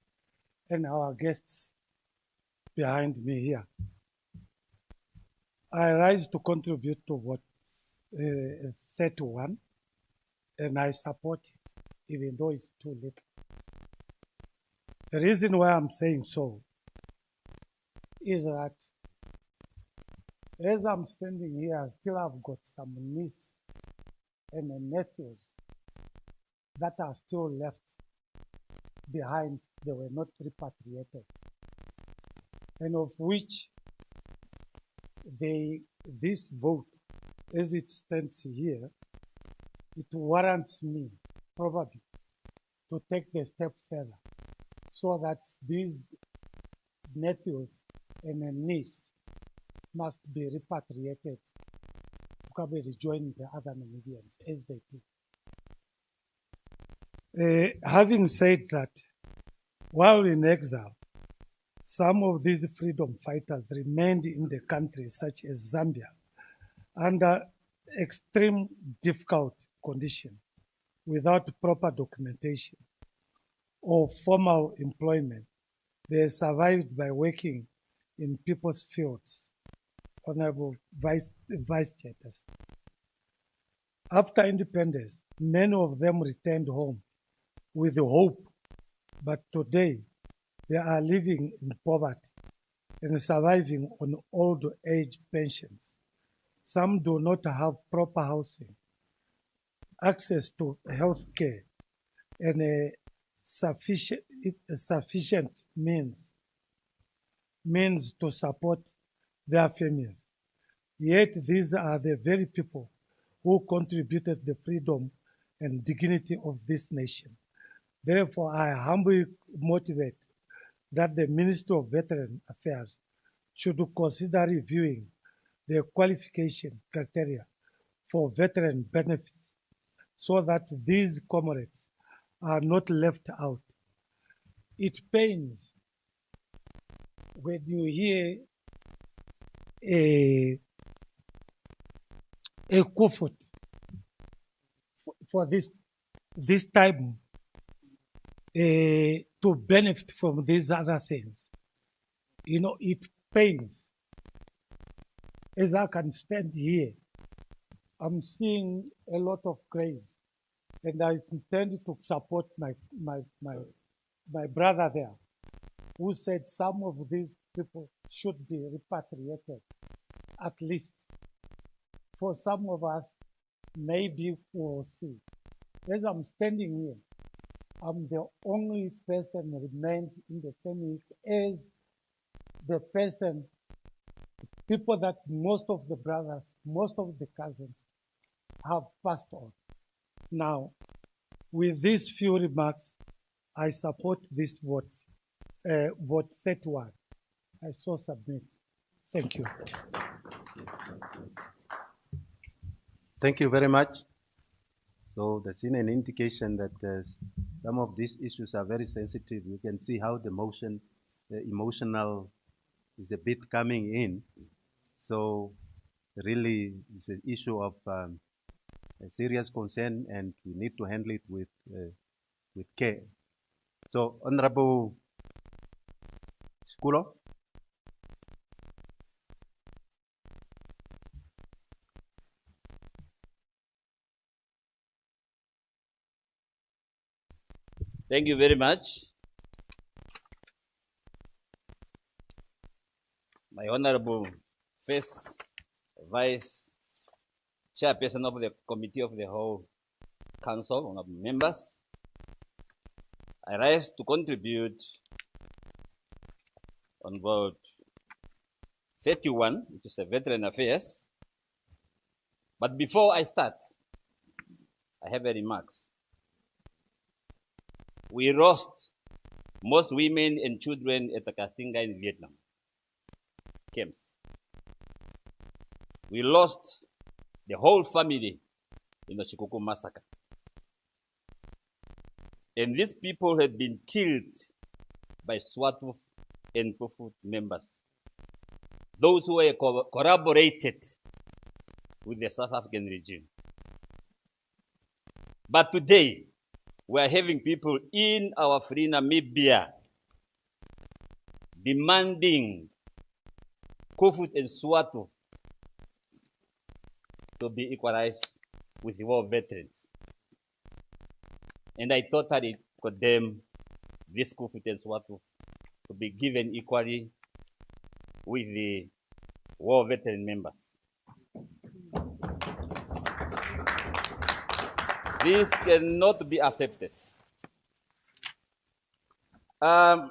and our guests behind me here. I rise to contribute to what 31, and I support it, even though it's too little. The reason why I'm saying so is that as I'm standing here, I still have got some nieces and nephews that are still left behind. They were not repatriated, and of which this vote, as it stands here, it warrants me probably to take the step further so that these nephews and a niece must be repatriated to come and rejoin the other Namibians as they do. Having said that, while in exile, some of these freedom fighters remained in the country, such as Zambia, under extreme difficult conditions without proper documentation or formal employment. They survived by working in people's fields. Honorable Vice Chairperson. After independence, many of them returned home with hope, but today they are living in poverty and surviving on old age pensions. Some do not have proper housing, access to health care, and sufficient means to support their families. Yet these are the very people who contributed the freedom and dignity of this nation. Therefore, I humbly motivate that the Ministry of Veteran Affairs should consider reviewing the qualification criteria for veteran benefits so that these comrades are not left out. It pains when you hear a comfort for this time to benefit from these other things. You know, it pains. As I can stand here, I'm seeing a lot of graves, and I intend to support my brother there, who said some of these people should be repatriated, at least. For some of us, maybe we'll see. As I'm standing here, I'm the only person remained in the family as the person, people that most of the brothers, most of the cousins have passed on. Now, with these few remarks, I support this vote, vote 31. I so submit. Thank you. Thank you very much. So there's been an indication that some of these issues are very sensitive. You can see how the emotional is a bit coming in. So really it's an issue of a serious concern, and we need to handle it with care. So Honorable Skulo. Thank you very much. My Honorable First Vice Chairperson of the Committee of the Whole Council, honorable members, I rise to contribute on vote 31, which is a Veteran Affairs. But before I start, I have a remarks. We lost most women and children at the Kasinga in Vietnam camps. We lost the whole family in the Shikoku massacre. And these people had been killed by SWAT and POFUT members. Those who were collaborated with the South African regime. But today, we are having people in our free Namibia demanding POFUT and SWAT to be equalized with the war veterans. And I totally condemn this POFUT and SWAT to be given equally with the war veteran members. This cannot be accepted. At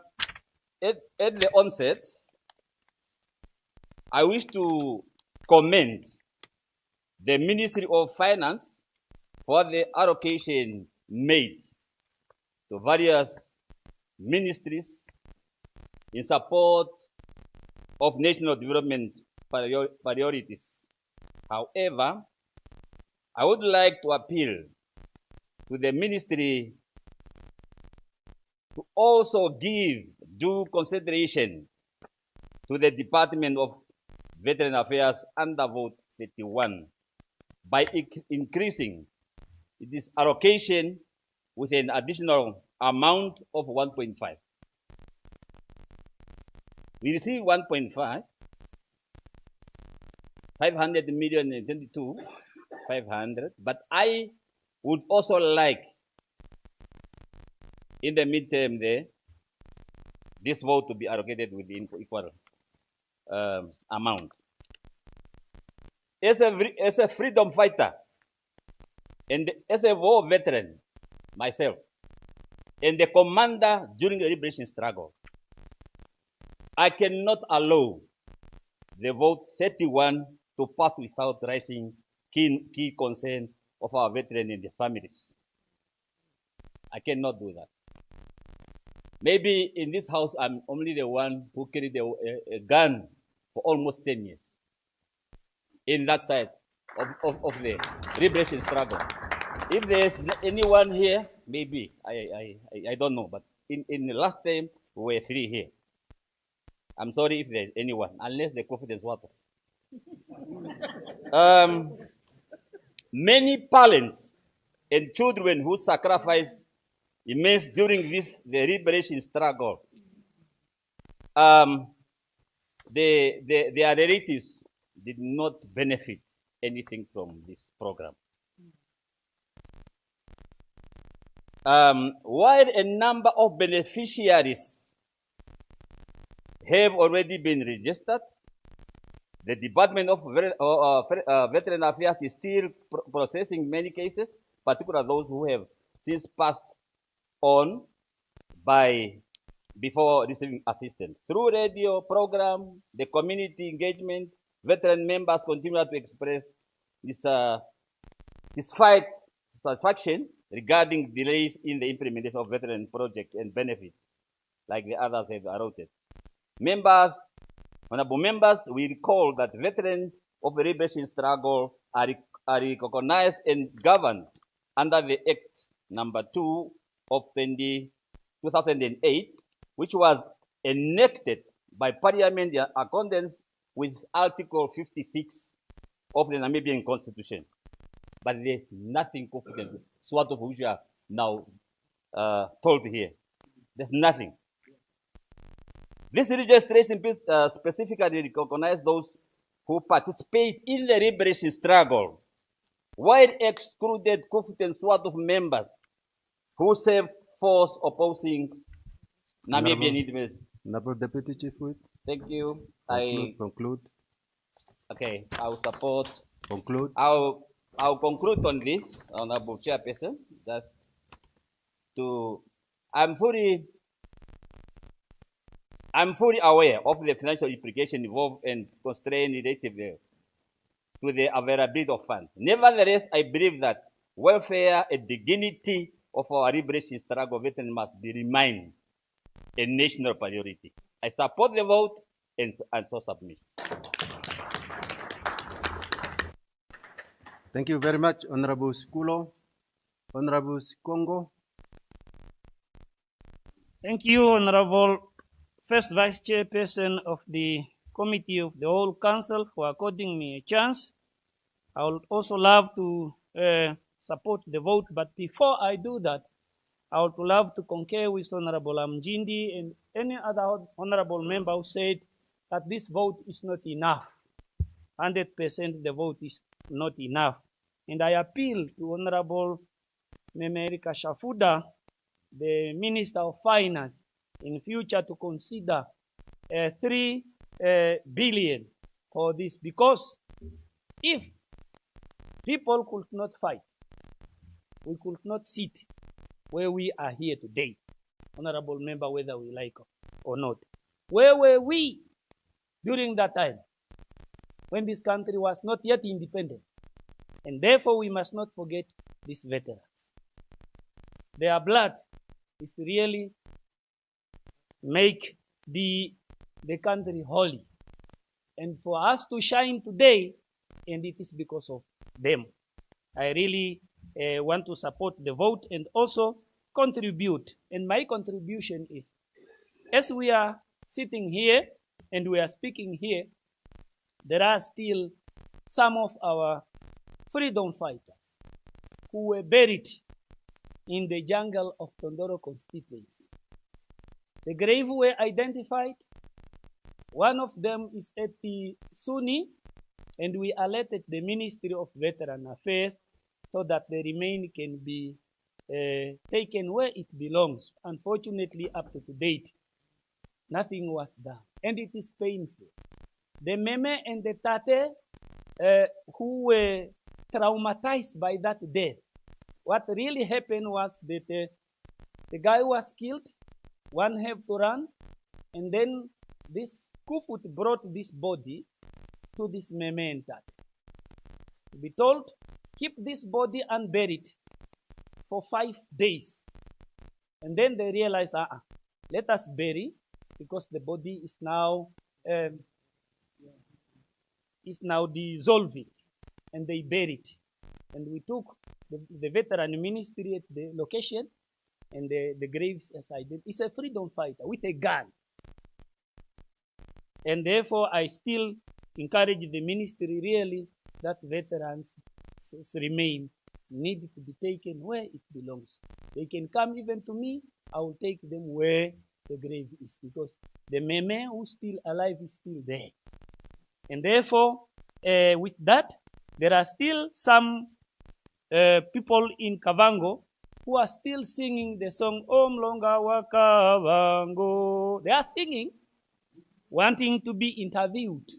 the onset, I wish to commend the Ministry of Finance for the allocation made to various ministries in support of national development priorities. However, I would like to appeal to the ministry to also give due consideration to the Department of Veteran Affairs under Vote 31 by increasing its allocation with an additional amount of 1.5. We received 1.5, 500 million in 22, 500, but I would also like in the midterm there, this vote to be allocated within equal amount. As a freedom fighter and as a war veteran myself, and the commander during the liberation struggle, I cannot allow the vote 31 to pass without raising key concern of our veterans and their families. I cannot do that. Maybe in this house, I'm only the one who carried a gun for almost 10 years in that side of the liberation struggle. If there's anyone here, maybe, I don't know, but in the last time, we were 3 here. I'm sorry if there's anyone, unless the prophet is water. Many parents and children who sacrificed immense during the liberation struggle, their relatives did not benefit anything from this program. While a number of beneficiaries have already been registered, the Department of Veteran Affairs is still processing many cases, particularly those who have since passed on before receiving assistance. Through radio program, the community engagement, veteran members continue to express this satisfaction regarding delays in the implementation of veteran projects and benefits, like the others have allotted. Honorable members, we recall that veterans of the liberation struggle are recognized and governed under the Act number 2 of 2008, which was enacted by Parliament in accordance with Article 56 of the Namibian Constitution. But there's nothing confident, sort of which you are now told here. There's nothing. This registration specifically recognizes those who participate in the liberation struggle, while excluded confident sort of members who serve force opposing Namibian independence. Honorable Deputy Chief Whip. Thank you. Conclude. Okay, I will support. Conclude. I'll conclude on this, Honorable Chairperson. Just I'm fully aware of the financial implication involved and constraint related to the availability of funds. Nevertheless, I believe that welfare and dignity of our liberation struggle veterans must remain a national priority. I support the vote and so submit. Thank you very much, Honorable Sikulo. Honorable Sikongo. Thank you, Honorable First Vice Chairperson of the Committee of the Whole Council, for according me a chance. I would also love to support the vote, but before I do that, I would love to concur with Honorable Amjindi and any other honorable member who said that this vote is not enough. 100% the vote is not enough. And I appeal to Honorable Memerika Shafuda, the Minister of Finance, in future to consider 3 billion for this, because if people could not fight, we could not sit where we are here today, honorable member, whether we like or not. Where were we during that time when this country was not yet independent? And therefore we must not forget these veterans. Their blood is really make the country holy. And for us to shine today, and it is because of them. I really want to support the vote and also contribute. And my contribution is, as we are sitting here and we are speaking here, there are still some of our freedom fighters who were buried in the jungle of Tondoro constituency. The grave were identified. One of them is at the Suni, and we alerted the Ministry of Veteran Affairs so that the remain can be taken where it belongs. Unfortunately, up to date, nothing was done, and it is painful. The Meme and the Tate who were traumatized by that death, what really happened was that the guy was killed, one had to run, and then this Kufut brought this body to this Meme and Tate. To be told, keep this body unburied for 5 days. And then they realized, let us bury, because the body is now dissolving. And they buried. And we took the veteran ministry at the location, and the graves as I did. It's a freedom fighter with a gun. And therefore, I still encourage the ministry really that veterans remain need to be taken where it belongs. They can come even to me. I will take them where the grave is, because the Meme who's still alive is still there. And therefore, with that, there are still some people in Kavango who are still singing the song Om Longa wa Kavango. They are singing, wanting to be interviewed.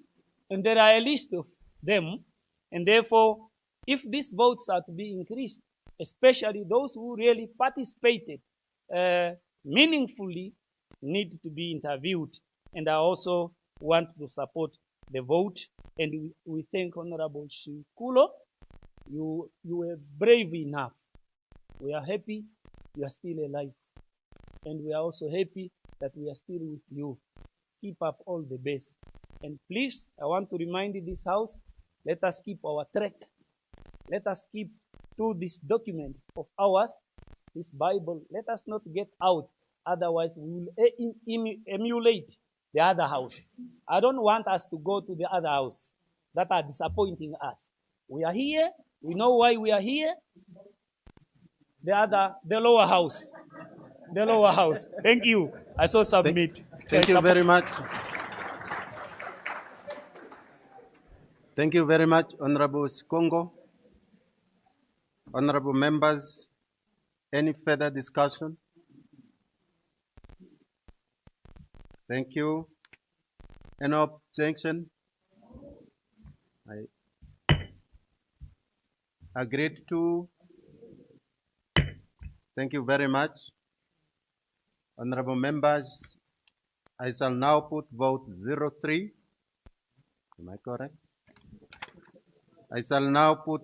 And there are a list of them. And therefore, if these votes are to be increased, especially those who really participated meaningfully, need to be interviewed. And I also want to support the vote. And we thank Honorable Shikulo. You were brave enough. We are happy you are still alive. And we are also happy that we are still with you. Keep up all the best. And please, I want to remind this house, let us keep our track. Let us keep to this document of ours, this Bible. Let us not get out, otherwise we will emulate the other house. I don't want us to go to the other house that are disappointing us. We are here. We know why we are here. The lower house. The lower house. Thank you. I so submit. Thank you very much. Thank you very much, Honorable Sikongo. Honorable members, any further discussion? Thank you. Any objection? I agreed to. Thank you very much. Honorable members, I shall now put vote 03. Am I correct? I shall now put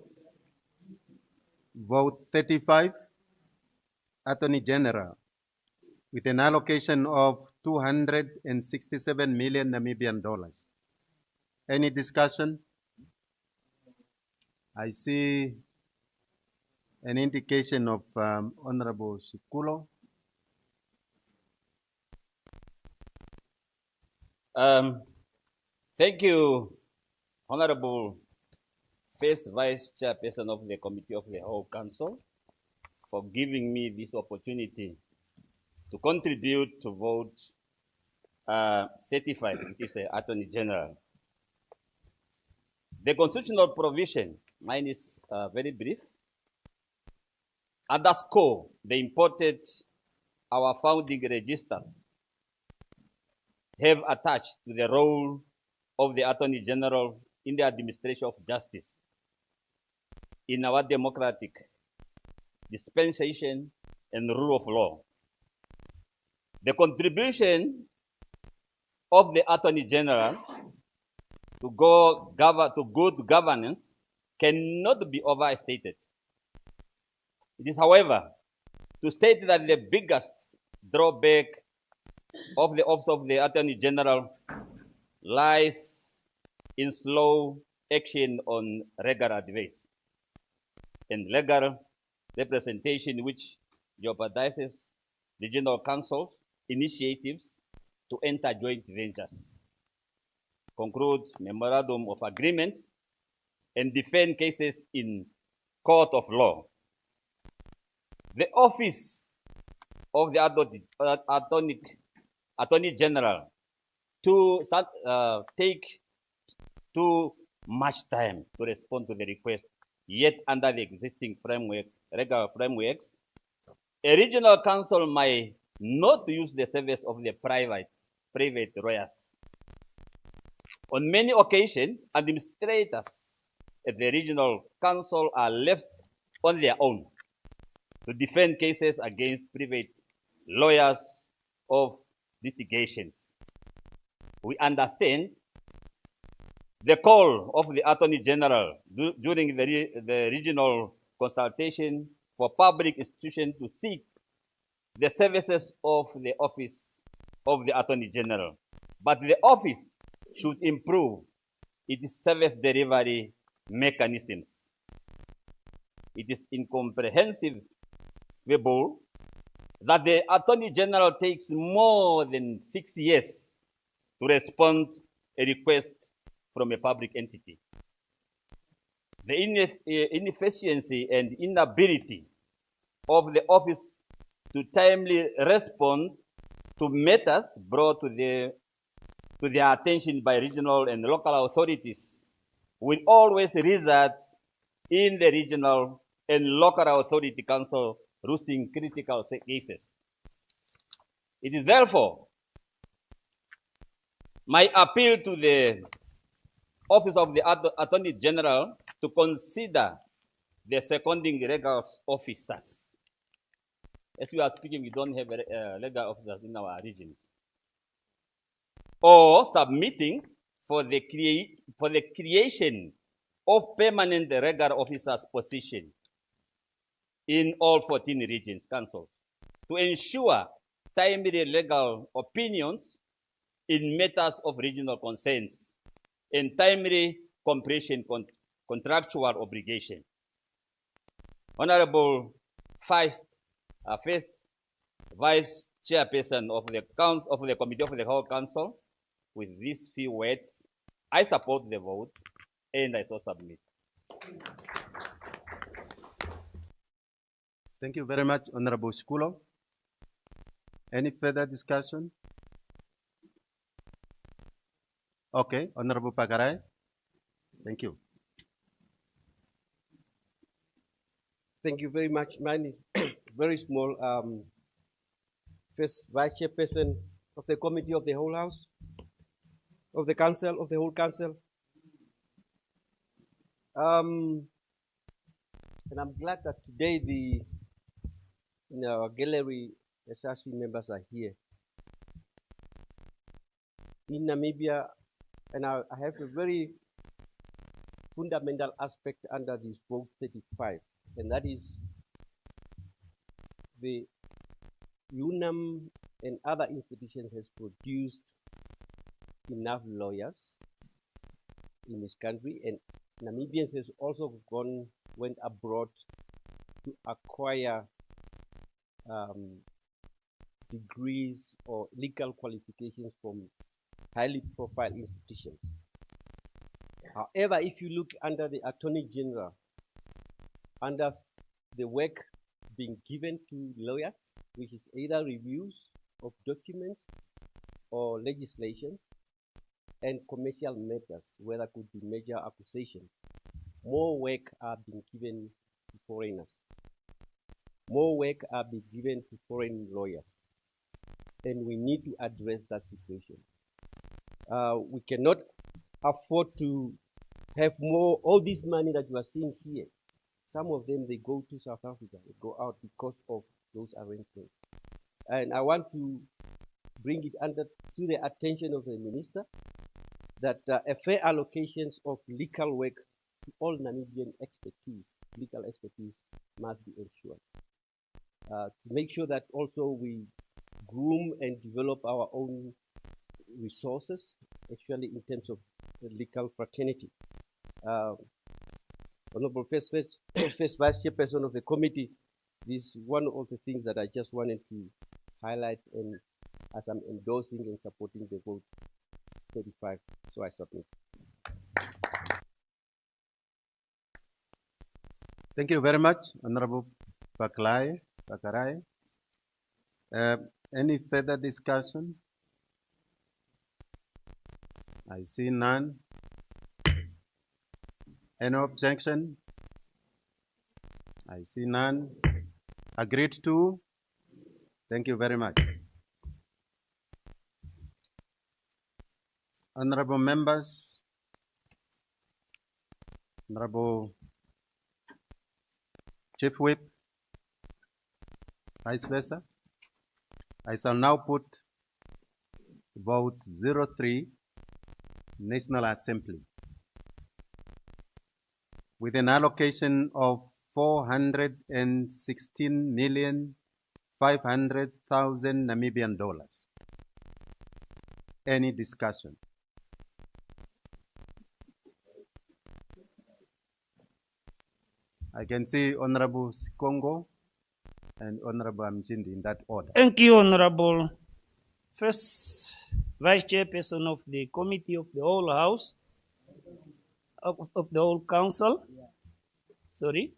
vote 35, Attorney General, with an allocation of 267 million Namibian dollars. Any discussion? I see an indication of Honorable Sikulo. Thank you, Honorable First Vice Chairperson of the Committee of the Whole Council, for giving me this opportunity to contribute to vote 35, which is the Attorney General. The constitutional provision, mine is very brief, underscore the importance our founding register have attached to the role of the Attorney General in the administration of justice in our democratic dispensation and rule of law. The contribution of the Attorney General to good governance cannot be overstated. It is, however, to state that the biggest drawback of the office of the Attorney General lies in slow action on legal advice and legal representation, which jeopardizes regional councils' initiatives to enter joint ventures, conclude memorandum of agreements, and defend cases in court of law. The office of the Attorney General to take too much time to respond to the request, yet under the existing legal frameworks, a regional council might not use the service of the private lawyers. On many occasions, administrators at the regional council are left on their own to defend cases against private lawyers of litigations. We understand the call of the Attorney General during the regional consultation for public institutions to seek the services of the office of the Attorney General. But the office should improve its service delivery mechanisms. It is incomprehensible that the Attorney General takes more than 6 years to respond to a request from a public entity. The inefficiency and inability of the office to timely respond to matters brought to their attention by regional and local authorities will always result in the regional and local authority council losing critical cases. It is therefore my appeal to the Office of the Attorney General to consider the seconding legal officers. As we are speaking, we don't have legal officers in our region. Or submitting for the creation of permanent legal officers position in all 14 regions councils to ensure timely legal opinions in matters of regional concerns and timely completion contractual obligation. Honorable first Vice Chairperson of the Council of the Committee of the Whole Council, with these few words, I support the vote and I so submit. Thank you very much, Honorable Skulo. Any further discussion? Okay, Honorable Pagarai. Thank you. Thank you very much. Mine is very small. First Vice Chairperson of the Committee of the Whole House, of the Council, of the whole Council. And I'm glad that today in our gallery, SRC members are here. In Namibia, and I have a very fundamental aspect under this vote 35, and that is the UNAM and other institutions has produced enough lawyers in this country, and Namibians has also went abroad to acquire degrees or legal qualifications from highly profile institutions. However, if you look under the Attorney General, under the work being given to lawyers, which is either reviews of documents or legislation and commercial matters, where there could be major accusations, more work are being given to foreigners. More work are being given to foreign lawyers. And we need to address that situation. We cannot afford to have all this money that you are seeing here. Some of them, they go to South Africa, they go out because of those arrangements. And I want to bring it to the attention of the minister that a fair allocations of legal work to all Namibian legal expertise must be ensured. To make sure that also we groom and develop our own resources, actually in terms of the legal fraternity. Honorable First Vice Chairperson of the committee, this is one of the things that I just wanted to highlight, and as I'm endorsing and supporting the vote 35, so I submit. Thank you very much, Honorable Pagarai. Any further discussion? I see none. Any objection? I see none. Agreed to? Thank you very much. Honorable members, Honorable Chief Whip, vice versa, I shall now put vote 03, National Assembly, with an allocation of 416,500,000 Namibian dollars. Any discussion? I can see Honorable Sikongo and Honorable Amjindi in that order. Thank you, Honorable First Vice Chairperson of the Committee of the Whole House, of the Whole Council. Sorry.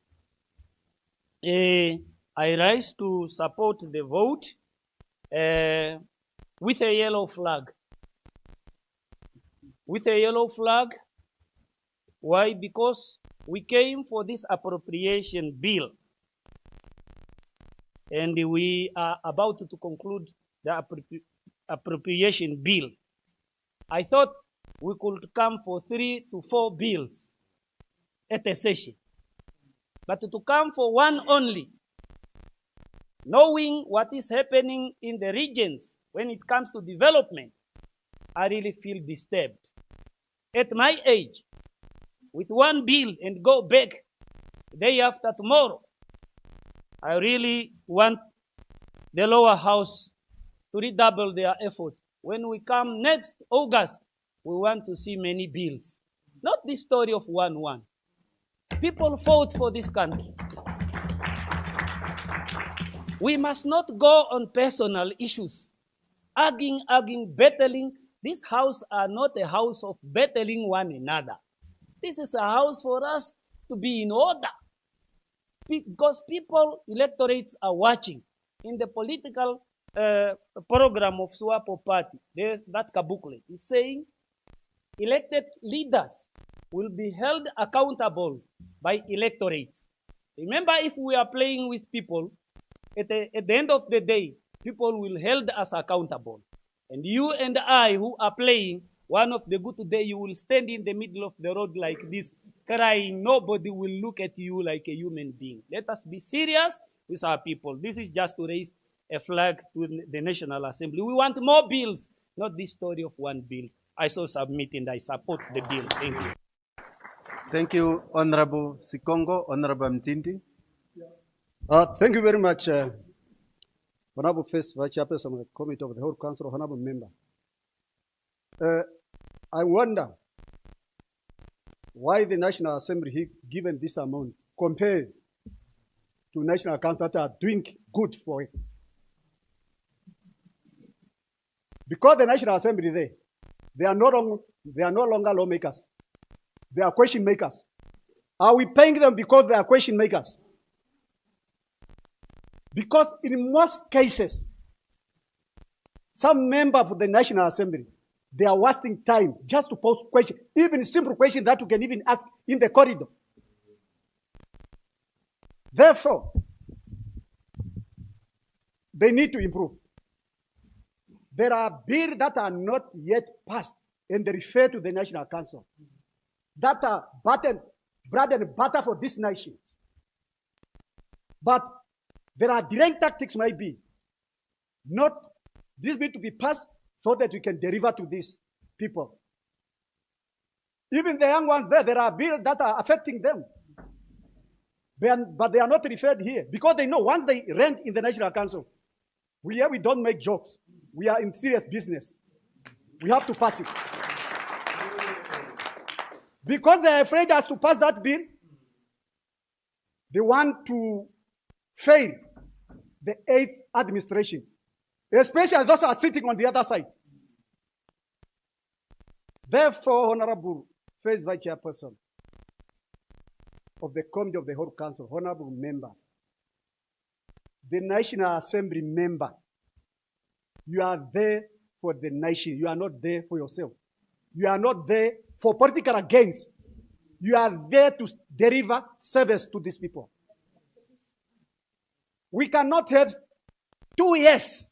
I rise to support the vote with a yellow flag. With a yellow flag. Why? Because we came for this appropriation bill, and we are about to conclude the appropriation bill. I thought we could come for 3 to 4 bills at a session, but to come for one only, knowing what is happening in the regions when it comes to development, I really feel disturbed. At my age, with one bill and go back day after tomorrow, I really want the lower house to redouble their effort. When we come next August, we want to see many bills. Not the story of 1-1. People fought for this country. We must not go on personal issues, arguing, battling. This house are not a house of battling one another. This is a house for us to be in order. Because people, electorates are watching. In the political program of SWAPO party, there's that booklet is saying elected leaders will be held accountable by electorates. Remember, if we are playing with people, at the end of the day, people will hold us accountable. And you and I who are playing, one of the good day you will stand in the middle of the road like this, crying. Nobody will look at you like a human being. Let us be serious with our people. This is just to raise a flag to the National Assembly. We want more bills, not this story of one bill. I so submit and I support the bill. Thank you. Thank you, Honorable Sikongo. Honorable Mtindi. Thank you very much, Honorable First Vice Chairperson of the Committee of the Whole Council, Honorable Member. I wonder why the National Assembly given this amount compared to national accounts that are doing good for it. Because the National Assembly they are no longer lawmakers. They are question makers. Are we paying them because they are question makers? Because in most cases, some member of the National Assembly, they are wasting time just to pose questions, even simple questions that you can even ask in the corridor. Therefore, they need to improve. There are bills that are not yet passed and they refer to the National Council that are bread and butter for this nation. But there are delaying tactics might be not this bill to be passed so that we can deliver to these people. Even the young ones there are bills that are affecting them. But they are not referred here because they know once they rent in the National Council, we don't make jokes. We are in serious business. We have to pass it. Because they are afraid us to pass that bill, they want to fail the 8th administration, especially those who are sitting on the other side. Therefore, Honorable First Vice Chairperson of the Committee of the Whole Council, honorable members, the National Assembly member, you are there for the nation. You are not there for yourself. You are not there for political gains. You are there to deliver service to these people. We cannot have 2 years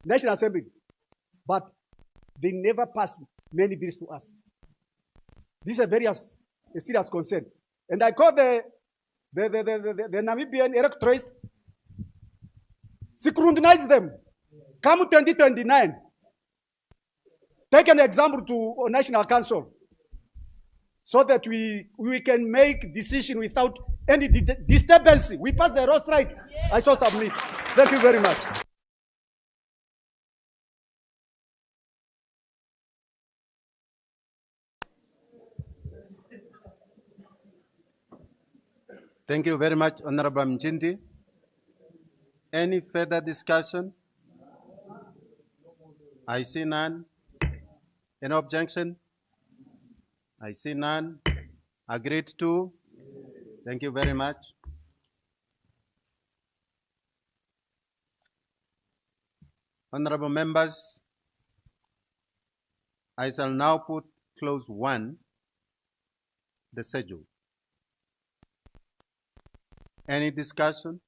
National Assembly, but they never pass many bills to us. This is a serious concern. And I call the Namibian electorates, scrutinize them. Come 2029, take an example to National Council so that we can make decision without any disturbance. We pass the road right. Yes. I so submit. Thank you very much. Thank you very much, Honorable Mjindi. Any further discussion? I see none. Any objection? I see none. Agreed to? Thank you very much. Honorable members, I shall now put clause 1, the schedule. Any discussion?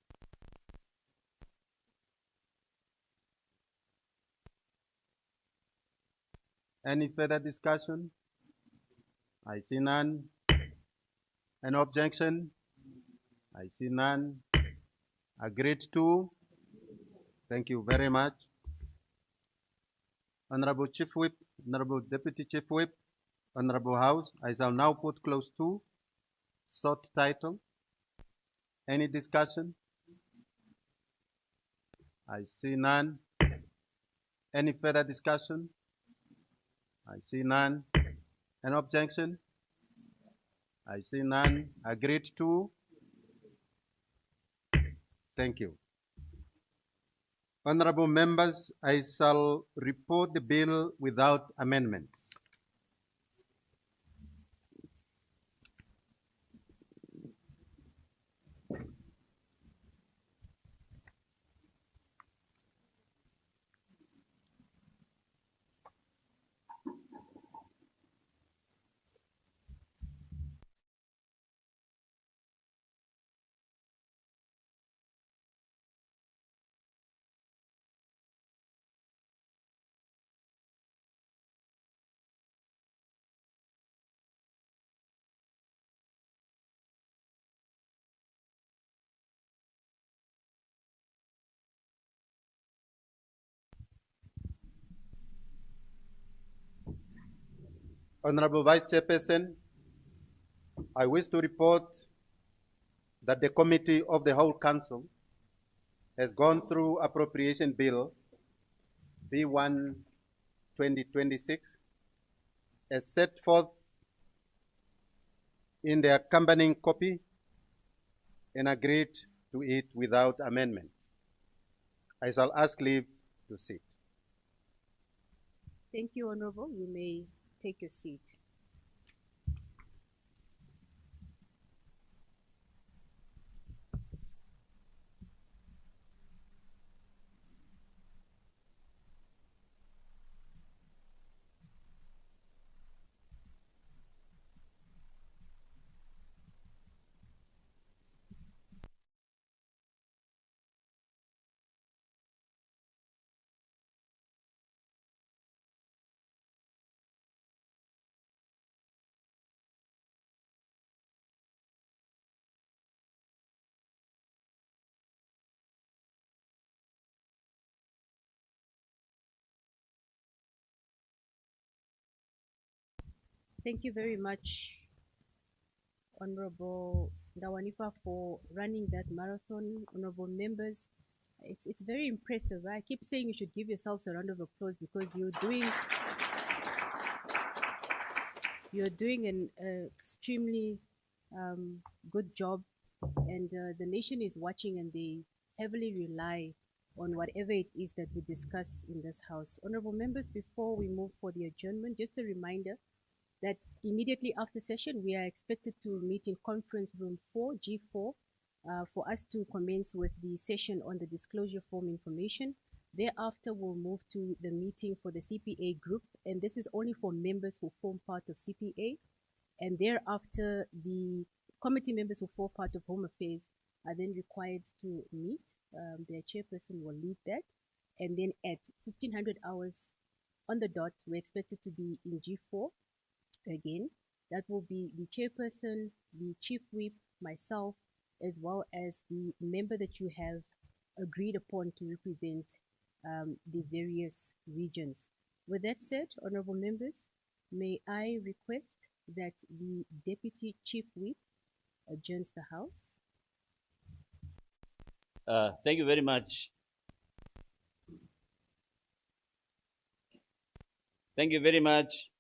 Any further discussion? I see none. An objection? I see none. Agreed to? Thank you very much. Honorable Chief Whip, Honorable Deputy Chief Whip, Honorable House, I shall now put clause 2, short title. Any discussion? I see none. Any further discussion? I see none. An objection? I see none. Agreed to? Thank you. Honorable members, I shall report the bill without amendments. Honorable Vice Chairperson, I wish to report that the Committee of the Whole Council has gone through Appropriation Bill B1 2026 as set forth in the accompanying copy and agreed to it without amendment. I shall ask leave to sit. Thank you, Honorable. You may take your seat. Thank you very much, Honorable Ndawanifa, for running that marathon. Honorable members, it's very impressive. I keep saying you should give yourselves a round of applause because you're doing an extremely good job, and the nation is watching, and they heavily rely on whatever it is that we discuss in this house. Honorable members, before we move for the adjournment, just a reminder that immediately after session, we are expected to meet in conference room 4, G4, for us to commence with the session on the disclosure form information. Thereafter, we'll move to the meeting for the CPA group, and this is only for members who form part of CPA. And thereafter, the committee members who form part of Home Affairs are then required to meet. Their chairperson will lead that. And then at 1500 hours on the dot, we're expected to be in G4. Again, that will be the chairperson, the chief whip, myself, as well as the member that you have agreed upon to represent the various regions. With that said, honorable members, may I request that the deputy chief whip adjourns the house. Thank you very much. Thank you very much,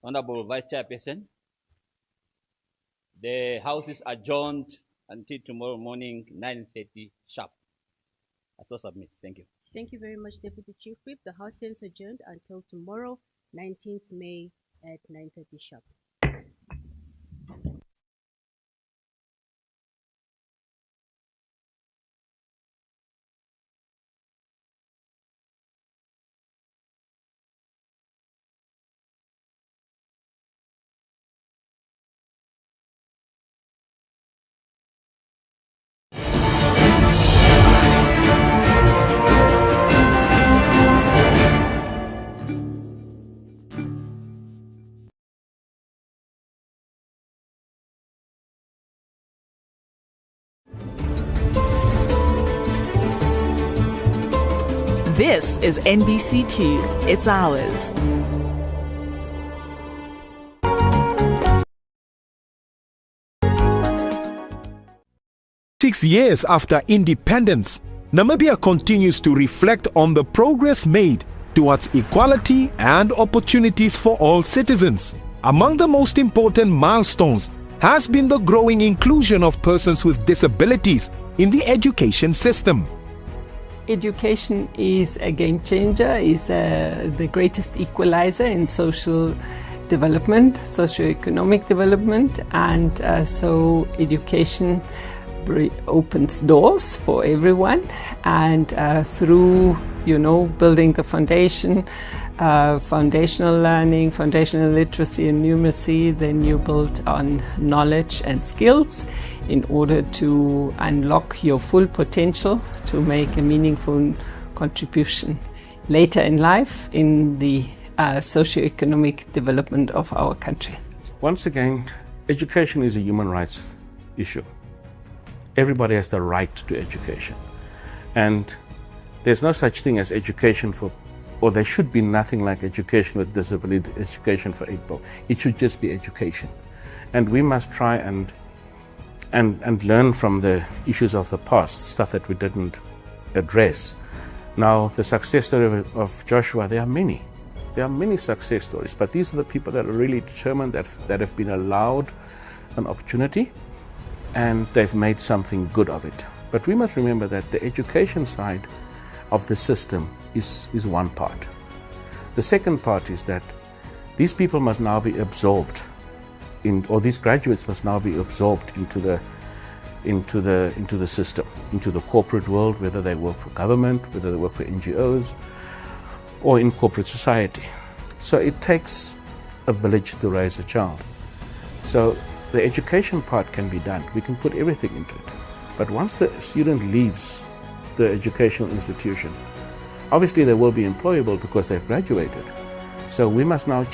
Honorable Vice Chairperson. The House is adjourned until tomorrow morning, 9:30 sharp. I so submit. Thank you. Thank you very much, Deputy Chief Whip. The House stands adjourned until tomorrow, 19th May at 9:30 sharp. This is NBC2. It's ours. Six years after independence, Namibia continues to reflect on the progress made towards equality and opportunities for all citizens. Among the most important milestones has been the growing inclusion of persons with disabilities in the education system. Education is a game changer, is the greatest equalizer in social development, socioeconomic development, and so education opens doors for everyone, and through building the foundation, foundational learning, foundational literacy and numeracy, then you build on knowledge and skills in order to unlock your full potential to make a meaningful contribution later in life in the socioeconomic development of our country. Once again, education is a human rights issue. Everybody has the right to education. And there's no such thing as education for, or there should be nothing like education with disability, education for people. It should just be education. And we must try and learn from the issues of the past, stuff that we didn't address. Now, the success story of Joshua, there are many. There are many success stories, but these are the people that are really determined, that have been allowed an opportunity, and they've made something good of it. But we must remember that the education side of the system is one part. The second part is that these people must now be absorbed or these graduates must now be absorbed into the system, into the corporate world, whether they work for government, whether they work for NGOs, or in corporate society. So it takes a village to raise a child. So the education part can be done. We can put everything into it. But once the student leaves the educational institution, obviously they will be employable because they've graduated. So we must now change